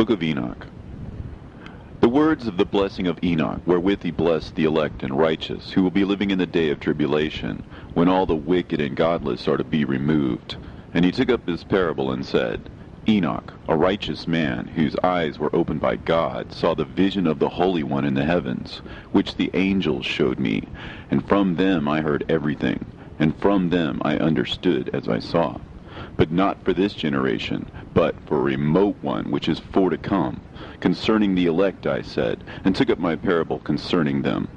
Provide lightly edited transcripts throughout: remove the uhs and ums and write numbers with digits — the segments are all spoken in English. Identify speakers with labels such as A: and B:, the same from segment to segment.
A: Book of Enoch. The words of the blessing of Enoch, wherewith he blessed the elect and righteous, who will be living in the day of tribulation, when all the wicked and godless are to be removed. And he took up this parable and said, Enoch, a righteous man, whose eyes were opened by God, saw the vision of the Holy One in the heavens, which the angels showed me, and from them I heard everything, and from them I understood as I saw. But not for this generation, but for a remote one which is for to come. Concerning the elect I said, and took up my parable concerning them.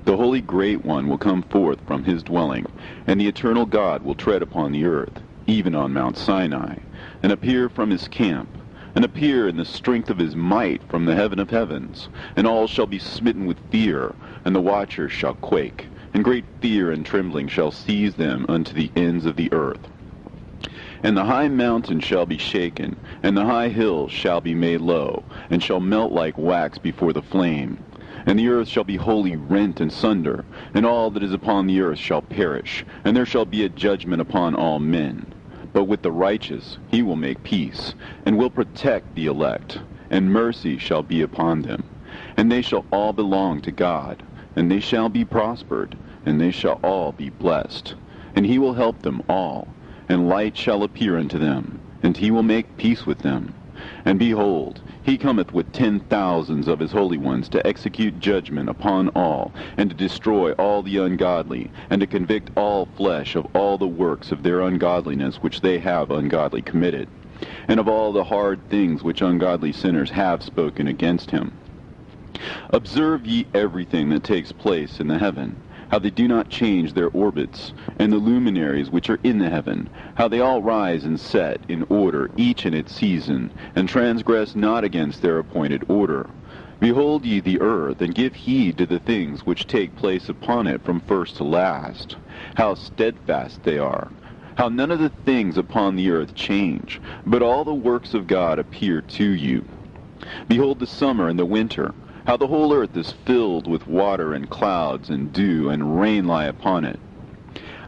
A: The Holy Great One will come forth from his dwelling, and the eternal God will tread upon the earth, even on Mount Sinai, and appear from his camp, and appear in the strength of his might from the heaven of heavens. And all shall be smitten with fear, and the watchers shall quake, and great fear and trembling shall seize them unto the ends of the earth. And the high mountain shall be shaken, and the high hills shall be made low, and shall melt like wax before the flame. And the earth shall be wholly rent in sunder, and all that is upon the earth shall perish, and there shall be a judgment upon all men. But with the righteous he will make peace, and will protect the elect, and mercy shall be upon them. And they shall all belong to God, and they shall be prospered, and they shall all be blessed. And he will help them all, and light shall appear unto them, and he will make peace with them. And behold, he cometh with 10,000s of his holy ones to execute judgment upon all, and to destroy all the ungodly, and to convict all flesh of all the works of their ungodliness which they have ungodly committed, and of all the hard things which ungodly sinners have spoken against him. Observe ye everything that takes place in the heaven, how they do not change their orbits, and the luminaries which are in the heaven, how they all rise and set in order, each in its season, and transgress not against their appointed order. Behold ye the earth, and give heed to the things which take place upon it from first to last, how steadfast they are, how none of the things upon the earth change, but all the works of God appear to you. Behold the summer and the winter, how the whole earth is filled with water and clouds and dew, and rain lie upon it.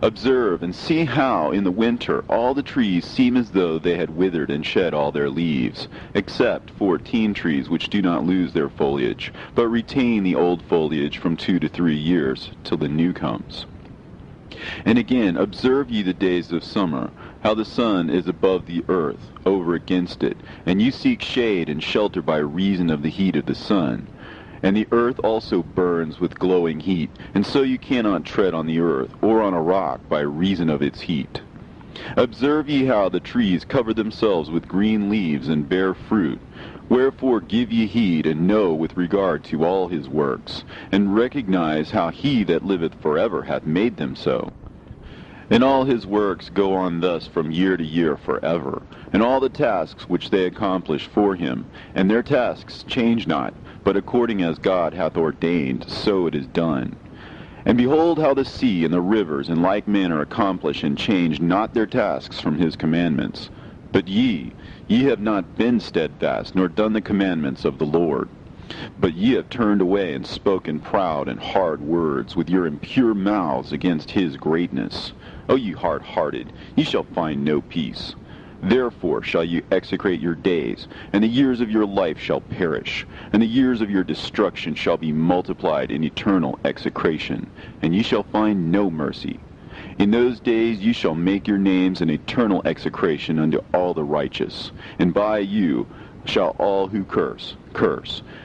A: Observe and see how in the winter all the trees seem as though they had withered and shed all their leaves, except 14 trees which do not lose their foliage, but retain the old foliage from 2 to 3 years, till the new comes. And again, observe ye the days of summer, how the sun is above the earth, over against it, and you seek shade and shelter by reason of the heat of the sun. And the earth also burns with glowing heat, and so you cannot tread on the earth, or on a rock, by reason of its heat. Observe ye how the trees cover themselves with green leaves and bear fruit. Wherefore give ye heed, and know with regard to all his works, and recognize how he that liveth forever hath made them so. And all his works go on thus from year to year forever, and all the tasks which they accomplish for him, and their tasks change not, but according as God hath ordained, so it is done. And behold how the sea and the rivers in like manner accomplish and change not their tasks from his commandments. But ye have not been steadfast, nor done the commandments of the Lord. But ye have turned away and spoken proud and hard words with your impure mouths against his greatness. O ye hard-hearted, ye shall find no peace. Therefore shall you execrate your days, and the years of your life shall perish, and the years of your destruction shall be multiplied in eternal execration, and ye shall find no mercy. In those days ye shall make your names an eternal execration unto all the righteous, and by you shall all who curse,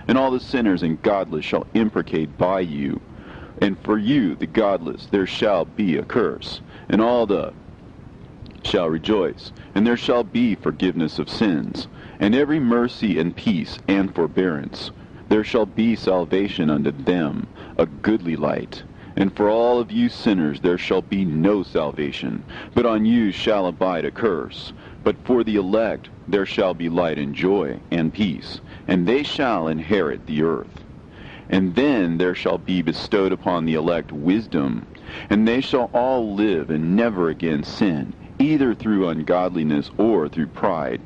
A: and all the sinners and godless shall imprecate by you. And for you, the godless, there shall be a curse, and all the shall rejoice, and there shall be forgiveness of sins, and every mercy and peace and forbearance. There shall be salvation unto them, a goodly light. And for all of you sinners there shall be no salvation, but on you shall abide a curse. But for the elect there shall be light and joy and peace, and they shall inherit the earth. And then there shall be bestowed upon the elect wisdom, and they shall all live and never again sin, either through ungodliness or through pride.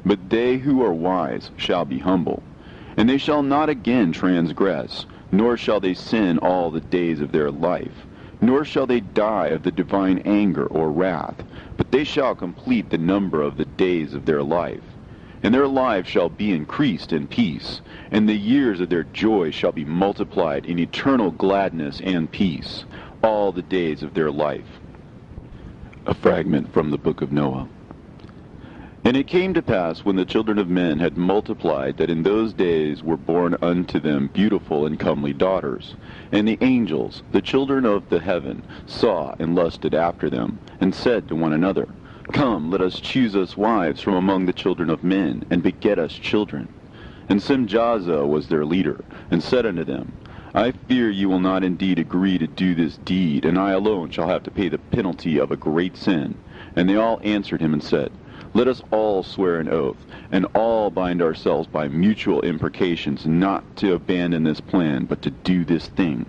A: But they who are wise shall be humble, and they shall not again transgress, nor shall they sin all the days of their life, nor shall they die of the divine anger or wrath, but they shall complete the number of the days of their life. and their lives shall be increased in peace, and the years of their joy shall be multiplied in eternal gladness and peace, all the days of their life. A fragment from the book of Noah. And it came to pass, when the children of men had multiplied, that in those days were born unto them beautiful and comely daughters. And the angels, the children of the heaven, saw and lusted after them, and said to one another, Come, let us choose us wives from among the children of men, and beget us children. And Simjaza was their leader, and said unto them, I fear you will not indeed agree to do this deed, and I alone shall have to pay the penalty of a great sin. And they all answered him and said, Let us all swear an oath, and all bind ourselves by mutual imprecations, not to abandon this plan, but to do this thing.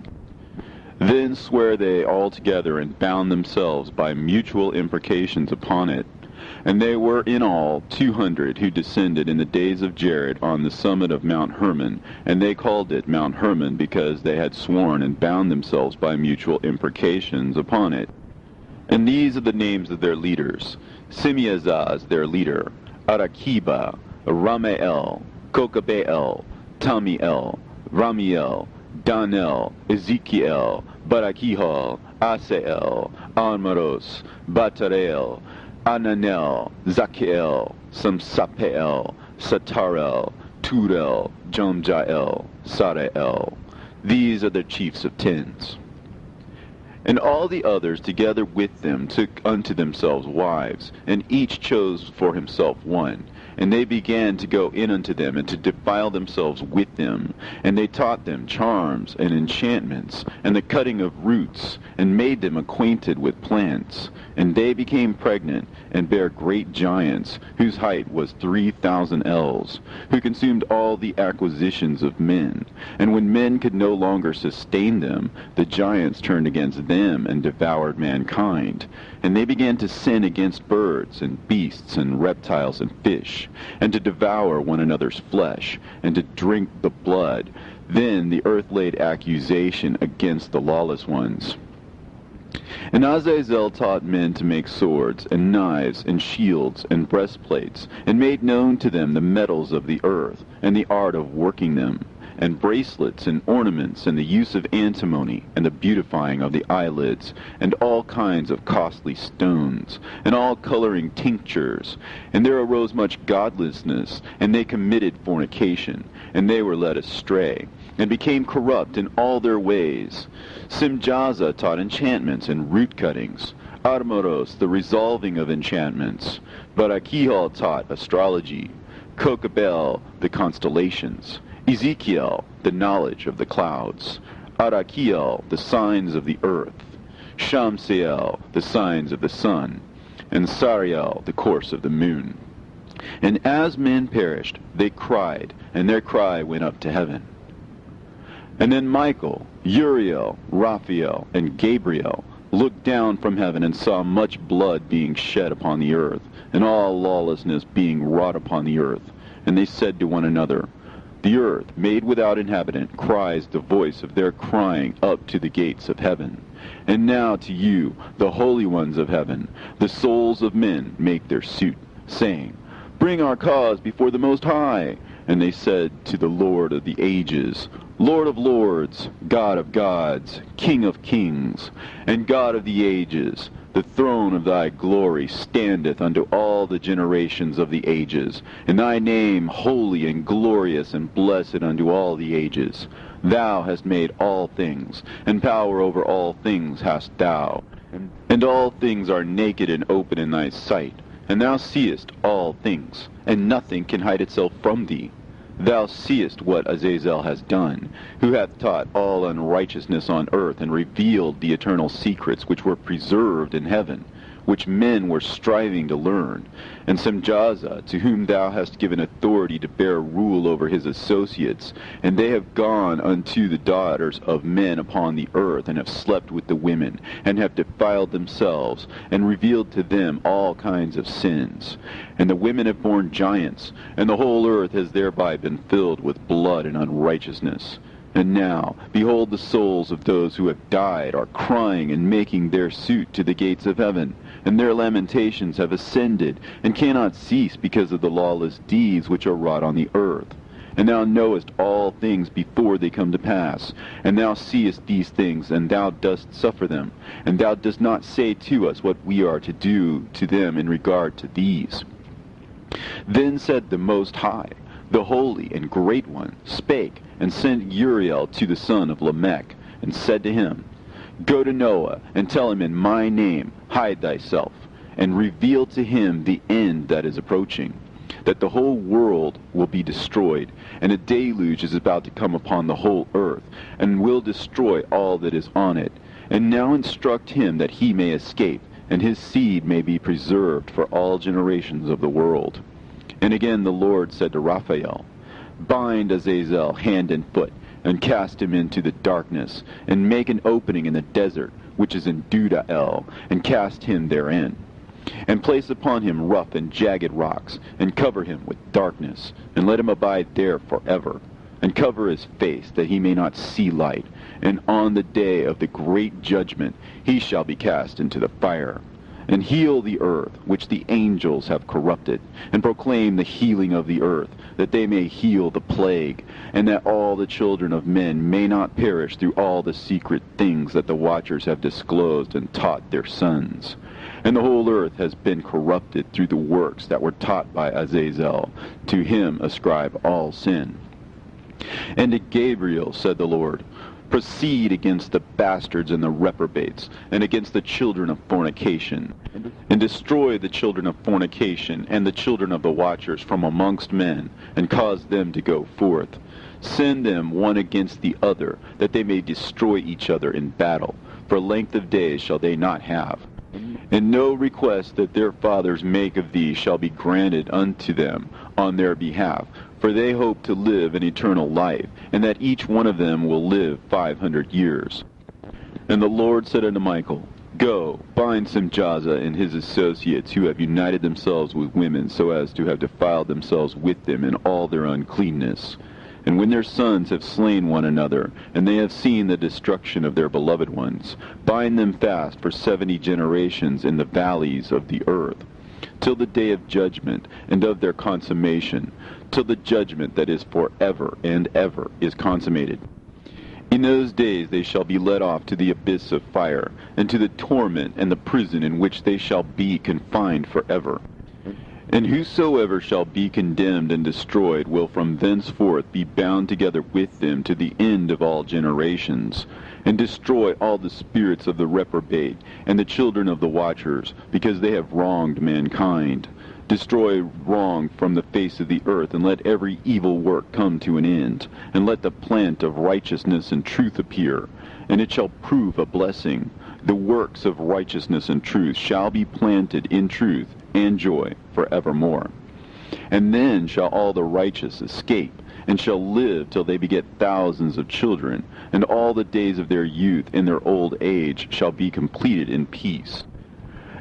A: Then sware they all together, and bound themselves by mutual imprecations upon it. And they were in all 200 who descended in the days of Jared on the summit of Mount Hermon, and they called it Mount Hermon because they had sworn and bound themselves by mutual imprecations upon it. And these are the names of their leaders: Simeazaz their leader, Arakiba, Ramael, Kokabeel, Tamiel, Ramiel, Danel, Ezekiel, Barakihal, Asael, Almaros, Batareel, Ananel, Zakiel, Samsapeel, Satarel, Turel, Jomjael, Sarael. These are the chiefs of tens. And all the others together with them took unto themselves wives, and each chose for himself one. And they began to go in unto them, and to defile themselves with them. And they taught them charms and enchantments, and the cutting of roots, and made them acquainted with plants. And they became pregnant, and bare great giants, whose height was 3,000 ells, who consumed all the acquisitions of men. And when men could no longer sustain them, the giants turned against them, and devoured mankind. And they began to sin against birds, and beasts, and reptiles, and fish, and to devour one another's flesh, and to drink the blood. Then the earth laid accusation against the lawless ones. And Azazel taught men to make swords, and knives, and shields, and breastplates, and made known to them the metals of the earth, and the art of working them, and bracelets, and ornaments, and the use of antimony, and the beautifying of the eyelids, and all kinds of costly stones, and all coloring tinctures. And there arose much godlessness, and they committed fornication, and they were led astray, and became corrupt in all their ways. Simjaza taught enchantments and root cuttings, Armoros the resolving of enchantments, Barakihal taught astrology, Kokabel the constellations, Ezekiel the knowledge of the clouds, Arakiel the signs of the earth, Shamsiel the signs of the sun, and Sariel the course of the moon. And as men perished, they cried, and their cry went up to heaven. And then Michael, Uriel, Raphael, and Gabriel looked down from heaven and saw much blood being shed upon the earth, and all lawlessness being wrought upon the earth. And they said to one another, The earth, made without inhabitant, cries the voice of their crying up to the gates of heaven. And now to you, the holy ones of heaven, the souls of men make their suit, saying, Bring our cause before the Most High. And they said to the Lord of the ages, Lord of lords, God of gods, King of kings, and God of the ages, the throne of thy glory standeth unto all the generations of the ages, and thy name holy and glorious and blessed unto all the ages. Thou hast made all things, and power over all things hast thou, and all things are naked and open in thy sight, and thou seest all things, and nothing can hide itself from thee. Thou seest what Azazel has done, who hath taught all unrighteousness on earth, and revealed the eternal secrets which were preserved in heaven, which men were striving to learn. And Simjaza, to whom thou hast given authority to bear rule over his associates, and they have gone unto the daughters of men upon the earth, and have slept with the women, and have defiled themselves, and revealed to them all kinds of sins. And the women have borne giants, and the whole earth has thereby been filled with blood and unrighteousness. And now, behold, the souls of those who have died are crying and making their suit to the gates of heaven. and their lamentations have ascended, and cannot cease because of the lawless deeds which are wrought on the earth. And thou knowest all things before they come to pass, and thou seest these things, and thou dost suffer them, and thou dost not say to us what we are to do to them in regard to these. Then said the Most High, the Holy and Great One, spake, and sent Uriel to the son of Lamech, and said to him, Go to Noah, and tell him in my name, hide thyself, and reveal to him the end that is approaching, that the whole world will be destroyed, and a deluge is about to come upon the whole earth, and will destroy all that is on it. And now instruct him that he may escape, and his seed may be preserved for all generations of the world. And again the Lord said to Raphael, Bind Azazel hand and foot, and cast him into the darkness, and make an opening in the desert, which is in Dudael, and cast him therein. And place upon him rough and jagged rocks, and cover him with darkness, and let him abide there forever. And cover his face, that he may not see light. And on the day of the great judgment he shall be cast into the fire. And heal the earth, which the angels have corrupted, and proclaim the healing of the earth, that they may heal the plague, and that all the children of men may not perish through all the secret things that the watchers have disclosed and taught their sons. And the whole earth has been corrupted through the works that were taught by Azazel. To him ascribe all sin. And to Gabriel said the Lord, Proceed against the bastards and the reprobates, and against the children of fornication, and destroy the children of fornication and the children of the watchers from amongst men, and cause them to go forth. Send them one against the other, that they may destroy each other in battle. For length of days shall they not have. And no request that their fathers make of thee shall be granted unto them on their behalf, for they hope to live an eternal life, and that each one of them will live 500 years. And the Lord said unto Michael, Go, bind Simjaza and his associates, who have united themselves with women, so as to have defiled themselves with them in all their uncleanness. And when their sons have slain one another, and they have seen the destruction of their beloved ones, bind them fast for 70 generations in the valleys of the earth, till the day of judgment and of their consummation, till the judgment that is forever and ever is consummated. In those days they shall be led off to the abyss of fire, and to the torment and the prison in which they shall be confined forever. And whosoever shall be condemned and destroyed will from thenceforth be bound together with them to the end of all generations, and destroy all the spirits of the reprobate and the children of the watchers, because they have wronged mankind. Destroy wrong from the face of the earth, and let every evil work come to an end, and let the plant of righteousness and truth appear, and it shall prove a blessing. The works of righteousness and truth shall be planted in truth and joy forevermore. And then shall all the righteous escape, and shall live till they beget thousands of children, and all the days of their youth and their old age shall be completed in peace.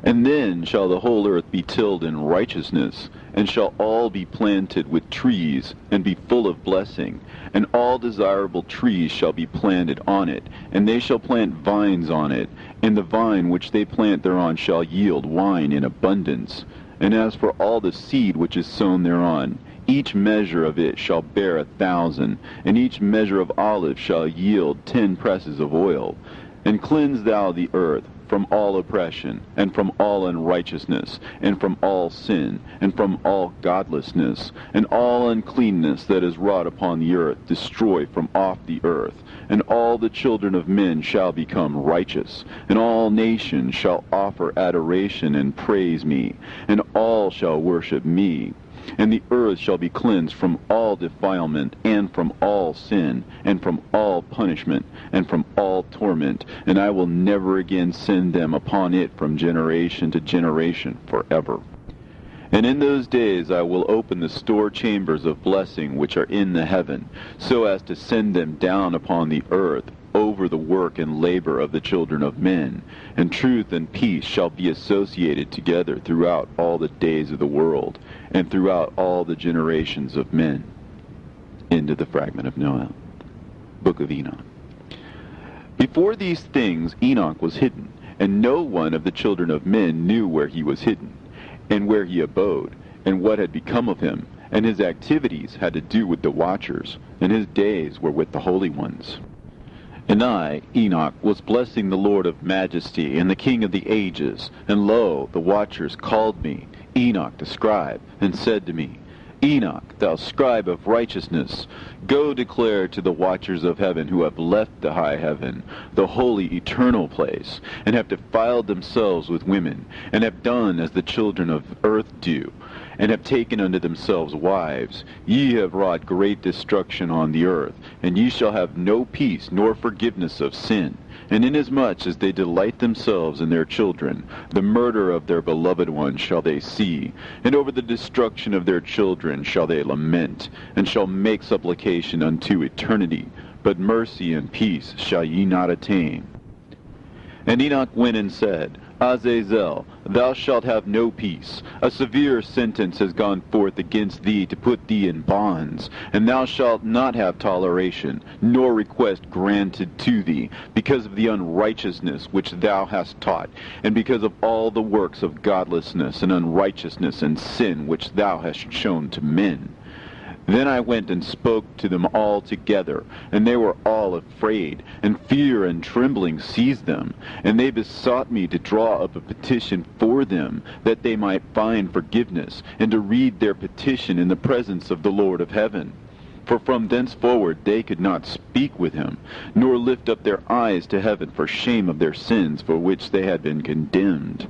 A: And then shall the whole earth be tilled in righteousness, and shall all be planted with trees, and be full of blessing, and all desirable trees shall be planted on it, and they shall plant vines on it, and the vine which they plant thereon shall yield wine in abundance. And as for all the seed which is sown thereon, each measure of it shall bear 1,000, and each measure of olive shall yield 10 presses of oil. And cleanse thou the earth from all oppression, and from all unrighteousness, and from all sin, and from all godlessness, and all uncleanness that is wrought upon the earth destroy from off the earth. And all the children of men shall become righteous, and all nations shall offer adoration and praise me, and all shall worship me. And the earth shall be cleansed from all defilement, and from all sin, and from all punishment, and from all torment, and I will never again send them upon it from generation to generation forever. And in those days I will open the store chambers of blessing which are in the heaven, so as to send them down upon the earth over the work and labor of the children of men, and truth and peace shall be associated together throughout all the days of the world, and throughout all the generations of men. End of the fragment of Noah. Book of Enoch. Before these things Enoch was hidden, and no one of the children of men knew where he was hidden, and where he abode, and what had become of him, and his activities had to do with the watchers, and his days were with the holy ones. And I, Enoch, was blessing the Lord of majesty and the King of the ages, and lo, the watchers called me, Enoch the scribe, and said to me, Enoch, thou scribe of righteousness, go declare to the watchers of heaven who have left the high heaven, the holy eternal place, and have defiled themselves with women, and have done as the children of earth do, and have taken unto themselves wives. Ye have wrought great destruction on the earth, and ye shall have no peace nor forgiveness of sin. And inasmuch as they delight themselves in their children, the murder of their beloved ones shall they see, and over the destruction of their children shall they lament, and shall make supplication unto eternity. But mercy and peace shall ye not attain. And Enoch went and said, Azazel, thou shalt have no peace. A severe sentence has gone forth against thee to put thee in bonds, and thou shalt not have toleration, nor request granted to thee, because of the unrighteousness which thou hast taught, and because of all the works of godlessness and unrighteousness and sin which thou hast shown to men. Then I went and spoke to them all together, and they were all afraid, and fear and trembling seized them. And they besought me to draw up a petition for them, that they might find forgiveness, and to read their petition in the presence of the Lord of heaven. For from thenceforward they could not speak with him, nor lift up their eyes to heaven for shame of their sins for which they had been condemned.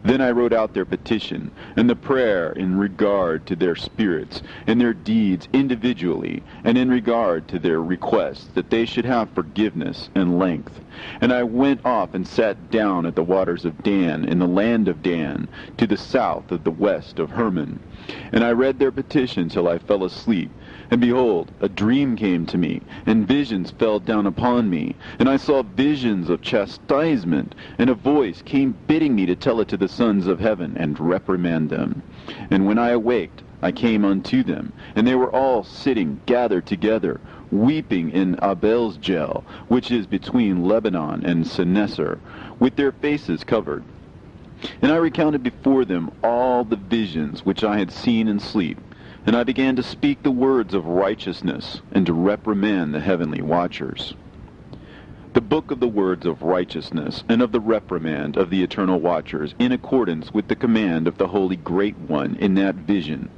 A: Then I wrote out their petition, and the prayer in regard to their spirits, and their deeds individually, and in regard to their requests, that they should have forgiveness and length. And I went off and sat down at the waters of Dan, in the land of Dan, to the south of the west of Hermon. And I read their petition till I fell asleep. And behold, a dream came to me, and visions fell down upon me. And I saw visions of chastisement, and a voice came bidding me to tell it to the sons of heaven, and reprimand them. And when I awaked, I came unto them, and they were all sitting gathered together, weeping in Abel's-Gel, which is between Lebanon and Senneser, with their faces covered. And I recounted before them all the visions which I had seen in sleep. And I began to speak the words of righteousness, and to reprimand the heavenly watchers. The book of the words of righteousness, and of the reprimand of the eternal watchers, in accordance with the command of the Holy Great One in that vision.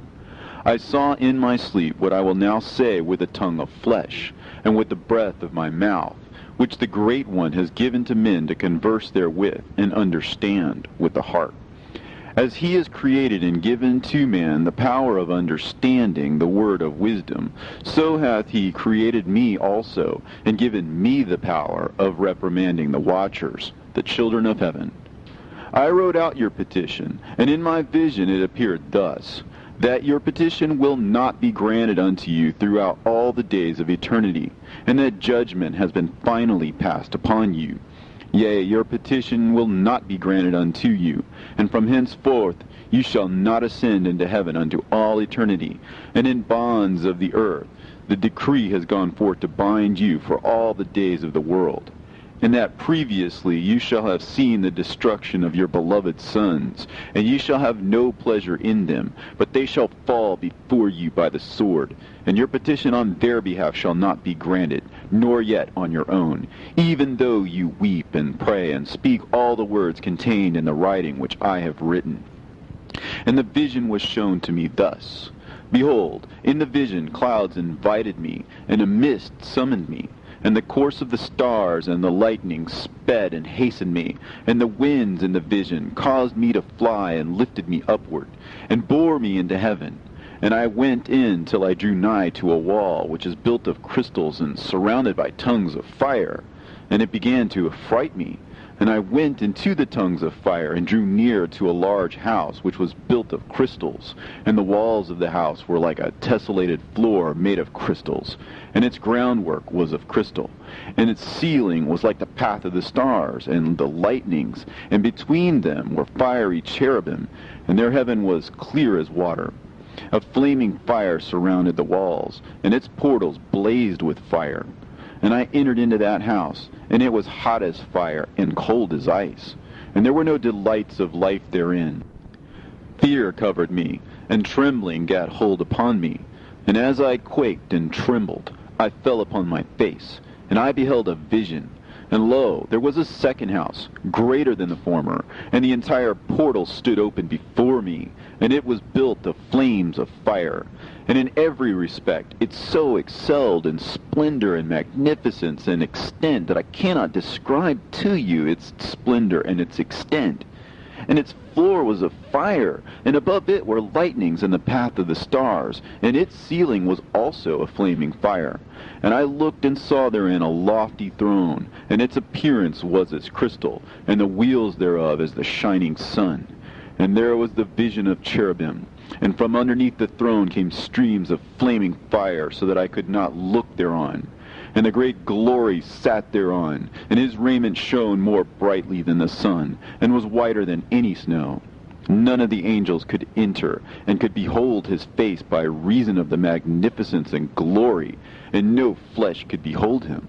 A: I saw in my sleep what I will now say with a tongue of flesh, and with the breath of my mouth, which the Great One has given to men to converse therewith, and understand with the heart. As he has created and given to man the power of understanding the word of wisdom, so hath he created me also, and given me the power of reprimanding the watchers, the children of heaven. I wrote out your petition, and in my vision it appeared thus, that your petition will not be granted unto you throughout all the days of eternity, and that judgment has been finally passed upon you. Yea, your petition will not be granted unto you, and from henceforth you shall not ascend into heaven unto all eternity. And in bonds of the earth the decree has gone forth to bind you for all the days of the world. And that previously you shall have seen the destruction of your beloved sons, and ye shall have no pleasure in them, but they shall fall before you by the sword. And your petition on their behalf shall not be granted, nor yet on your own, even though you weep and pray and speak all the words contained in the writing which I have written. And the vision was shown to me thus. Behold, in the vision clouds invited me, and a mist summoned me. And the course of the stars and the lightning sped and hastened me, and the winds in the vision caused me to fly and lifted me upward, and bore me into heaven. And I went in till I drew nigh to a wall which is built of crystals and surrounded by tongues of fire. And it began to affright me. And I went into the tongues of fire, and drew near to a large house which was built of crystals. And the walls of the house were like a tessellated floor made of crystals, and its groundwork was of crystal. And its ceiling was like the path of the stars and the lightnings, and between them were fiery cherubim, and their heaven was clear as water. A flaming fire surrounded the walls, and its portals blazed with fire. And I entered into that house, and it was hot as fire and cold as ice. and there were no delights of life therein. Fear covered me, and trembling gat hold upon me. And as I quaked and trembled, I fell upon my face, and I beheld a vision. And lo, there was a second house, greater than the former, and the entire portal stood open before me, and it was built of flames of fire. And in every respect it so excelled in splendor and magnificence and extent that I cannot describe to you its splendor and its extent. And its floor was of fire, and above it were lightnings in the path of the stars, and its ceiling was also a flaming fire. And I looked and saw therein a lofty throne, and its appearance was as crystal, and the wheels thereof as the shining sun. And there was the vision of cherubim, and from underneath the throne came streams of flaming fire, so that I could not look thereon. And the great glory sat thereon, and his raiment shone more brightly than the sun, and was whiter than any snow. None of the angels could enter, and could behold his face by reason of the magnificence and glory, and no flesh could behold him.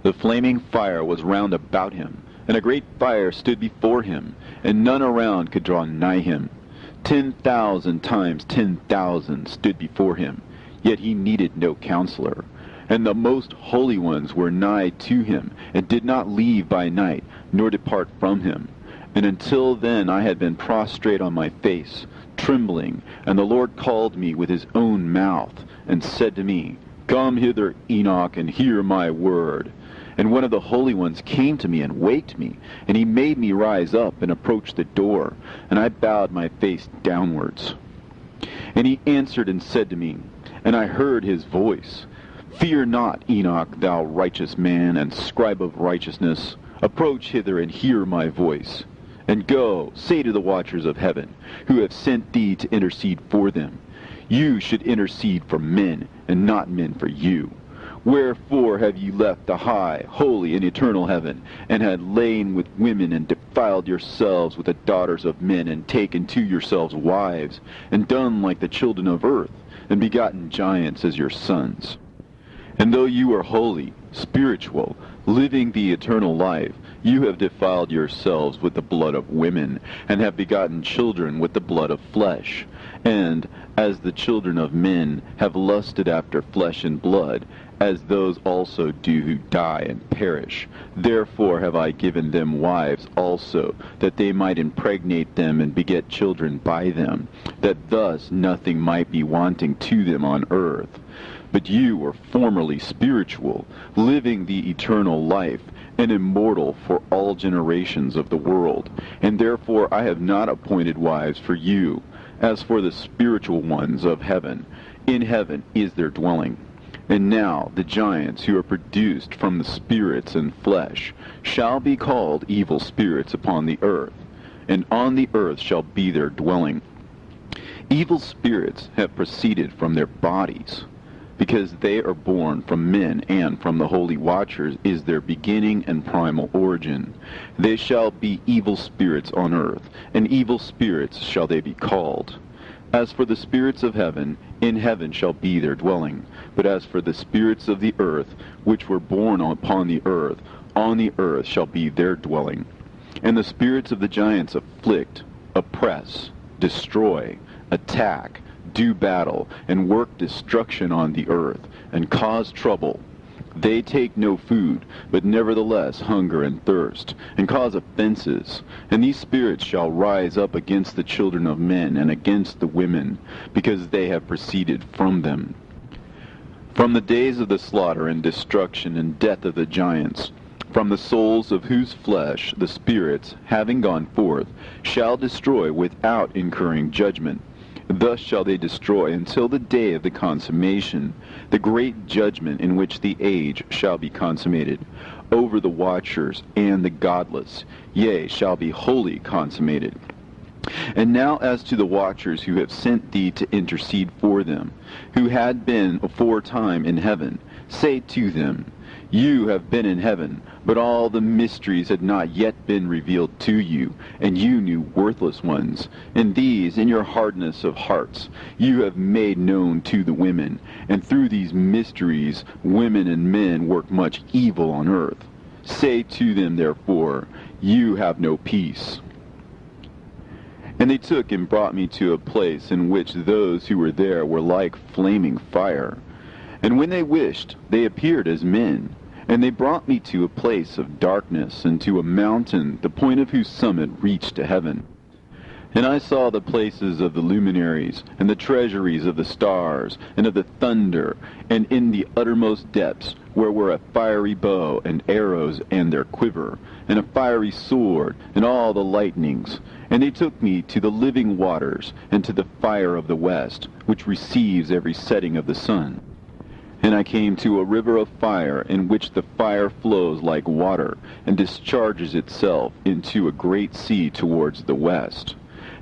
A: The flaming fire was round about him, and a great fire stood before him, and none around could draw nigh him. 10,000 times 10,000 stood before him, yet he needed no counselor. And the most holy ones were nigh to him, and did not leave by night, nor depart from him. And until then I had been prostrate on my face, trembling, and the Lord called me with his own mouth, and said to me, Come hither, Enoch, and hear my word. And one of the holy ones came to me and waked me, and he made me rise up and approach the door, and I bowed my face downwards. And he answered and said to me, and I heard his voice, Fear not, Enoch, thou righteous man, and scribe of righteousness. Approach hither and hear my voice. And go, say to the watchers of heaven, who have sent thee to intercede for them, You should intercede for men, and not men for you. Wherefore have ye left the high, holy, and eternal heaven, and had lain with women, and defiled yourselves with the daughters of men, and taken to yourselves wives, and done like the children of earth, and begotten giants as your sons? And though you are holy, spiritual, living the eternal life, you have defiled yourselves with the blood of women, and have begotten children with the blood of flesh. And, as the children of men have lusted after flesh and blood, as those also do who die and perish, therefore have I given them wives also, that they might impregnate them and beget children by them, that thus nothing might be wanting to them on earth. But you were formerly spiritual, living the eternal life, and immortal for all generations of the world. And therefore I have not appointed wives for you, as for the spiritual ones of heaven. In heaven is their dwelling. And now the giants who are produced from the spirits and flesh shall be called evil spirits upon the earth, and on the earth shall be their dwelling. Evil spirits have proceeded from their bodies, because they are born from men, and from the holy watchers is their beginning and primal origin. They shall be evil spirits on earth, and evil spirits shall they be called. As for the spirits of heaven, in heaven shall be their dwelling. But as for the spirits of the earth, which were born upon the earth, on the earth shall be their dwelling. And the spirits of the giants afflict, oppress, destroy, attack, do battle, and work destruction on the earth, and cause trouble. They take no food, but nevertheless hunger and thirst, and cause offenses. And these spirits shall rise up against the children of men, and against the women, because they have proceeded from them. From the days of the slaughter and destruction and death of the giants, from the souls of whose flesh the spirits, having gone forth, shall destroy without incurring judgment. Thus shall they destroy until the day of the consummation, the great judgment in which the age shall be consummated, over the watchers and the godless, yea, shall be wholly consummated. And now as to the watchers who have sent thee to intercede for them, who had been aforetime in heaven, say to them, You have been in heaven, but all the mysteries had not yet been revealed to you, and you knew worthless ones. And these, in your hardness of hearts, you have made known to the women, and through these mysteries women and men work much evil on earth. Say to them, therefore, you have no peace. And they took and brought me to a place in which those who were there were like flaming fire. And when they wished, they appeared as men. And they brought me to a place of darkness, and to a mountain, the point of whose summit reached to heaven. And I saw the places of the luminaries, and the treasuries of the stars, and of the thunder, and in the uttermost depths, where were a fiery bow, and arrows, and their quiver, and a fiery sword, and all the lightnings. And they took me to the living waters, and to the fire of the west, which receives every setting of the sun. And I came to a river of fire, in which the fire flows like water, and discharges itself into a great sea towards the west.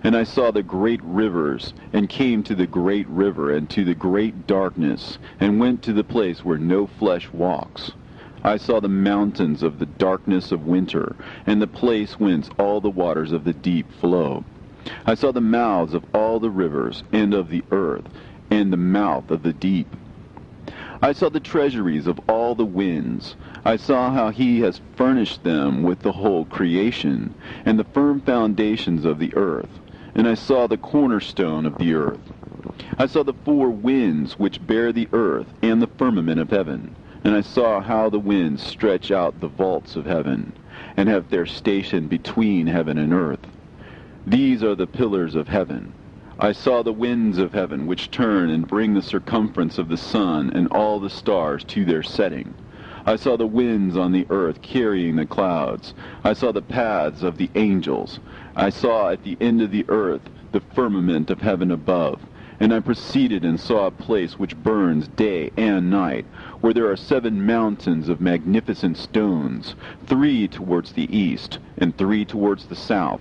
A: And I saw the great rivers, and came to the great river, and to the great darkness, and went to the place where no flesh walks. I saw the mountains of the darkness of winter, and the place whence all the waters of the deep flow. I saw the mouths of all the rivers, and of the earth, and the mouth of the deep. I saw the treasuries of all the winds. I saw how he has furnished them with the whole creation, and the firm foundations of the earth. And I saw the cornerstone of the earth. I saw the four winds which bear the earth, and the firmament of heaven. And I saw how the winds stretch out the vaults of heaven, and have their station between heaven and earth. These are the pillars of heaven. I saw the winds of heaven, which turn and bring the circumference of the sun and all the stars to their setting. I saw the winds on the earth carrying the clouds. I saw the paths of the angels. I saw at the end of the earth the firmament of heaven above. And I proceeded and saw a place which burns day and night, where there are 7 mountains of magnificent stones, 3 towards the east, and 3 towards the south.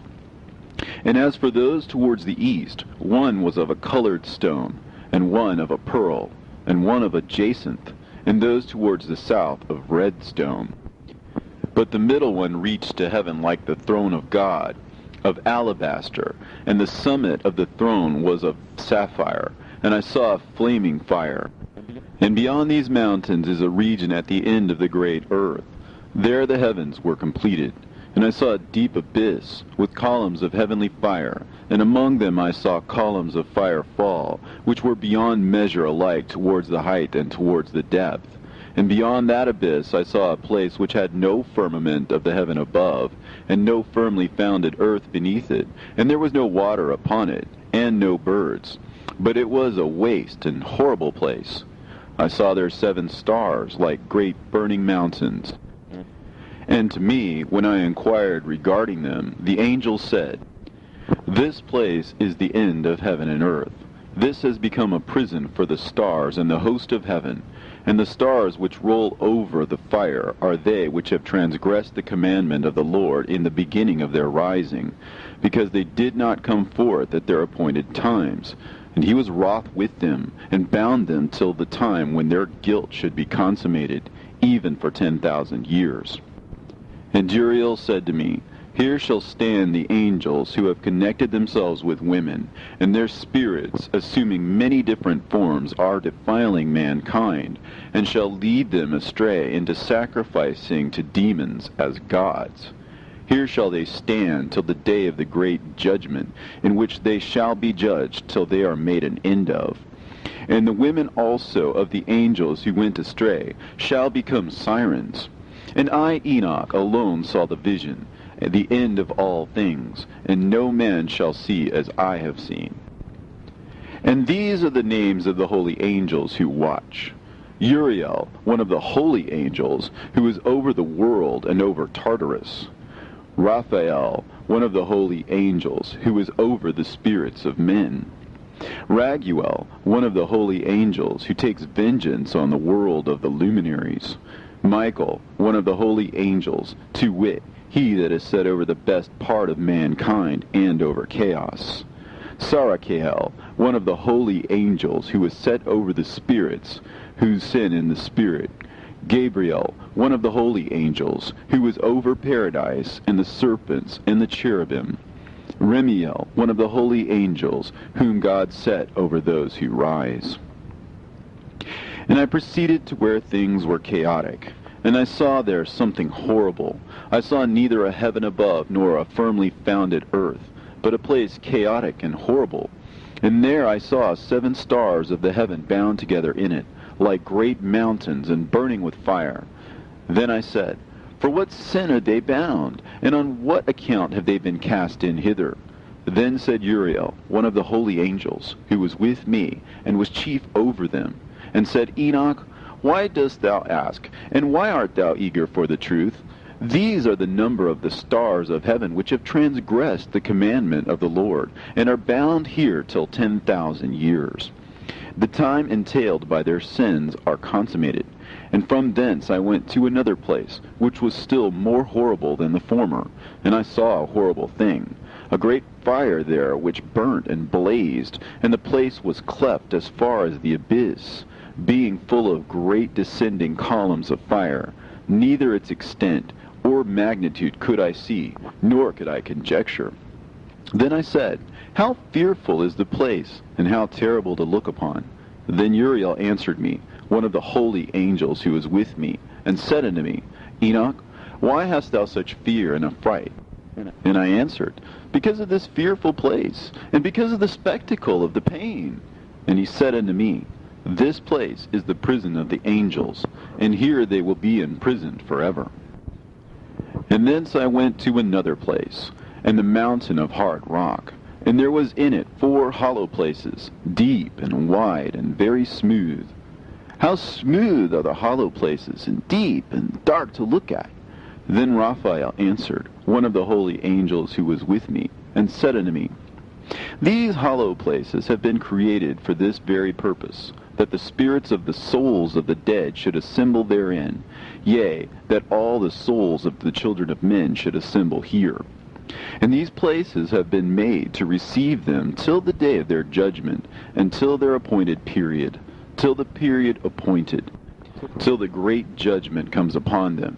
A: And as for those towards the east, one was of a colored stone, and one of a pearl, and one of a jacinth, and those towards the south of red stone. But the middle one reached to heaven like the throne of God, of alabaster, and the summit of the throne was of sapphire, and I saw a flaming fire. And beyond these mountains is a region at the end of the great earth. There the heavens were completed. And I saw a deep abyss, with columns of heavenly fire, and among them I saw columns of fire fall, which were beyond measure alike towards the height and towards the depth. And beyond that abyss I saw a place which had no firmament of the heaven above, and no firmly founded earth beneath it, and there was no water upon it, and no birds. But it was a waste and horrible place. I saw there 7 stars, like great burning mountains. And to me, when I inquired regarding them, the angel said, "This place is the end of heaven and earth. This has become a prison for the stars and the host of heaven. And the stars which roll over the fire are they which have transgressed the commandment of the Lord in the beginning of their rising, because they did not come forth at their appointed times. And he was wroth with them, and bound them till the time when their guilt should be consummated, even for 10,000 years. And Uriel said to me, Here shall stand the angels who have connected themselves with women, and their spirits, assuming many different forms, are defiling mankind, and shall lead them astray into sacrificing to demons as gods. Here shall they stand till the day of the great judgment, in which they shall be judged till they are made an end of. And the women also of the angels who went astray shall become sirens. And I, Enoch, alone saw the vision, the end of all things, and no man shall see as I have seen. And these are the names of the holy angels who watch. Uriel, one of the holy angels, who is over the world and over Tartarus. Raphael, one of the holy angels, who is over the spirits of men. Raguel, one of the holy angels, who takes vengeance on the world of the luminaries. Michael, one of the holy angels, to wit, he that is set over the best part of mankind and over chaos. Sarachael, one of the holy angels, who is set over the spirits, who sin in the spirit. Gabriel, one of the holy angels, who is over paradise, and the serpents, and the cherubim. Remiel, one of the holy angels, whom God set over those who rise. And I proceeded to where things were chaotic, And I saw there something horrible. I saw neither a heaven above nor a firmly founded earth, but a place chaotic and horrible. And there I saw 7 stars of the heaven bound together in it, like great mountains and burning with fire. Then I said, For what sin are they bound, and on what account have they been cast in hither? Then said Uriel, one of the holy angels, who was with me, and was chief over them, and said, Enoch, why dost thou ask, and why art thou eager for the truth? These are the number of the stars of heaven, which have transgressed the commandment of the Lord, and are bound here till 10,000 years. The time entailed by their sins are consummated. And from thence I went to another place, which was still more horrible than the former, and I saw a horrible thing, a great fire there which burnt and blazed, and the place was cleft as far as the abyss, being full of great descending columns of fire. Neither its extent or magnitude could I see, nor could I conjecture. Then I said, How fearful is the place, and how terrible to look upon! Then Uriel answered me, one of the holy angels who was with me, and said unto me, Enoch, why hast thou such fear and affright? And I answered, Because of this fearful place, and because of the spectacle of the pain. And he said unto me, This place is the prison of the angels, and here they will be imprisoned forever. And thence I went to another place, and the mountain of hard rock. And there was in it 4 hollow places, deep and wide and very smooth. How smooth are the hollow places, and deep and dark to look at! Then Raphael answered, one of the holy angels who was with me, and said unto me, These hollow places have been created for this very purpose, that the spirits of the souls of the dead should assemble therein, yea, that all the souls of the children of men should assemble here. And these places have been made to receive them till the day of their judgment, and till their appointed period, till the period appointed, till the great judgment comes upon them.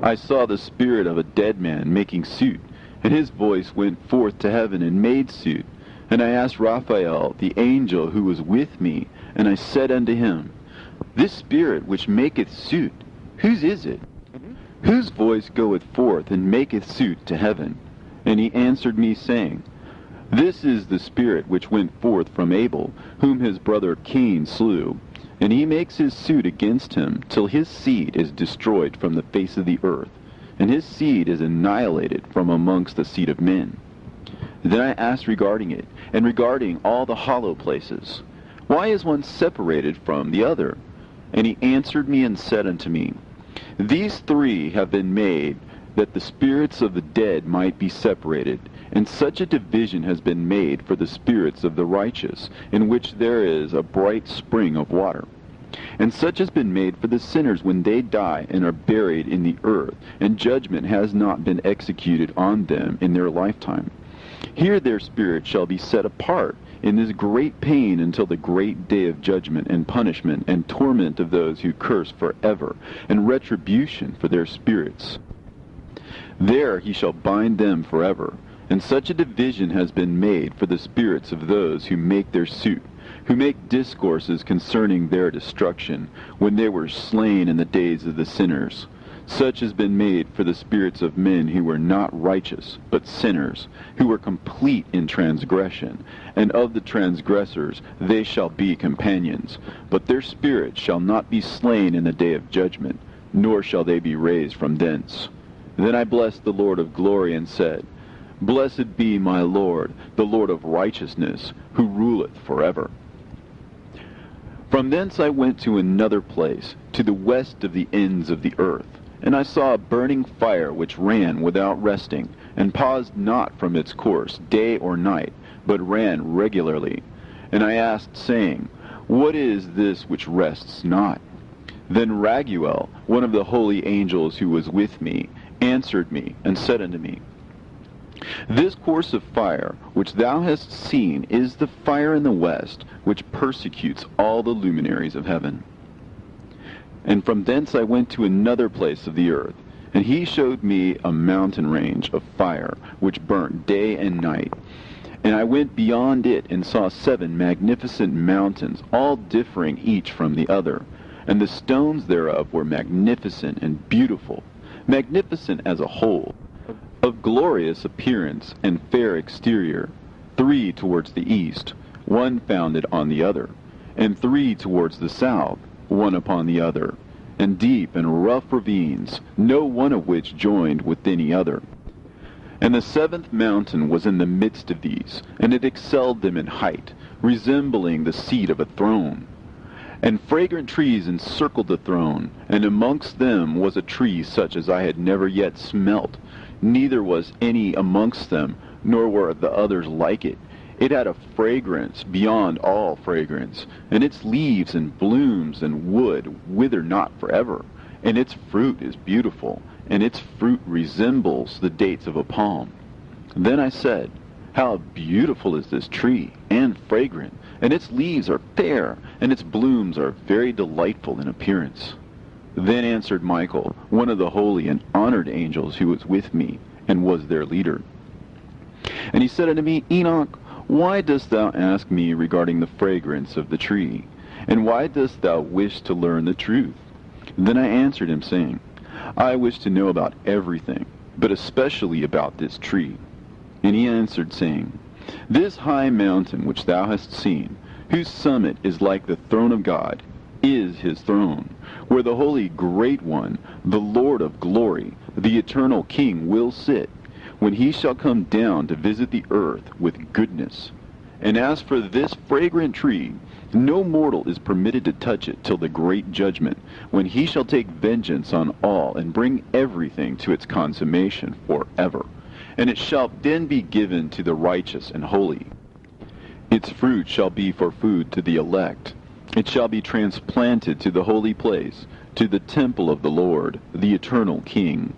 A: I saw the spirit of a dead man making suit, and his voice went forth to heaven and made suit. And I asked Raphael, the angel who was with me, and I said unto him, This spirit which maketh suit, whose is it? Whose voice goeth forth and maketh suit to heaven? And he answered me, saying, This is the spirit which went forth from Abel, whom his brother Cain slew. And he makes his suit against him, till his seed is destroyed from the face of the earth, and his seed is annihilated from amongst the seed of men. Then I asked regarding it, and regarding all the hollow places, Why is one separated from the other? And he answered me and said unto me, These 3 have been made, that the spirits of the dead might be separated, and such a division has been made for the spirits of the righteous, in which there is a bright spring of water. And such has been made for the sinners when they die and are buried in the earth, and judgment has not been executed on them in their lifetime. Here their spirit shall be set apart in this great pain until the great day of judgment and punishment and torment of those who curse forever, and retribution for their spirits. There he shall bind them forever. And such a division has been made for the spirits of those who make their suit, who make discourses concerning their destruction, when they were slain in the days of the sinners. Such has been made for the spirits of men who were not righteous, but sinners, who were complete in transgression. And of the transgressors they shall be companions. But their spirits shall not be slain in the day of judgment, nor shall they be raised from thence. Then I blessed the Lord of glory, and said, Blessed be my Lord, the Lord of righteousness, who ruleth forever. From thence I went to another place, to the west of the ends of the earth. And I saw a burning fire which ran without resting, and paused not from its course day or night, but ran regularly. And I asked, saying, What is this which rests not? Then Raguel, one of the holy angels who was with me, answered me, and said unto me, This course of fire which thou hast seen is the fire in the west, which persecutes all the luminaries of heaven. And from thence I went to another place of the earth, and he showed me a mountain range of fire, which burnt day and night. And I went beyond it, and saw 7 magnificent mountains, all differing each from the other. and the stones thereof were magnificent and beautiful, magnificent as a whole, of glorious appearance and fair exterior, 3 towards the east, one founded on the other, and 3 towards the south, one upon the other, and deep and rough ravines, no one of which joined with any other. And the 7th mountain was in the midst of these, and it excelled them in height, resembling the seat of a throne. And fragrant trees encircled the throne, and amongst them was a tree such as I had never yet smelt, neither was any amongst them, nor were the others like it. It had a fragrance beyond all fragrance, and its leaves and blooms and wood wither not forever, and its fruit is beautiful, and its fruit resembles the dates of a palm. Then I said, How beautiful is this tree, and fragrant, and its leaves are fair, and its blooms are very delightful in appearance. Then answered Michael, one of the holy and honored angels who was with me, and was their leader. And he said unto me, Enoch, why dost thou ask me regarding the fragrance of the tree? And why dost thou wish to learn the truth? Then I answered him, saying, I wish to know about everything, but especially about this tree. And he answered, saying, This high mountain which thou hast seen, whose summit is like the throne of God, is his throne, where the holy great one, the Lord of glory, the eternal King, will sit, when he shall come down to visit the earth with goodness. And as for this fragrant tree, no mortal is permitted to touch it till the great judgment, when he shall take vengeance on all, and bring everything to its consummation forever. And it shall then be given to the righteous and holy. Its fruit shall be for food to the elect. It shall be transplanted to the holy place, to the temple of the Lord, the eternal King.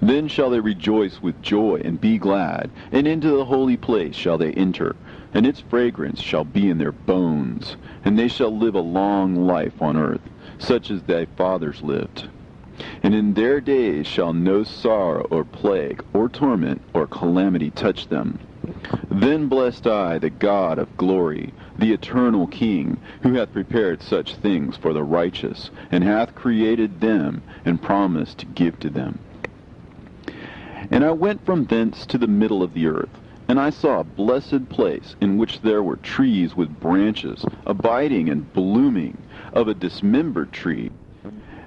A: Then shall they rejoice with joy and be glad, and into the holy place shall they enter, and its fragrance shall be in their bones, and they shall live a long life on earth, such as thy fathers lived. And in their days shall no sorrow or plague or torment or calamity touch them. Then blessed I the God of glory, the eternal King, who hath prepared such things for the righteous, and hath created them, and promised to give to them. And I went from thence to the middle of the earth, and I saw a blessed place, in which there were trees with branches, abiding and blooming, of a dismembered tree.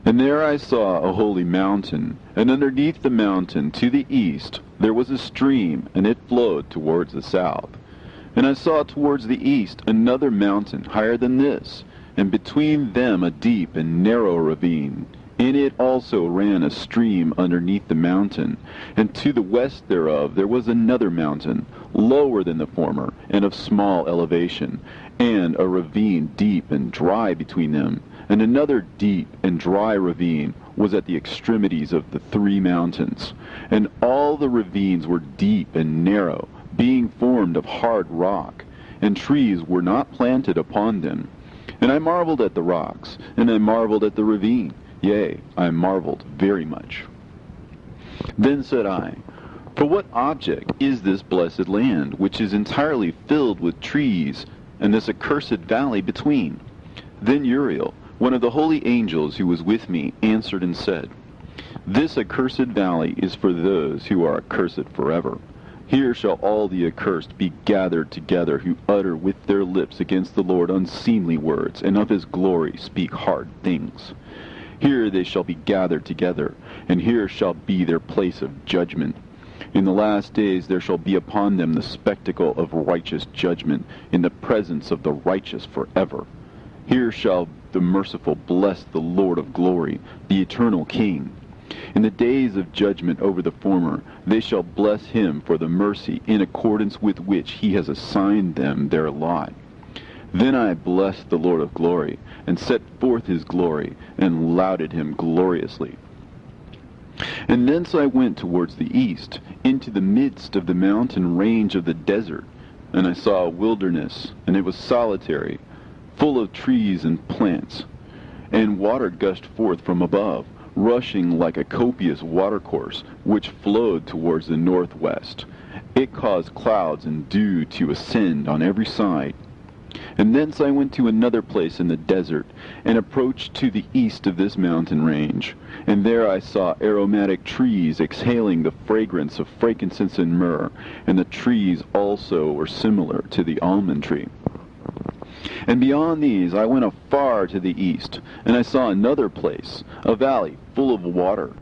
A: And there I saw a holy mountain, and underneath the mountain to the east there was a stream, and it flowed towards the south. And I saw towards the east another mountain higher than this, and between them a deep and narrow ravine. In it also ran a stream underneath the mountain, and to the west thereof there was another mountain, lower than the former, and of small elevation, and a ravine deep and dry between them. And another deep and dry ravine was at the extremities of the 3 mountains. And all the ravines were deep and narrow, being formed of hard rock, and trees were not planted upon them. And I marveled at the rocks, and I marveled at the ravine. Yea, I marveled very much. Then said I, For what object is this blessed land, which is entirely filled with trees, and this accursed valley between? Then Uriel, one of the holy angels who was with me, answered and said, This accursed valley is for those who are accursed forever. Here shall all the accursed be gathered together, who utter with their lips against the Lord unseemly words, and of his glory speak hard things. Here they shall be gathered together, and here shall be their place of judgment. In the last days there shall be upon them the spectacle of righteous judgment, in the presence of the righteous forever. Here shall the merciful bless the Lord of glory, the eternal King. In the days of judgment over the former, they shall bless him for the mercy in accordance with which he has assigned them their lot. Then I blessed the Lord of glory, and set forth his glory, and lauded him gloriously. And thence I went towards the east, into the midst of the mountain range of the desert, and I saw a wilderness, and it was solitary, full of trees and plants, and water gushed forth from above, rushing like a copious watercourse, which flowed towards the northwest. It caused clouds and dew to ascend on every side. And thence I went to another place in the desert, and approached to the east of this mountain range. And there I saw aromatic trees exhaling the fragrance of frankincense and myrrh, and the trees also were similar to the almond tree. And beyond these I went afar to the east, and I saw another place, a valley full of water.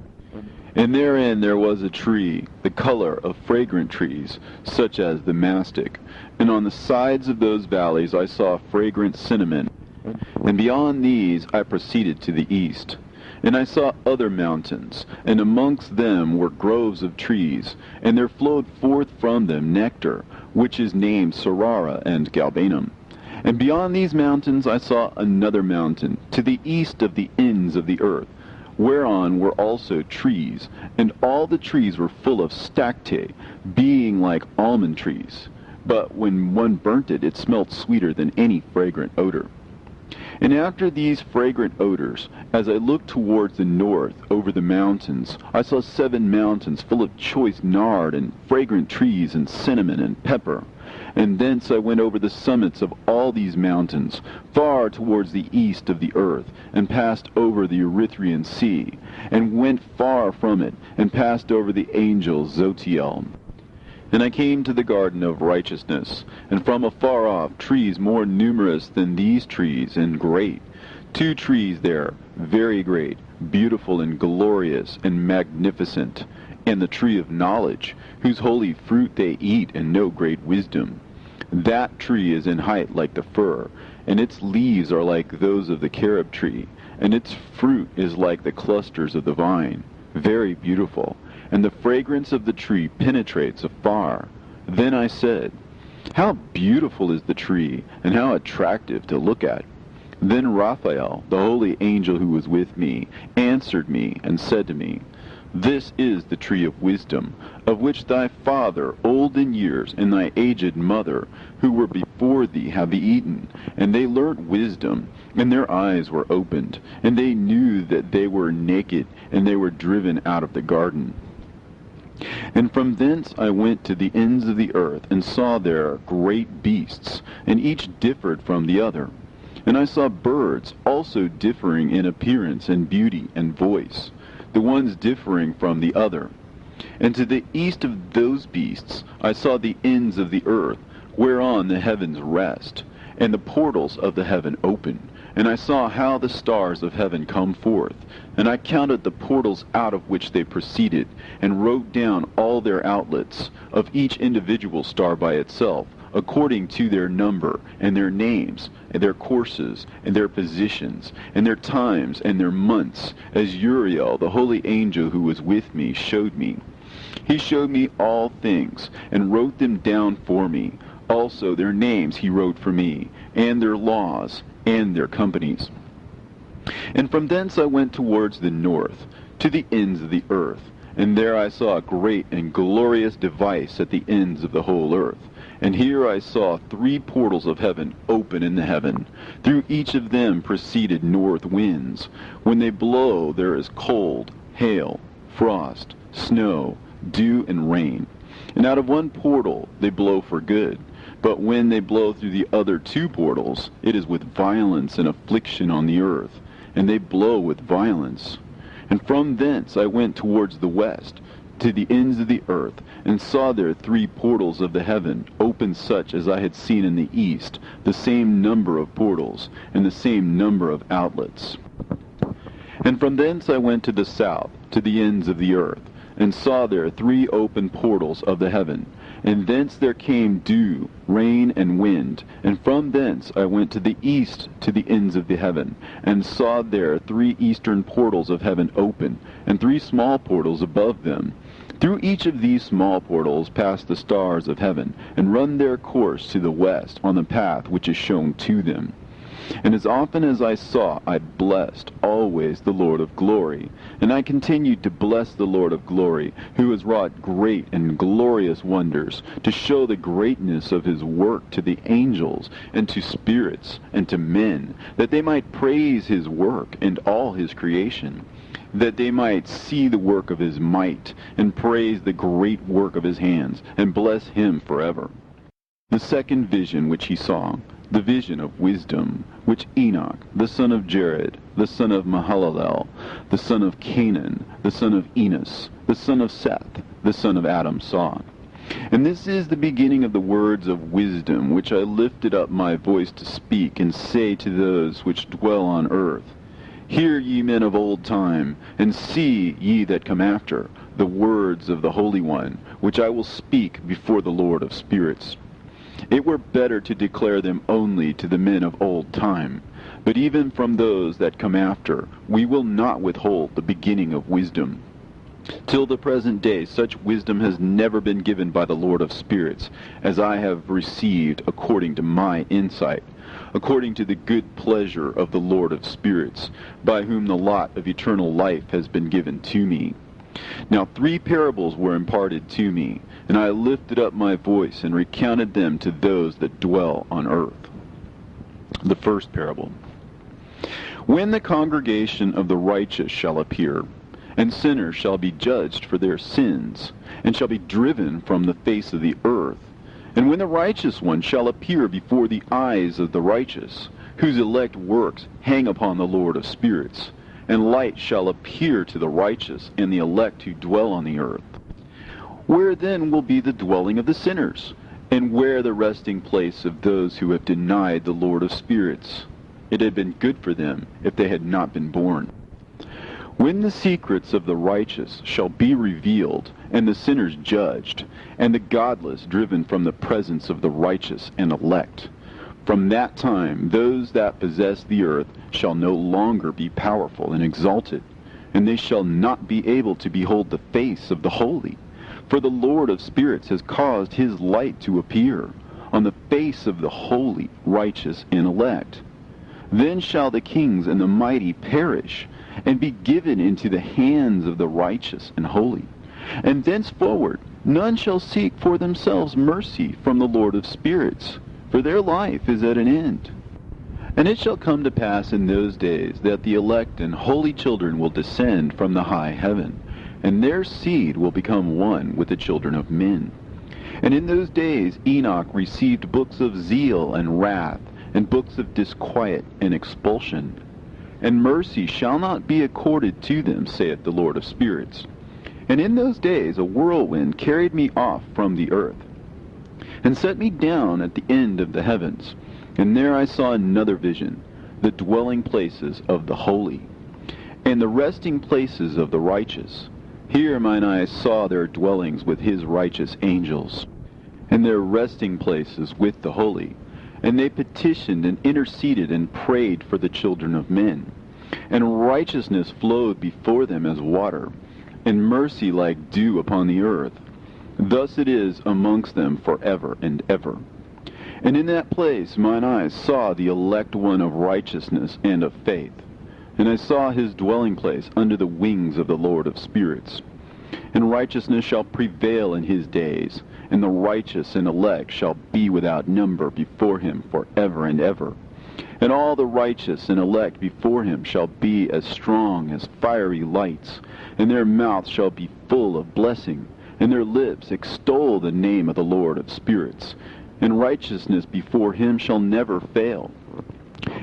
A: And therein there was a tree, the color of fragrant trees, such as the mastic. And on the sides of those valleys I saw fragrant cinnamon. And beyond these I proceeded to the east. And I saw other mountains, and amongst them were groves of trees, and there flowed forth from them nectar, which is named Sorara and Galbanum. And beyond these mountains I saw another mountain, to the east of the ends of the earth, whereon were also trees, and all the trees were full of stacte, being like almond trees. But when one burnt it, it smelt sweeter than any fragrant odor. And after these fragrant odors, as I looked towards the north over the mountains, I saw 7 mountains full of choice nard and fragrant trees and cinnamon and pepper. And thence I went over the summits of all these mountains, far towards the east of the earth, and passed over the Erythraean Sea, and went far from it, and passed over the angel Zotiel. And I came to the garden of righteousness, and from afar off trees more numerous than these trees, and great. 2 trees there, very great, beautiful and glorious and magnificent, and the tree of knowledge, whose holy fruit they eat and know great wisdom. That tree is in height like the fir, and its leaves are like those of the carob tree, and its fruit is like the clusters of the vine, very beautiful, and the fragrance of the tree penetrates afar. Then I said, how beautiful is the tree, and how attractive to look at. Then Raphael, the holy angel who was with me, answered me and said to me, this is the tree of wisdom, of which thy father, old in years, and thy aged mother, who were before thee, have eaten. And they learnt wisdom, and their eyes were opened, and they knew that they were naked, and they were driven out of the garden. And from thence I went to the ends of the earth, and saw there great beasts, and each differed from the other. And I saw birds also differing in appearance and beauty and voice, the ones differing from the other. And to the east of those beasts I saw the ends of the earth, whereon the heavens rest, and the portals of the heaven open. And I saw how the stars of heaven come forth, and I counted the portals out of which they proceeded, and wrote down all their outlets, of each individual star by itself, according to their number, and their names, and their courses, and their positions, and their times, and their months, as Uriel, the holy angel who was with me, showed me. He showed me all things, and wrote them down for me. Also their names he wrote for me, and their laws, and their companies. And from thence I went towards the north, to the ends of the earth, and there I saw a great and glorious device at the ends of the whole earth. And here I saw 3 portals of heaven open in the heaven. Through each of them proceeded north winds. When they blow, there is cold, hail, frost, snow, dew, and rain. And out of one portal they blow for good. But when they blow through the other 2 portals, it is with violence and affliction on the earth. And they blow with violence. And from thence I went towards the west, to the ends of the earth, and saw there 3 portals of the heaven, open such as I had seen in the east, the same number of portals, and the same number of outlets. And from thence I went to the south, to the ends of the earth, and saw there 3 open portals of the heaven, and thence there came dew, rain, and wind. And from thence I went to the east, to the ends of the heaven, and saw there 3 eastern portals of heaven open, and 3 small portals above them. Through each of these small portals pass the stars of heaven, and run their course to the west on the path which is shown to them. And as often as I saw, I blessed always the Lord of glory. And I continued to bless the Lord of glory, who has wrought great and glorious wonders, to show the greatness of his work to the angels, and to spirits, and to men, that they might praise his work and all his creation, that they might see the work of his might, and praise the great work of his hands, and bless him forever. The second vision which he saw, the vision of wisdom, which Enoch, the son of Jared, the son of Mahalalel, the son of Canaan, the son of Enos, the son of Seth, the son of Adam saw. And this is the beginning of the words of wisdom, which I lifted up my voice to speak, and say to those which dwell on earth, Hear ye men of old time, and see ye that come after, the words of the Holy One, which I will speak before the Lord of spirits. It were better to declare them only to the men of old time, but even from those that come after, we will not withhold the beginning of wisdom. Till the present day, such wisdom has never been given by the Lord of spirits, as I have received according to my insight, according to the good pleasure of the Lord of spirits, by whom the lot of eternal life has been given to me. Now 3 parables were imparted to me, and I lifted up my voice and recounted them to those that dwell on earth. The first parable. When the congregation of the righteous shall appear, and sinners shall be judged for their sins, and shall be driven from the face of the earth, and when the righteous one shall appear before the eyes of the righteous, whose elect works hang upon the Lord of spirits, and light shall appear to the righteous and the elect who dwell on the earth. Where then will be the dwelling of the sinners, and where the resting place of those who have denied the Lord of spirits? It had been good for them if they had not been born. When the secrets of the righteous shall be revealed, and the sinners judged, and the godless driven from the presence of the righteous and elect, from that time those that possess the earth shall no longer be powerful and exalted, and they shall not be able to behold the face of the holy. For the Lord of spirits has caused his light to appear on the face of the holy, righteous, and elect. Then shall the kings and the mighty perish, and be given into the hands of the righteous and holy. And thenceforward none shall seek for themselves mercy from the Lord of spirits, for their life is at an end. And it shall come to pass in those days that the elect and holy children will descend from the high heaven, and their seed will become one with the children of men. And in those days Enoch received books of zeal and wrath, and books of disquiet and expulsion. And mercy shall not be accorded to them, saith the Lord of spirits. And in those days a whirlwind carried me off from the earth, and set me down at the end of the heavens. And there I saw another vision, the dwelling places of the holy, and the resting places of the righteous. Here mine eyes saw their dwellings with his righteous angels, and their resting places with the holy. And they petitioned and interceded and prayed for the children of men. And righteousness flowed before them as water, and mercy like dew upon the earth. Thus it is amongst them forever and ever. And in that place mine eyes saw the elect one of righteousness and of faith. And I saw his dwelling place under the wings of the Lord of spirits. And righteousness shall prevail in his days, and the righteous and elect shall be without number before him forever and ever. And all the righteous and elect before him shall be as strong as fiery lights, and their mouth shall be full of blessing, and their lips extol the name of the Lord of spirits. And righteousness before him shall never fail,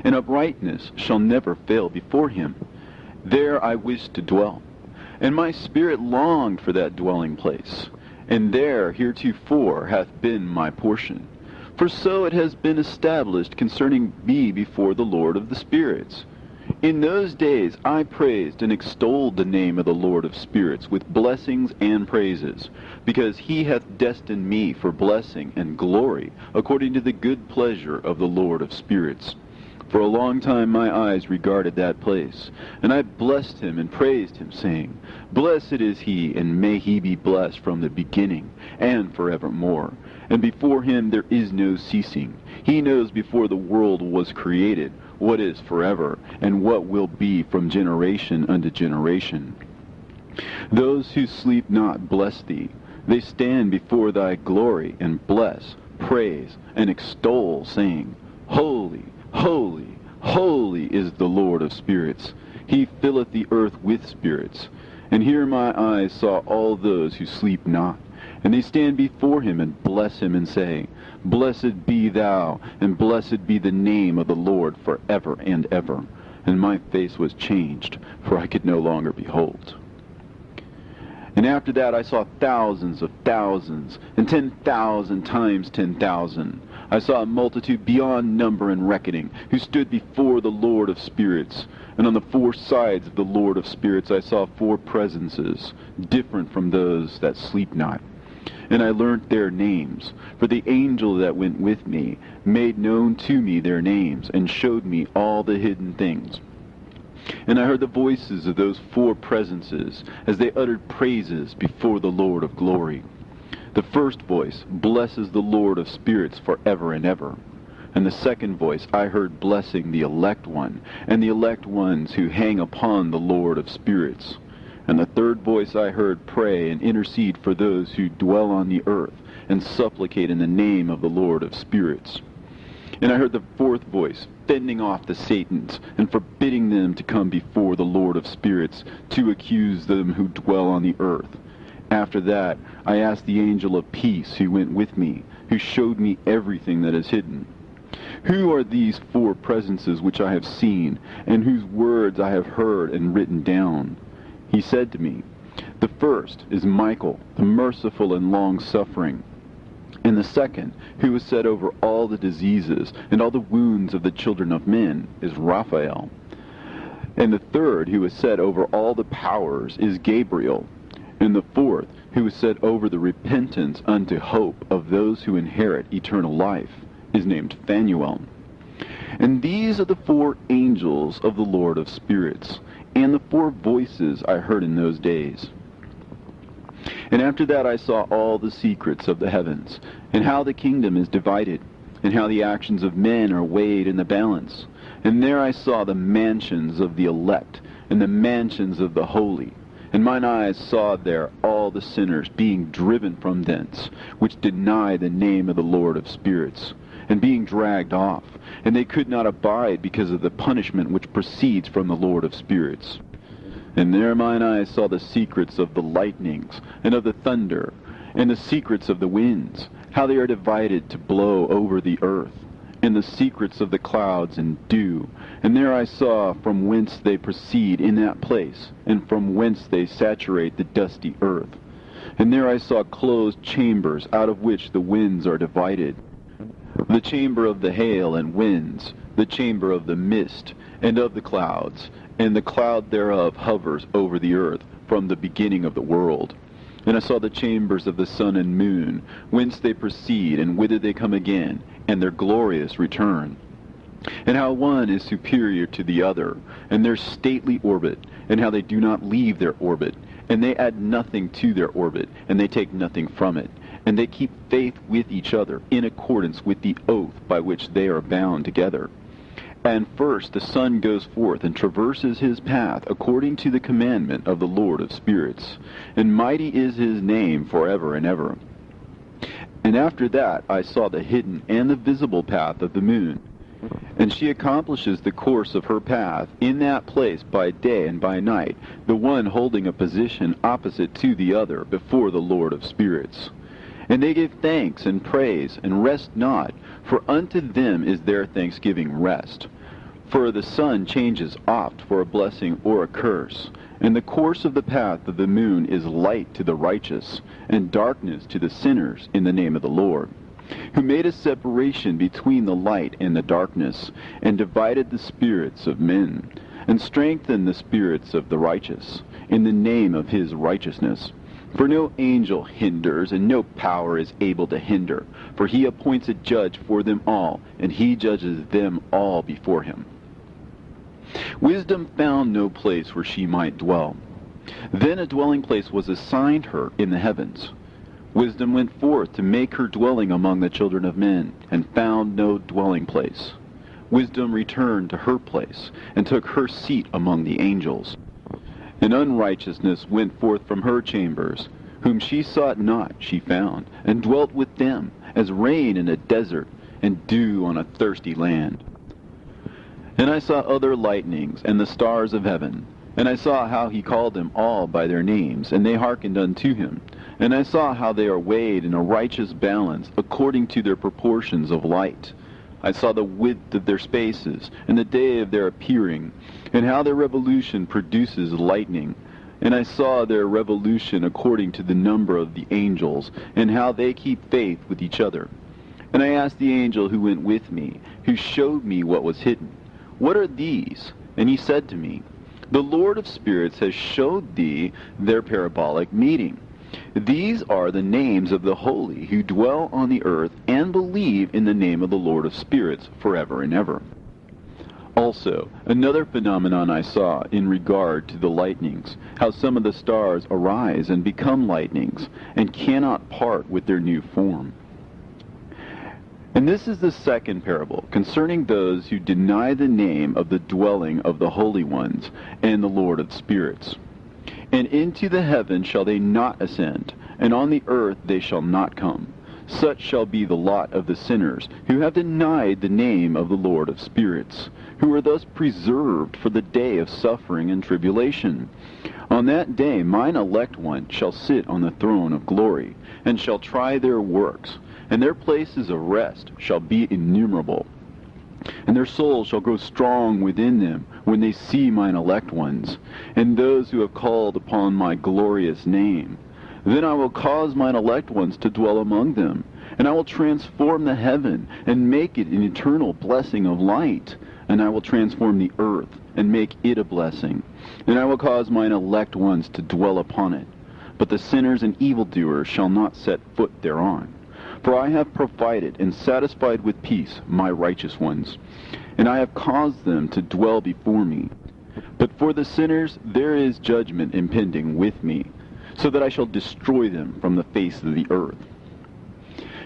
A: and uprightness shall never fail before him. There I wished to dwell, and my spirit longed for that dwelling place, and there heretofore hath been my portion. For so it has been established concerning me before the Lord of the spirits. In those days I praised and extolled the name of the Lord of spirits with blessings and praises, because he hath destined me for blessing and glory, according to the good pleasure of the Lord of spirits. For a long time my eyes regarded that place, and I blessed him and praised him, saying, Blessed is he, and may he be blessed from the beginning, and forevermore. And before him there is no ceasing. He knows before the world was created what is forever, and what will be from generation unto generation. Those who sleep not bless thee. They stand before thy glory, and bless, praise, and extol, saying, Holy, holy, holy is the Lord of spirits. He filleth the earth with spirits. And here my eyes saw all those who sleep not, And they stand before him and bless him and say, Blessed be thou, and blessed be the name of the Lord forever and ever. And my face was changed, for I could no longer behold. And after that I saw thousands of thousands, and 10,000 times 10,000. I saw a multitude beyond number and reckoning, who stood before the Lord of spirits. And on the four sides of the Lord of spirits I saw four presences, different from those that sleep not. And I learnt their names, for the angel that went with me made known to me their names, and showed me all the hidden things. And I heard the voices of those four presences, as they uttered praises before the Lord of glory. The first voice blesses the Lord of spirits forever and ever. And the second voice I heard blessing the elect one, and the elect ones who hang upon the Lord of spirits. And the third voice I heard pray and intercede for those who dwell on the earth, and supplicate in the name of the Lord of spirits. And I heard the fourth voice fending off the Satans, and forbidding them to come before the Lord of spirits, to accuse them who dwell on the earth. After that I asked the angel of peace who went with me, who showed me everything that is hidden. Who are these four presences which I have seen, and whose words I have heard and written down? He said to me, The first is Michael, the merciful and long-suffering. And the second, who is set over all the diseases and all the wounds of the children of men, is Raphael. And the third, who is set over all the powers, is Gabriel. And the fourth, who is set over the repentance unto hope of those who inherit eternal life, is named Phanuel. And these are the four angels of the Lord of spirits, and the four voices I heard in those days. And after that I saw all the secrets of the heavens, and how the kingdom is divided, and how the actions of men are weighed in the balance. And there I saw the mansions of the elect, and the mansions of the holy. And mine eyes saw there all the sinners being driven from thence, which deny the name of the Lord of spirits, and being dragged off, and they could not abide because of the punishment which proceeds from the Lord of spirits. And there mine eyes saw the secrets of the lightnings, and of the thunder, and the secrets of the winds, how they are divided to blow over the earth, and the secrets of the clouds and dew. And there I saw from whence they proceed in that place, and from whence they saturate the dusty earth. And there I saw closed chambers, out of which the winds are divided. The chamber of the hail and winds, the chamber of the mist, and of the clouds, and the cloud thereof hovers over the earth from the beginning of the world. And I saw the chambers of the sun and moon, whence they proceed, and whither they come again, and their glorious return. And how one is superior to the other, and their stately orbit, and how they do not leave their orbit, and they add nothing to their orbit, and they take nothing from it. And they keep faith with each other, in accordance with the oath by which they are bound together. And first the sun goes forth and traverses his path according to the commandment of the Lord of spirits. And mighty is his name forever and ever. And after that I saw the hidden and the visible path of the moon. And she accomplishes the course of her path in that place by day and by night, the one holding a position opposite to the other before the Lord of spirits. And they give thanks and praise, and rest not, for unto them is their thanksgiving rest. For the sun changes oft for a blessing or a curse, and the course of the path of the moon is light to the righteous, and darkness to the sinners in the name of the Lord, who made a separation between the light and the darkness, and divided the spirits of men, and strengthened the spirits of the righteous, in the name of his righteousness. For no angel hinders, and no power is able to hinder. For he appoints a judge for them all, and he judges them all before him. Wisdom found no place where she might dwell. Then a dwelling place was assigned her in the heavens. Wisdom went forth to make her dwelling among the children of men, and found no dwelling place. Wisdom returned to her place, and took her seat among the angels. And unrighteousness went forth from her chambers. Whom she sought not she found, and dwelt with them, as rain in a desert, and dew on a thirsty land. And I saw other lightnings, and the stars of heaven, And I saw how he called them all by their names, and they hearkened unto him. And I saw how they are weighed in a righteous balance, according to their proportions of light. I saw the width of their spaces, and the day of their appearing, and how their revolution produces lightning. And I saw their revolution according to the number of the angels, and how they keep faith with each other. And I asked the angel who went with me, who showed me what was hidden, What are these? And he said to me, The Lord of spirits has showed thee their parabolic meeting. These are the names of the holy who dwell on the earth and believe in the name of the Lord of spirits forever and ever. Also, another phenomenon I saw in regard to the lightnings, how some of the stars arise and become lightnings, and cannot part with their new form. And this is the second parable, concerning those who deny the name of the dwelling of the holy ones and the Lord of spirits. And into the heaven shall they not ascend, and on the earth they shall not come. Such shall be the lot of the sinners, who have denied the name of the Lord of spirits, who are thus preserved for the day of suffering and tribulation. On that day mine elect one shall sit on the throne of glory, and shall try their works, and their places of rest shall be innumerable. And their souls shall grow strong within them when they see mine elect ones, and those who have called upon my glorious name. Then I will cause mine elect ones to dwell among them, and I will transform the heaven, and make it an eternal blessing of light. And I will transform the earth, and make it a blessing. And I will cause mine elect ones to dwell upon it. But the sinners and evildoers shall not set foot thereon. For I have provided and satisfied with peace my righteous ones, and I have caused them to dwell before me. But for the sinners there is judgment impending with me, so that I shall destroy them from the face of the earth.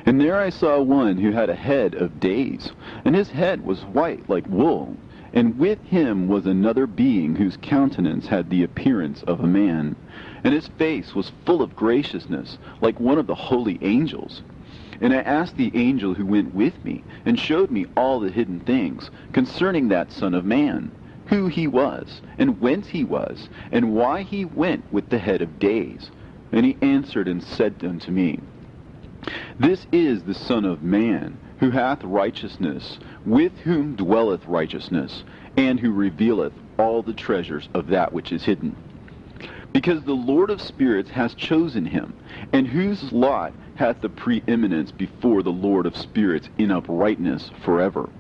A: And there I saw one who had a head of days, and his head was white like wool, and with him was another being whose countenance had the appearance of a man, and his face was full of graciousness, like one of the holy angels. And I asked the angel who went with me, and showed me all the hidden things concerning that Son of Man, who he was, and whence he was, and why he went with the head of days. And he answered and said unto me, This is the Son of Man, who hath righteousness, with whom dwelleth righteousness, and who revealeth all the treasures of that which is hidden. Because the Lord of spirits hath chosen him, and whose lot hath the preeminence before the Lord of spirits in uprightness forever.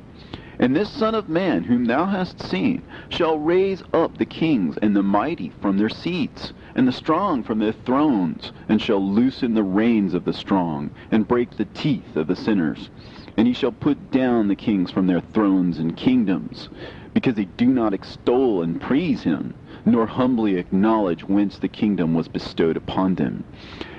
A: And this Son of Man, whom thou hast seen, shall raise up the kings and the mighty from their seats, and the strong from their thrones, and shall loosen the reins of the strong, and break the teeth of the sinners. And he shall put down the kings from their thrones and kingdoms, because they do not extol and praise him, nor humbly acknowledge whence the kingdom was bestowed upon them.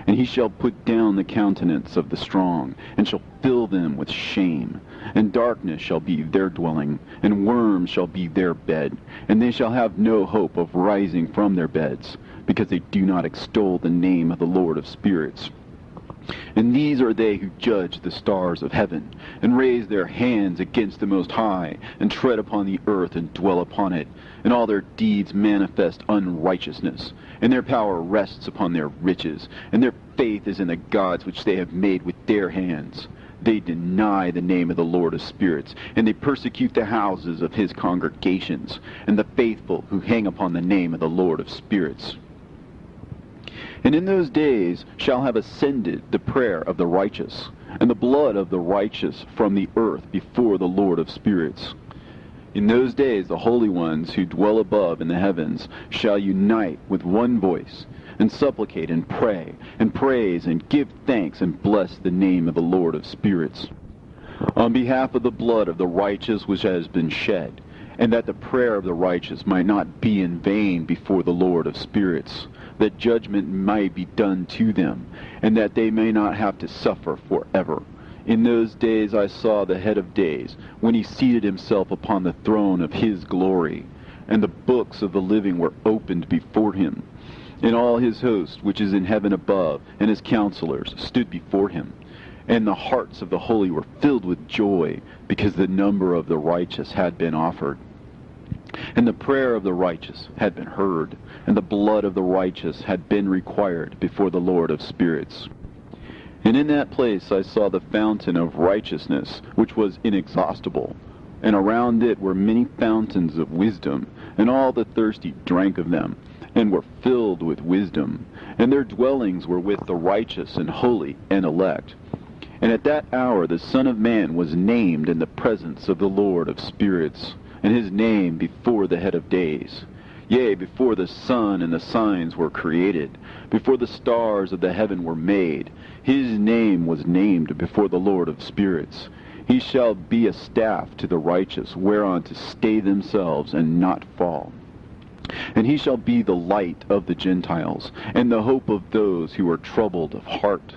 A: And he shall put down the countenance of the strong, and shall fill them with shame. And darkness shall be their dwelling, and worms shall be their bed. And they shall have no hope of rising from their beds, because they do not extol the name of the Lord of spirits. And these are they who judge the stars of heaven, and raise their hands against the Most High, and tread upon the earth and dwell upon it. And all their deeds manifest unrighteousness, and their power rests upon their riches, and their faith is in the gods which they have made with their hands. They deny the name of the Lord of spirits, and they persecute the houses of his congregations, and the faithful who hang upon the name of the Lord of spirits. And in those days shall have ascended the prayer of the righteous, and the blood of the righteous from the earth before the Lord of spirits. In those days the holy ones who dwell above in the heavens shall unite with one voice, and supplicate and pray, and praise and give thanks and bless the name of the Lord of spirits, on behalf of the blood of the righteous which has been shed, and that the prayer of the righteous might not be in vain before the Lord of spirits, that judgment might be done to them, and that they may not have to suffer forever. In those days I saw the head of days, when he seated himself upon the throne of his glory, and the books of the living were opened before him. And all his host, which is in heaven above, and his counselors, stood before him. And the hearts of the holy were filled with joy, because the number of the righteous had been offered. And the prayer of the righteous had been heard, and the blood of the righteous had been required before the Lord of spirits. And in that place I saw the fountain of righteousness, which was inexhaustible, and around it were many fountains of wisdom, and all the thirsty drank of them, and were filled with wisdom, and their dwellings were with the righteous and holy and elect. And at that hour the Son of Man was named in the presence of the Lord of spirits, and his name before the head of days. Yea, before the sun and the signs were created, before the stars of the heaven were made, his name was named before the Lord of spirits. He shall be a staff to the righteous, whereon to stay themselves and not fall. And he shall be the light of the Gentiles, and the hope of those who are troubled of heart.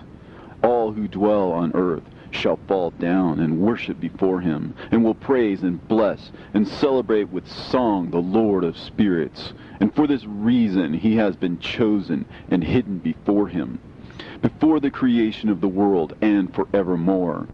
A: All who dwell on earth shall fall down and worship before him, and will praise and bless and celebrate with song the Lord of spirits. And for this reason he has been chosen and hidden before him, before the creation of the world and forevermore.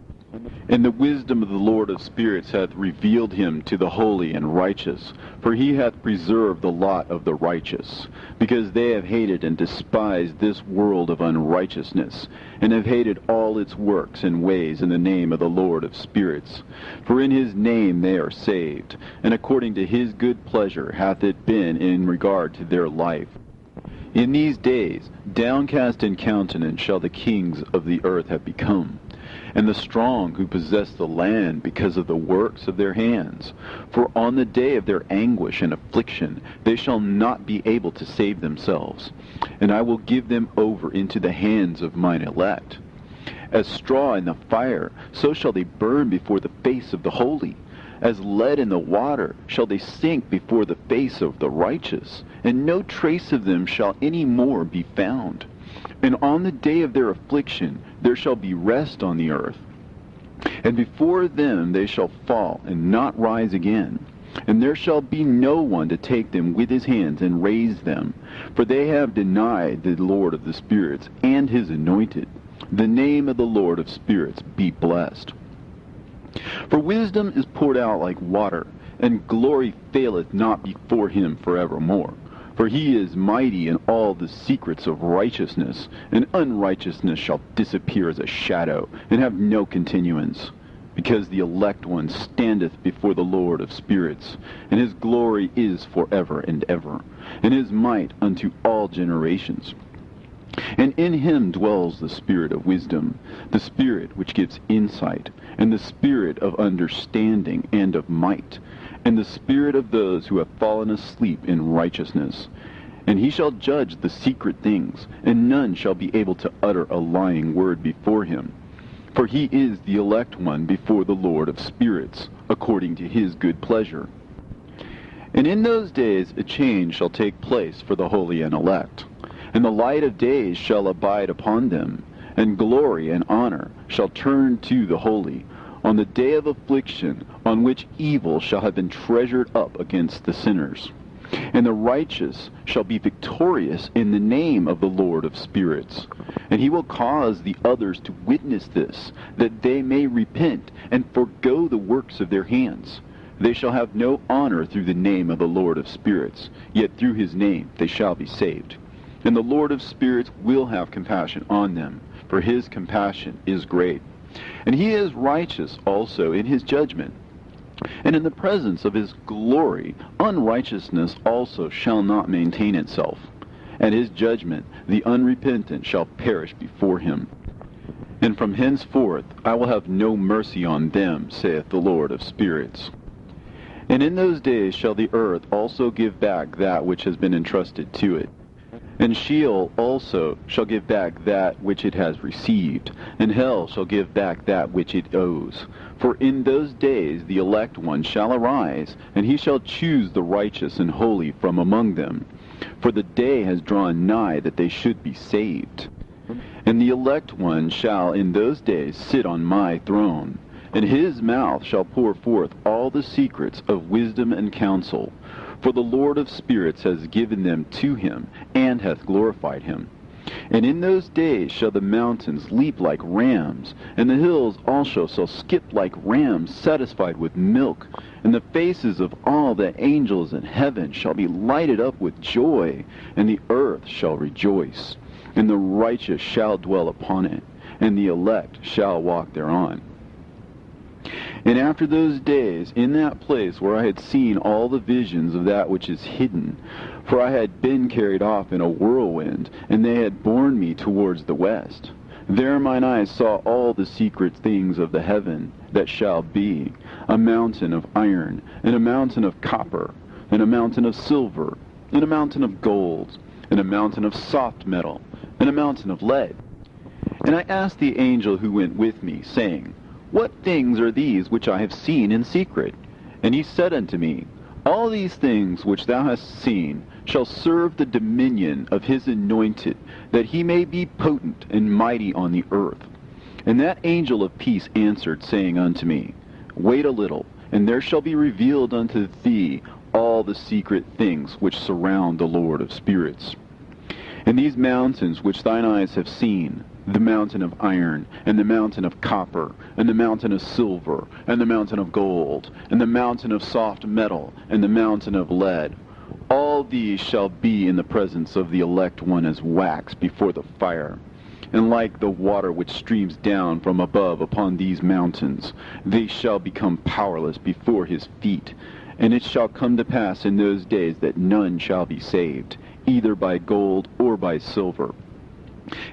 A: And the wisdom of the Lord of spirits hath revealed him to the holy and righteous, for he hath preserved the lot of the righteous, because they have hated and despised this world of unrighteousness, and have hated all its works and ways in the name of the Lord of spirits. For in his name they are saved, and according to his good pleasure hath it been in regard to their life. In these days, downcast in countenance shall the kings of the earth have become, and the strong who possess the land because of the works of their hands. For on the day of their anguish and affliction they shall not be able to save themselves. And I will give them over into the hands of mine elect. As straw in the fire, so shall they burn before the face of the holy. As lead in the water shall they sink before the face of the righteous, and no trace of them shall any more be found. And on the day of their affliction there shall be rest on the earth. And before them they shall fall, and not rise again. And there shall be no one to take them with his hands and raise them. For they have denied the Lord of the spirits, and his anointed. The name of the Lord of spirits be blessed. For wisdom is poured out like water, and glory faileth not before him forevermore. For he is mighty in all the secrets of righteousness, and unrighteousness shall disappear as a shadow, and have no continuance. Because the elect one standeth before the Lord of spirits, and his glory is forever and ever, and his might unto all generations. And in him dwells the spirit of wisdom, the spirit which gives insight, and the spirit of understanding and of might, and the spirit of those who have fallen asleep in righteousness. And he shall judge the secret things, and none shall be able to utter a lying word before him. For he is the elect one before the Lord of spirits, according to his good pleasure. And in those days a change shall take place for the holy and elect, and the light of days shall abide upon them, and glory and honor shall turn to the holy, on the day of affliction, on which evil shall have been treasured up against the sinners. And the righteous shall be victorious in the name of the Lord of spirits. And he will cause the others to witness this, that they may repent and forgo the works of their hands. They shall have no honor through the name of the Lord of spirits, yet through his name they shall be saved. And the Lord of spirits will have compassion on them, for his compassion is great. And he is righteous also in his judgment. And in the presence of his glory, unrighteousness also shall not maintain itself. At his judgment, the unrepentant shall perish before him. And from henceforth I will have no mercy on them, saith the Lord of spirits. And in those days shall the earth also give back that which has been entrusted to it. And Sheol also shall give back that which it has received, and hell shall give back that which it owes. For in those days the elect one shall arise, and he shall choose the righteous and holy from among them. For the day has drawn nigh that they should be saved. And the elect one shall in those days sit on my throne, and his mouth shall pour forth all the secrets of wisdom and counsel. For the Lord of spirits has given them to him, and hath glorified him. And in those days shall the mountains leap like rams, and the hills also shall skip like rams satisfied with milk, and the faces of all the angels in heaven shall be lighted up with joy, and the earth shall rejoice, and the righteous shall dwell upon it, and the elect shall walk thereon. And after those days, in that place where I had seen all the visions of that which is hidden, for I had been carried off in a whirlwind, and they had borne me towards the west, there mine eyes saw all the secret things of the heaven that shall be, a mountain of iron, and a mountain of copper, and a mountain of silver, and a mountain of gold, and a mountain of soft metal, and a mountain of lead. And I asked the angel who went with me, saying, What things are these which I have seen in secret? And he said unto me, All these things which thou hast seen shall serve the dominion of his anointed, that he may be potent and mighty on the earth. And that angel of peace answered, saying unto me, Wait a little, and there shall be revealed unto thee all the secret things which surround the Lord of spirits. And these mountains which thine eyes have seen, the mountain of iron, and the mountain of copper, and the mountain of silver, and the mountain of gold, and the mountain of soft metal, and the mountain of lead, all these shall be in the presence of the elect one as wax before the fire. And like the water which streams down from above upon these mountains, they shall become powerless before his feet. And it shall come to pass in those days that none shall be saved, either by gold or by silver.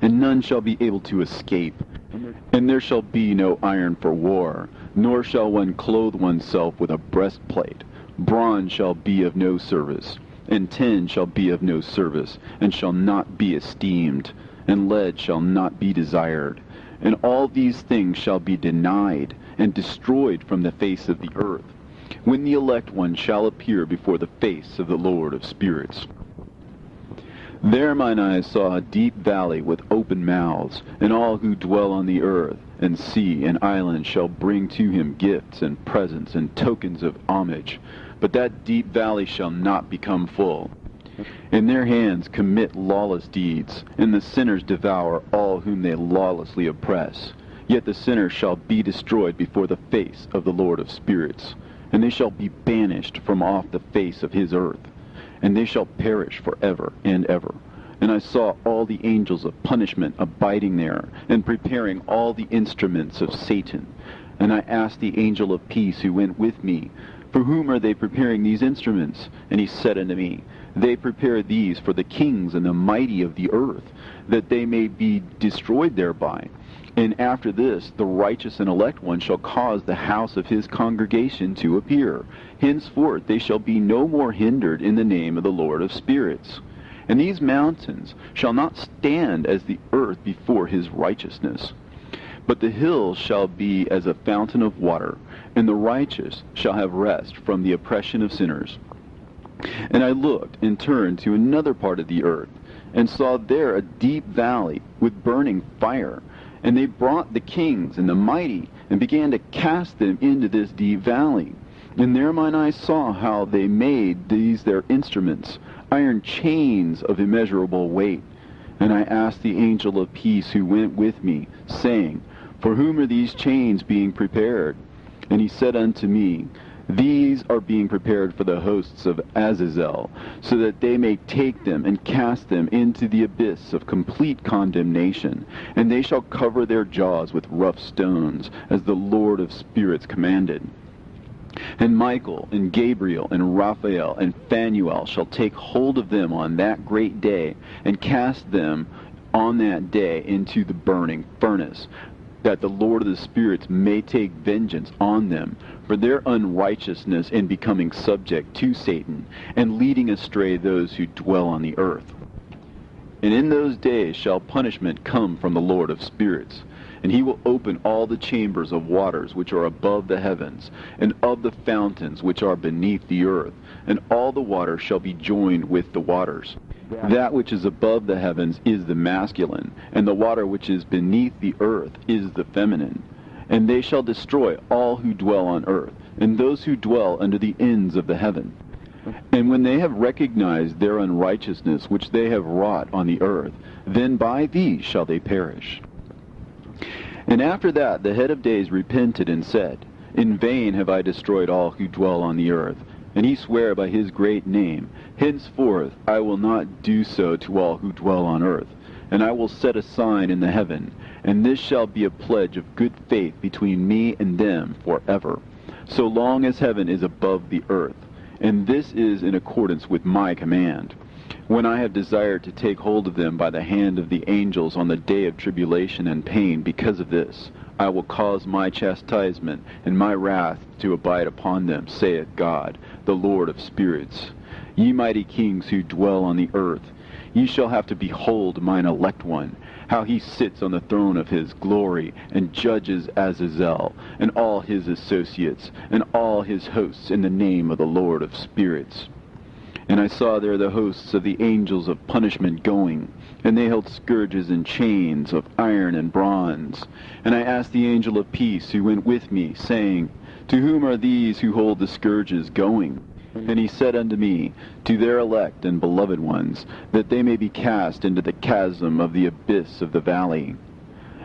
A: And none shall be able to escape. And there shall be no iron for war, nor shall one clothe oneself with a breastplate. Bronze shall be of no service, and tin shall be of no service, and shall not be esteemed, and lead shall not be desired. And all these things shall be denied, and destroyed from the face of the earth, when the elect one shall appear before the face of the Lord of spirits. There mine eyes saw a deep valley with open mouths, and all who dwell on the earth, and sea and island shall bring to him gifts and presents and tokens of homage. But that deep valley shall not become full. And their hands commit lawless deeds, and the sinners devour all whom they lawlessly oppress. Yet the sinners shall be destroyed before the face of the Lord of spirits, and they shall be banished from off the face of his earth, and they shall perish forever and ever. And I saw all the angels of punishment abiding there, and preparing all the instruments of Satan. And I asked the angel of peace who went with me, For whom are they preparing these instruments? And he said unto me, They prepare these for the kings and the mighty of the earth, that they may be destroyed thereby. And after this, the righteous and elect one shall cause the house of his congregation to appear. Henceforth they shall be no more hindered in the name of the Lord of spirits. And these mountains shall not stand as the earth before his righteousness. But the hills shall be as a fountain of water, and the righteous shall have rest from the oppression of sinners. And I looked and turned to another part of the earth, and saw there a deep valley with burning fire. And they brought the kings and the mighty, and began to cast them into this deep valley. And there mine eyes saw how they made these their instruments, iron chains of immeasurable weight. And I asked the angel of peace who went with me, saying, For whom are these chains being prepared? And he said unto me, These are being prepared for the hosts of Azazel, so that they may take them and cast them into the abyss of complete condemnation. And they shall cover their jaws with rough stones, as the Lord of spirits commanded. And Michael, and Gabriel, and Raphael, and Phanuel shall take hold of them on that great day, and cast them on that day into the burning furnace, that the Lord of the spirits may take vengeance on them for their unrighteousness in becoming subject to Satan, and leading astray those who dwell on the earth. And in those days shall punishment come from the Lord of spirits, and he will open all the chambers of waters which are above the heavens, and of the fountains which are beneath the earth, and all the waters shall be joined with the waters. That which is above the heavens is the masculine, and the water which is beneath the earth is the feminine. And they shall destroy all who dwell on earth, and those who dwell under the ends of the heaven. And when they have recognized their unrighteousness which they have wrought on the earth, then by these shall they perish. And after that the head of days repented and said, In vain have I destroyed all who dwell on the earth. And he sware by his great name, Henceforth I will not do so to all who dwell on earth. And I will set a sign in the heaven, and this shall be a pledge of good faith between me and them forever, so long as heaven is above the earth. And this is in accordance with my command. When I have desired to take hold of them by the hand of the angels on the day of tribulation and pain because of this, I will cause my chastisement and my wrath to abide upon them, saith God, the Lord of spirits. Ye mighty kings who dwell on the earth, ye shall have to behold mine elect one, how he sits on the throne of his glory, and judges Azazel, and all his associates, and all his hosts in the name of the Lord of spirits. And I saw there the hosts of the angels of punishment going, and they held scourges and chains of iron and bronze. And I asked the angel of peace who went with me, saying, To whom are these who hold the scourges going? And he said unto me, To their elect and beloved ones, that they may be cast into the chasm of the abyss of the valley.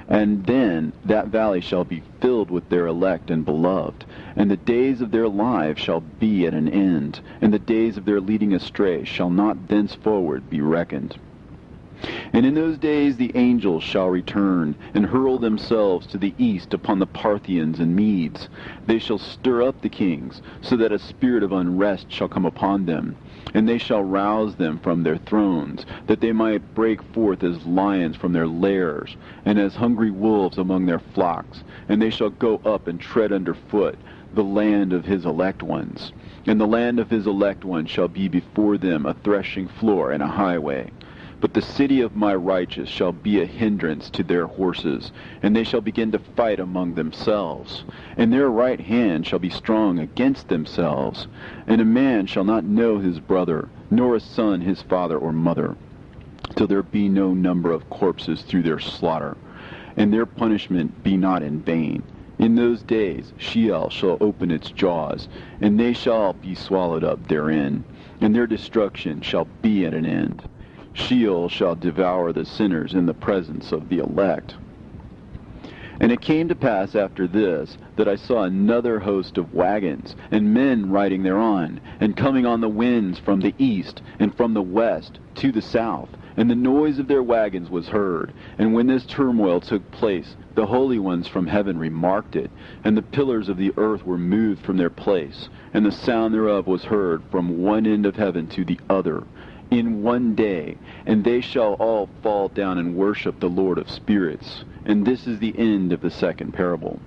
A: And then that valley shall be filled with their elect and beloved, and the days of their lives shall be at an end, and the days of their leading astray shall not thenceforward be reckoned. And in those days the angels shall return, and hurl themselves to the east upon the Parthians and Medes. They shall stir up the kings, so that a spirit of unrest shall come upon them. And they shall rouse them from their thrones, that they might break forth as lions from their lairs, and as hungry wolves among their flocks. And they shall go up and tread under foot the land of his elect ones. And the land of his elect ones shall be before them a threshing floor and a highway. But the city of my righteous shall be a hindrance to their horses, and they shall begin to fight among themselves. And their right hand shall be strong against themselves. And a man shall not know his brother, nor a son his father or mother, till there be no number of corpses through their slaughter, and their punishment be not in vain. In those days Sheol shall open its jaws, and they shall be swallowed up therein, and their destruction shall be at an end. Sheol shall devour the sinners in the presence of the elect. And it came to pass after this, that I saw another host of wagons, and men riding thereon, and coming on the winds from the east, and from the west to the south. And the noise of their wagons was heard. And when this turmoil took place, the holy ones from heaven remarked it, and the pillars of the earth were moved from their place, and the sound thereof was heard from one end of heaven to the other, in one day, and they shall all fall down and worship the Lord of spirits. And this is the end of the second parable.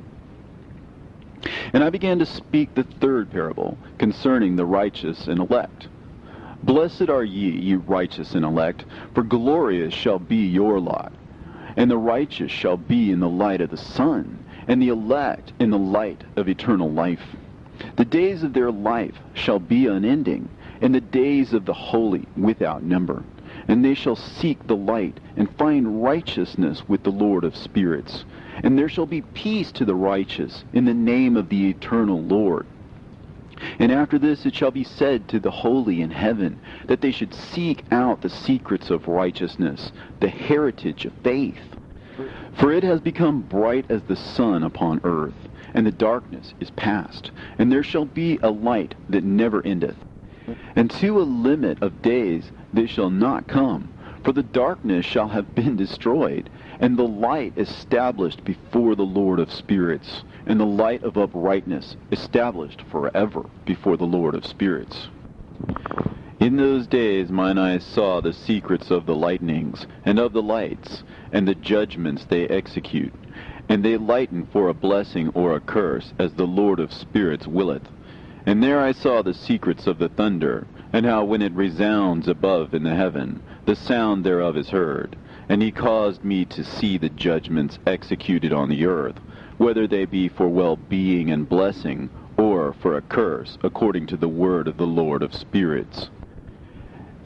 A: And I began to speak the third parable, concerning the righteous and elect. Blessed are ye, ye righteous and elect, for glorious shall be your lot. And the righteous shall be in the light of the sun, and the elect in the light of eternal life. The days of their life shall be unending, and the days of the holy without number. And they shall seek the light, and find righteousness with the Lord of spirits. And there shall be peace to the righteous, in the name of the eternal Lord. And after this it shall be said to the holy in heaven, that they should seek out the secrets of righteousness, the heritage of faith. For it has become bright as the sun upon earth, and the darkness is past, and there shall be a light that never endeth. And to a limit of days they shall not come, for the darkness shall have been destroyed, and the light established before the Lord of spirits, and the light of uprightness established forever before the Lord of spirits. In those days mine eyes saw the secrets of the lightnings, and of the lights, and the judgments they execute. And they lighten for a blessing or a curse, as the Lord of spirits willeth. And there I saw the secrets of the thunder, and how when it resounds above in the heaven, the sound thereof is heard. And he caused me to see the judgments executed on the earth, whether they be for well-being and blessing, or for a curse, according to the word of the Lord of spirits.